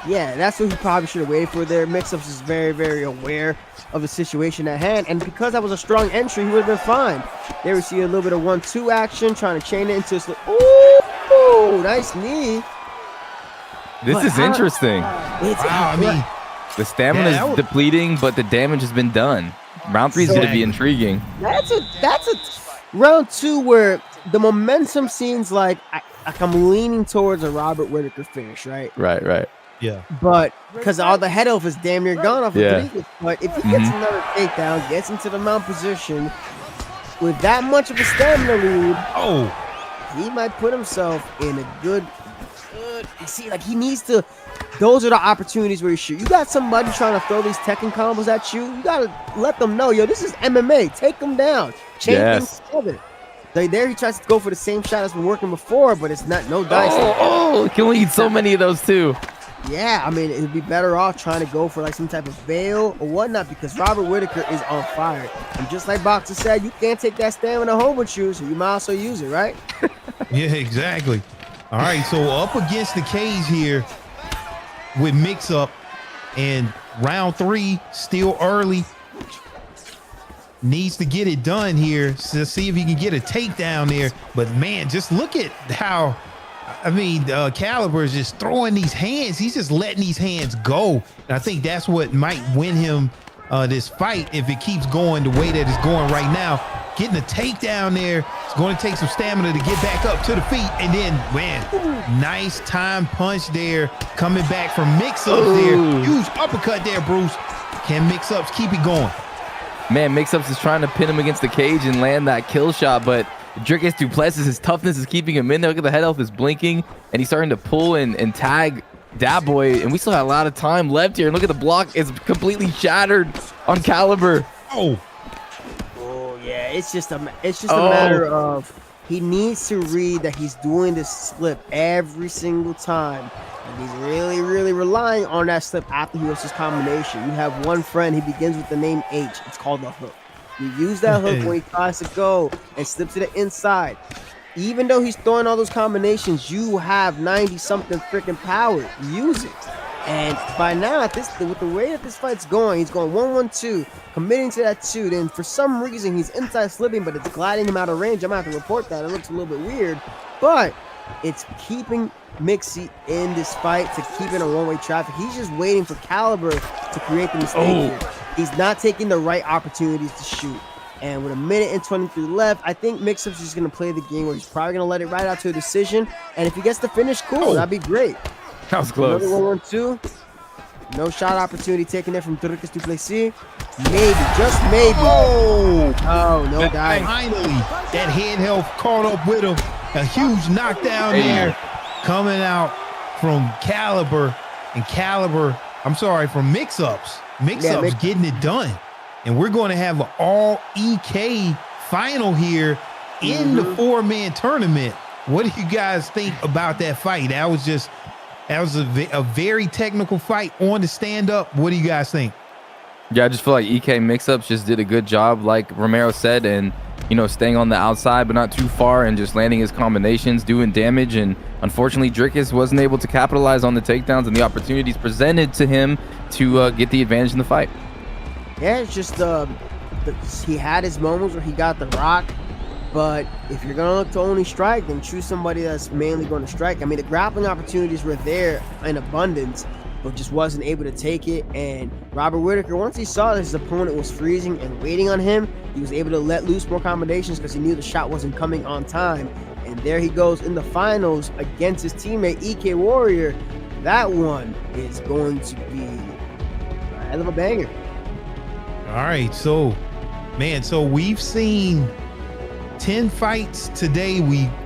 Yeah, that's what he probably should have waited for there. Mix-Ups is very, very aware of the situation at hand, and because that was a strong entry, he would have been fine. There we see a little bit of 1-2 action, trying to chain it into a slip. Ooh, nice knee. This is interesting. I mean, the stamina is depleting, but the damage has been done. Round 3 is going to be intriguing. That's a round 2 where the momentum seems like I'm leaning towards a Robert Whittaker finish, right? Right. Yeah. But because all the head health is damn near gone off of Rodriguez. But if he gets another takedown, gets into the mount position with that much of a stamina lead, he might put himself in a good. You see, like he needs to. Those are the opportunities where you shoot. You got somebody trying to throw these Tekken combos at you. You gotta let them know, yo, this is MMA. Take them down. Change things together. There he tries to go for the same shot that's been working before, but it's no dice. Can we eat so many of those too? Yeah, I mean, it'd be better off trying to go for like some type of veil or whatnot, because Robert Whittaker is on fire. And just like Boxer said, you can't take that stamina home with you, so you might also use it, right? Yeah, exactly. All right, so up against the cage here with Mix-Up, and round 3 still early. Needs to get it done here to see if he can get a takedown there. But man, just look at how, I mean, Caliber is just throwing these hands. He's just letting these hands go. And I think that's what might win him this fight if it keeps going the way that it's going right now. Getting a takedown there, it's going to take some stamina to get back up to the feet. And then, man, nice time punch there, coming back from Mix-Ups there. Huge uppercut there, Bruce. Can Mix-Ups keep it going? Man, Mix-Ups is trying to pin him against the cage and land that kill shot, but Dricus Duplessis, his toughness is keeping him in there. Look at the head health is blinking, and he's starting to pull and tag Dat Boy, and we still have a lot of time left here. And look at the block, it's completely shattered on Caliber. Oh yeah, it's just a matter of he needs to read that he's doing this slip every single time. And he's really, really relying on that slip after he hits his combination. You have one friend, he begins with the name H. It's called the hook. You use that hook when he tries to go and slip to the inside. Even though he's throwing all those combinations, you have 90-something freaking power. Use it. And by now, with the way that this fight's going, he's going 1-1-2, committing to that 2. Then for some reason, he's inside slipping, but it's gliding him out of range. I'm going to have to report that. It looks a little bit weird, but it's keeping Mixie in this fight to keep it on one-way traffic. He's just waiting for Caliber to create the mistake here. He's not taking the right opportunities to shoot. And with 1 minute and 23 left, I think Mix-Up's just going to play the game where he's probably going to let it ride out to a decision. And if he gets the finish, cool. That'd be great. That was close. Another 1-1-2. No shot opportunity taken there from Dricus Duplessis. Maybe, just maybe. Oh, no dive. Finally, that head health caught up with him. A huge knockdown there coming out from Caliber. And Caliber, from Mix-Ups. Mix-Ups getting it done. And we're going to have an all EK final here in the 4-man tournament. What do you guys think about that fight? That was a very technical fight on the stand-up. What do you guys think? Yeah, I just feel like EK Mix-Ups just did a good job, like Romero said, and staying on the outside but not too far and just landing his combinations, doing damage. And unfortunately, Dricus wasn't able to capitalize on the takedowns and the opportunities presented to him to get the advantage in the fight. Yeah, it's just he had his moments where he got the rock, but if you're gonna look to only strike, then choose somebody that's mainly going to strike. I mean, the grappling opportunities were there in abundance, but just wasn't able to take it. And Robert Whittaker, once he saw that his opponent was freezing and waiting on him, he was able to let loose more combinations because he knew the shot wasn't coming on time. And there he goes in the finals against his teammate EK Warrior. That one is going to be a hell of a banger. All right, so man, so we've seen 10 fights today.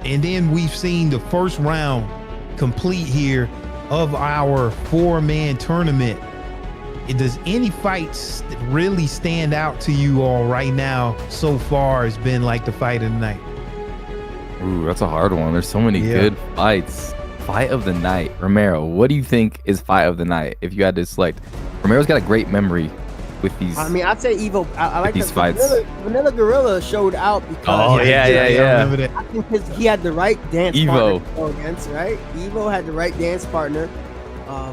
And then we've seen the first round complete here of our 4-man tournament. Does any fights really stand out to you all right now so far has been like the fight of the night? Ooh, that's a hard one. There's so many good fights. Fight of the night. Romero, what do you think is fight of the night? If you had to select, Romero's got a great memory with these. I mean, I'd say Evo. I like these fights. Vanilla Gorilla showed out because. Oh yeah. I think he had the right dance Evo. partner to go against, right? Evo had the right dance partner,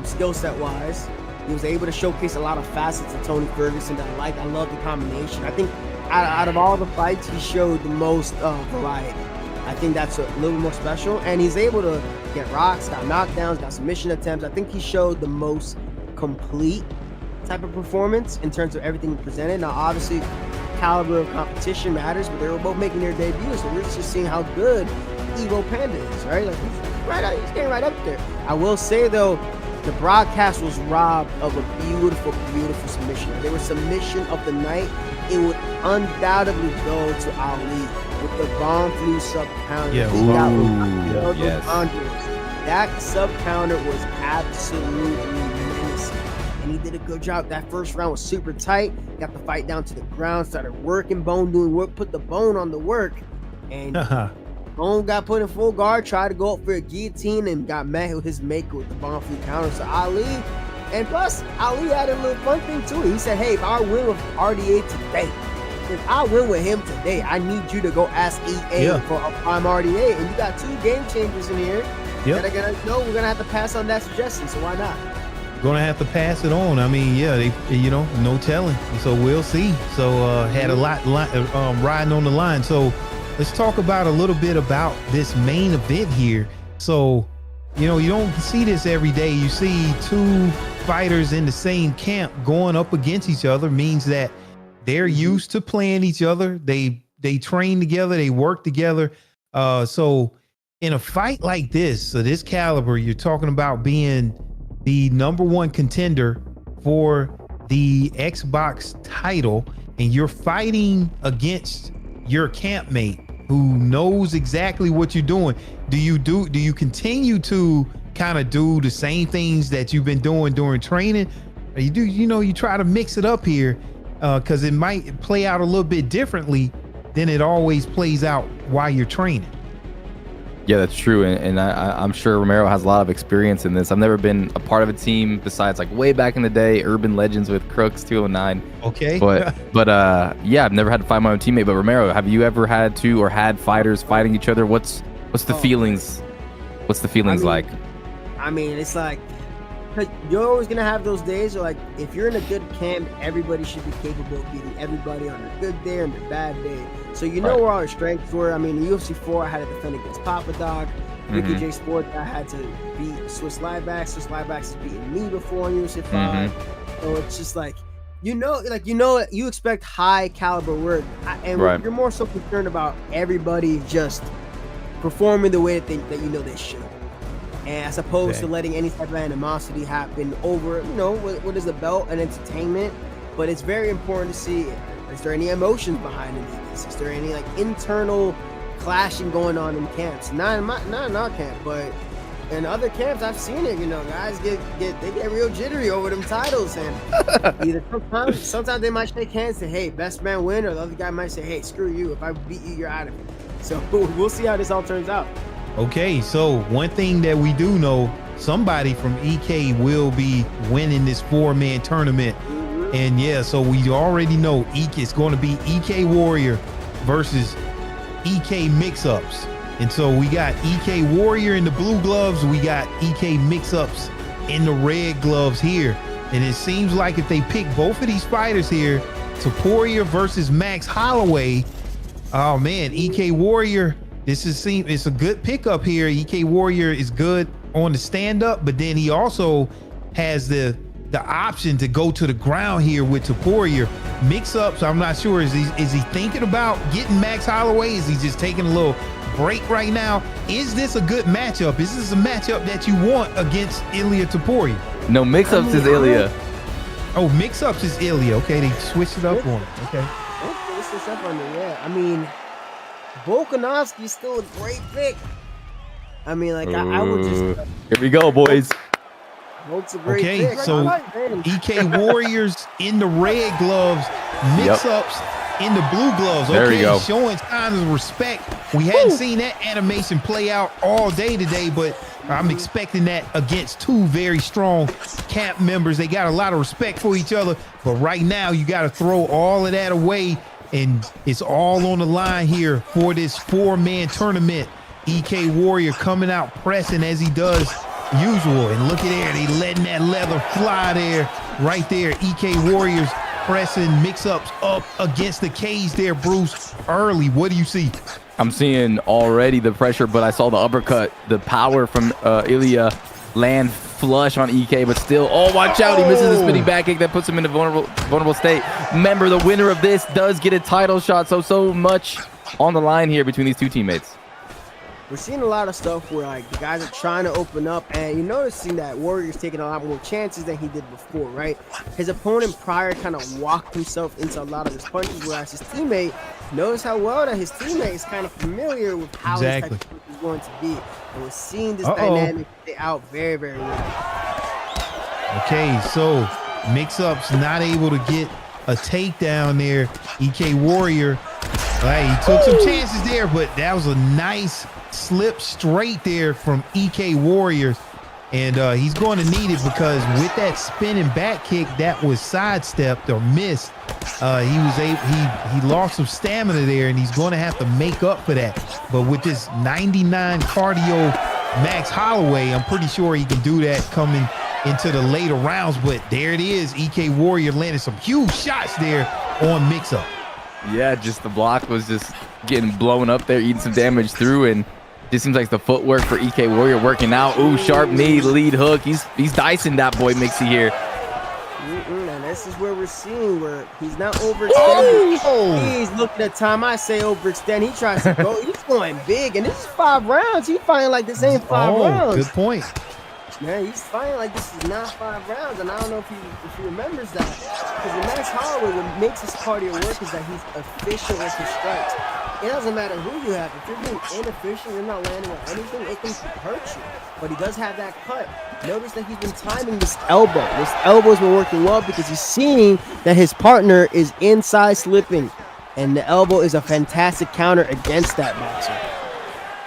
skill set wise. He was able to showcase a lot of facets of Tony Ferguson that I like. I love the combination. I think out of all the fights, he showed the most variety. I think that's a little bit more special. And he's able to get rocks, got knockdowns, got submission attempts. I think he showed the most complete type of performance in terms of everything presented. Now, obviously, caliber of competition matters, but they were both making their debuts. So we're just seeing how good Evo Panda is, right? Like he's getting right up there. I will say, though, the broadcast was robbed of a beautiful, beautiful submission. If there was submission of the night, it would undoubtedly go to Ali with the bomb flu sub counter. Yeah. Yes. That sub counter was absolutely menacing, and he did a good job. That first round was super tight. Got the fight down to the ground, started working, Bone doing work, put the Bone on the work, and Bone got put in full guard, tried to go up for a guillotine, and got met with his maker with the bomb flu counter. So Ali, and plus Ali had a little fun thing too. He said, "Hey, if I win with RDA today, if I win with him today, I need you to go ask EA for a prime RDA." And you got 2 game changers in here that are gonna know we're gonna have to pass on that suggestion. So why not? Gonna have to pass it on. I mean, they no telling. So we'll see. So had a lot riding on the line. So let's talk about a little bit about this main event here. So, you don't see this every day. You see 2 fighters in the same camp going up against each other. Means that they're used to playing each other. They train together. They work together. So in a fight like this, so this caliber, you're talking about being the #1 contender for the Xbox title, and you're fighting against your campmate who knows exactly what you're doing. Do you continue to kind of do the same things that you've been doing during training? Or you try to mix it up here, because it might play out a little bit differently than it always plays out while you're training. Yeah, that's true, and I'm sure Romero has a lot of experience in this. I've never been a part of a team besides like way back in the day, Urban Legends with Crooks 209. Okay. But yeah, I've never had to fight my own teammate. But Romero, have you ever had to or had fighters fighting each other? What's the feelings? What's the feelings like? I mean, it's like, because you're always gonna have those days where, like, if you're in a good camp, everybody should be capable of beating everybody on a good day and a bad day. So where our strengths were. I mean, in UFC 4, I had to defend against Papa Dog. Ricky J Sports, I had to beat Swiss Liebax. Swiss Liebax has beaten me before on UFC 5. So it's just like, you expect high caliber work, and you're more so concerned about everybody just performing the way that they should. And as opposed to letting any type of animosity happen over, what is the belt and entertainment. But it's very important to see, is there any emotions behind any of this? Is there any internal clashing going on in camps? Not in our camp, but in other camps, I've seen it. Guys get real jittery over them titles, and either sometimes they might shake hands, say, "Hey, best man win," or the other guy might say, "Hey, screw you. If I beat you, you're out of it." So we'll see how this all turns out. Okay, so one thing that we do know, somebody from EK will be winning this 4-man tournament. And so we already know it's going to be EK Warrior versus EK Mix-Ups. And so we got EK Warrior in the blue gloves. We got EK Mix-Ups in the red gloves here. And it seems like if they pick both of these fighters here, Taporia versus Max Holloway, oh man, EK Warrior, it's a good pickup here. EK Warrior is good on the stand-up, but then he also has the option to go to the ground here with Taporia. Mix-ups, I'm not sure. Is he thinking about getting Max Holloway? Is he just taking a little break right now. Is this a good matchup? Is this a matchup that you want against Ilya Topuria? No, mix-ups is Ilya. Oh, mix-ups is Ilya. Okay, they switched it up on it. Okay. Okay, switch up on it, yeah. I mean, Volkanovski's still a great pick. I mean, like, I would just... Here we go, boys. Volk's a great Okay, pick. so EK Warriors in the red gloves, mix-ups in the blue gloves. There we go. Showing signs of respect. We hadn't seen that animation play out all day today, but I'm expecting that against two very strong camp members. They got a lot of respect for each other, but right now you got to throw all of that away, and it's all on the line here for this 4-man tournament. EK Warrior coming out pressing as he does usual, and look at there, they letting that leather fly there, right there. EK Warriors pressing mix-ups up against the cage there, Bruce, early. What do you see? I'm seeing already the pressure, but I saw the uppercut, the power from Ilya land flush on EK, but still, oh, watch out, he misses the spinning back kick that puts him in a vulnerable state. Remember, the winner of this does get a title shot, so much on the line here between these two teammates. We're seeing a lot of stuff where, like, the guys are trying to open up, and you're noticing that Warrior's taking a lot more chances than he did before, right? His opponent prior kind of walked himself into a lot of his punches, whereas his teammate, notice how well that his teammate is kind of familiar with how his type of punch is going to be. And we're seeing this dynamic play out very, very well. Okay, so mix-ups not able to get a takedown there. EK Warrior, he took some chances there, but that was a nice slip straight there from EK Warriors, and he's going to need it, because with that spinning back kick that was sidestepped or missed, he lost some stamina there, and he's going to have to make up for that. But with this 99 cardio Max Holloway, I'm pretty sure he can do that coming into the later rounds. But there it is, EK Warrior landed some huge shots there on mix-up. Yeah, just the block was just getting blown up there, eating some damage through, and just seems like the footwork for EK Warrior working out. Ooh, sharp knee, lead hook. He's dicing that boy Mixie here. And this is where we're seeing where he's not overextending. He's looking at time. I say overextend. He tries to go. He's going big, and this is 5 rounds. He's fighting like this ain't 5 rounds. Good point. Man, he's fighting like this is not 5 rounds, and I don't know if he remembers that. Because with Max Holloway, what makes his cardio work is that he's efficient with his strikes. It doesn't matter who you have. If you're being inefficient, you're not landing on anything, it can hurt you. But he does have that cut. Notice that he's been timing this elbow. This elbow's been working well because he's seeing that his partner is inside slipping. And the elbow is a fantastic counter against that boxer.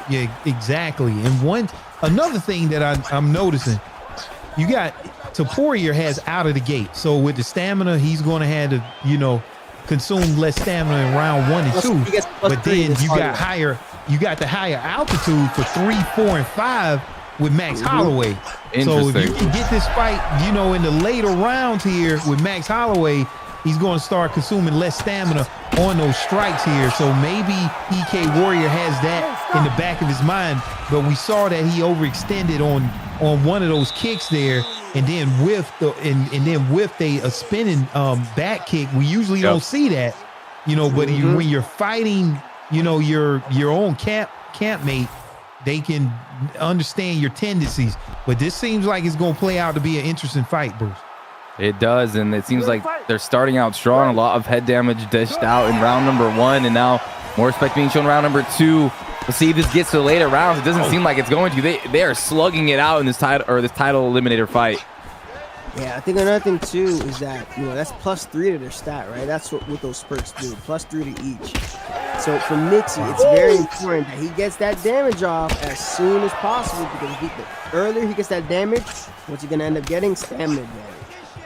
Yeah, exactly. And another thing that I'm noticing, you got Topuria has out of the gate. So with the stamina, he's going to have to, consume less stamina in round 1 and 2. But then you got the higher altitude for 3, 4, and 5 with Max Holloway. So if you can get this fight, in the later rounds here with Max Holloway, he's going to start consuming less stamina on those strikes here. So maybe EK Warrior has that in the back of his mind, but we saw that he overextended on one of those kicks there, and then whiffed a spinning back kick. We usually don't see that, but when you're fighting, your own campmate, they can understand your tendencies. But this seems like it's going to play out to be an interesting fight, Bruce. It does, and it seems like they're starting out strong. A lot of head damage dished out in round number 1, and now more respect being shown in round number 2. We'll see if this gets to the later rounds. It doesn't seem like it's going to. They are slugging it out in this title eliminator fight. Yeah, I think another thing too is that that's +3 to their stat, right? That's what those spurts do, +3 to each. So for Mixie, it's very important that he gets that damage off as soon as possible, because the earlier he gets that damage, what's he gonna end up getting? Stamina advantage.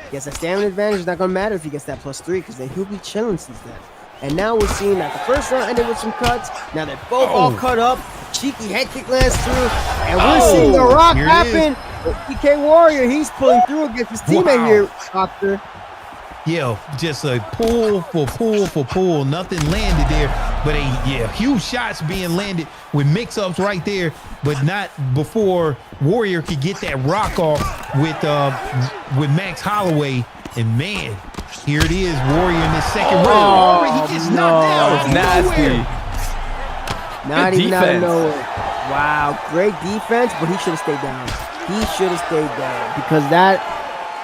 He gets that stamina advantage. It's not gonna matter if he gets that +3, because then he'll be chilling since then. And now we're seeing that the first round ended with some cuts. Now they're both all cut up. Cheeky head kick lands through, and we're seeing the rock happen. EK Warrior, he's pulling through against his teammate here, Doctor. Yeah, just a pull for pull for pull. Nothing landed there, but huge shots being landed with mix-ups right there, but not before Warrior could get that rock off with Max Holloway. And man, here it is, Warrior in this second round. He gets knocked out. Nasty. Not Good even out of defense. nowhere. Wow, great defense, but he should have stayed down. He should have stayed down because that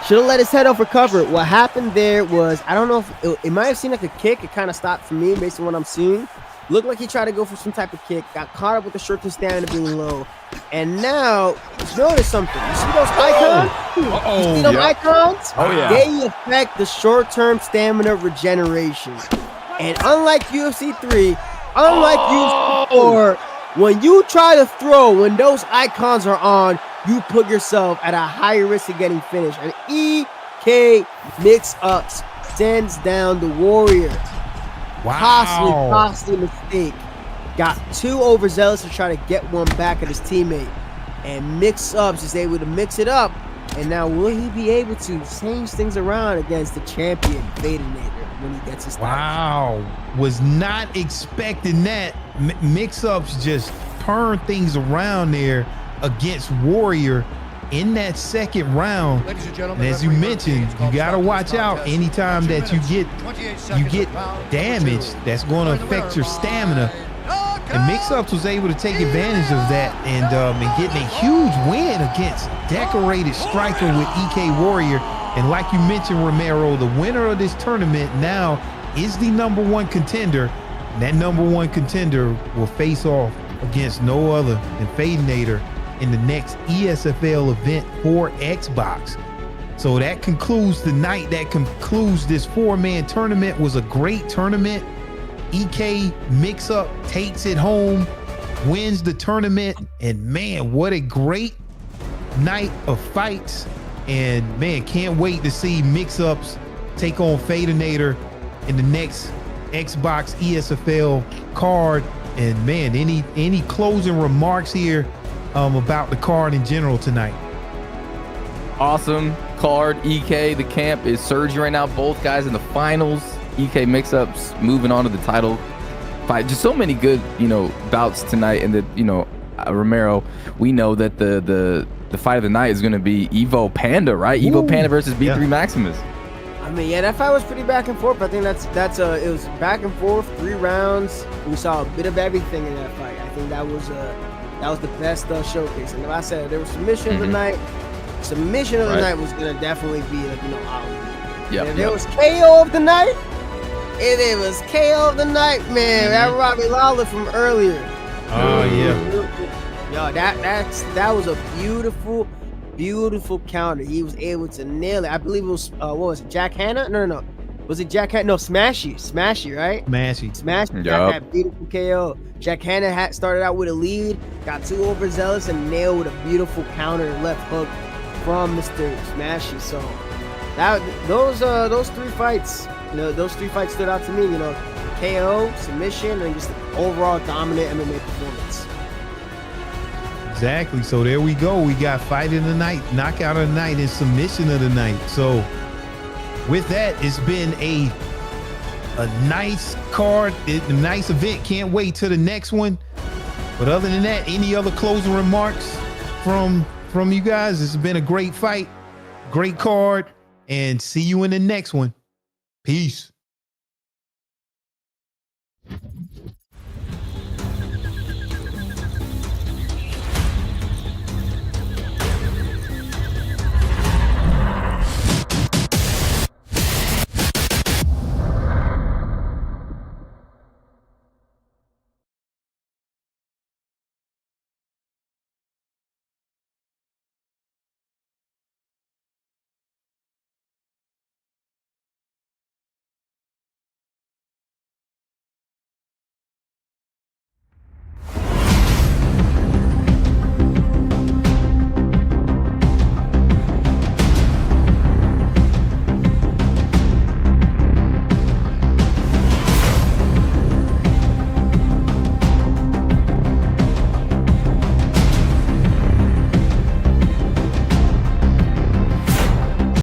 should have let his head off recover. What happened there was, I don't know if it might have seemed like a kick. It kind of stopped for me based on what I'm seeing. Looked like he tried to go for some type of kick, got caught up with the short-term stamina being low. And now, notice something. You see those icons? You see those icons? Oh, yeah. They affect the short-term stamina regeneration. And unlike UFC 3, unlike UFC 4, when you try to throw, when those icons are on, you put yourself at a higher risk of getting finished. And EK mix-ups sends down the Warrior. Wow. Costly mistake. Got too overzealous to try to get one back at his teammate. And mix-ups is able to mix it up. And now will he be able to change things around against the champion, Fadanator, when he gets his start? Wow. Was not expecting that. Mix-ups just turn things around there against Warrior in that second round. And as you mentioned, you got to watch out anytime that you get damage that's going to affect your stamina. And Mix-Ups was able to take advantage of that and getting a huge win against decorated striker with EK Warrior. And like you mentioned, Romero, the winner of this tournament now is the #1 contender. And that #1 contender will face off against no other than Fadanator in the next ESFL event for Xbox. So that concludes the night. That concludes this 4-man tournament. Was a great tournament. EK Mix-Up takes it home, wins the tournament, and man, what a great night of fights. And man, can't wait to see Mix-Ups take on Fadanator in the next Xbox ESFL card. And man, any closing remarks here about the card in general tonight? Awesome card. EK, the camp is surging right now. Both guys in the finals. EK Mix-Ups moving on to the title fight. Just so many good, bouts tonight. And Romero, we know that the fight of the night is going to be Evo Panda, right? Evo Panda versus B3 Maximus. I mean, yeah, that fight was pretty back and forth. I think it was back and forth, 3 rounds. We saw a bit of everything in that fight. I think that was the best showcase. And like I said, there was submission of the night. Submission of the night was gonna definitely be Ali. Yeah. If there was KO of the night, man, that Robbie Lawler from earlier. Oh yeah. Yo, that was a beautiful counter. He was able to nail it. I believe it was what was it, Jack Hanna? No. Was it Jack Hanna? No, Smashy, right? Smashy got that beautiful KO. Jack Hanna started out with a lead, got too overzealous, and nailed with a beautiful counter and left hook from Mr. Smashy. So those 3 fights, those 3 fights stood out to me. KO, submission, and just an overall dominant MMA performance. Exactly. So there we go. We got fight of the night, knockout of the night, and submission of the night. So with that, it's been a nice card, a nice event. Can't wait till the next one. But other than that, any other closing remarks from you guys? It's been a great fight, great card, and see you in the next one. Peace.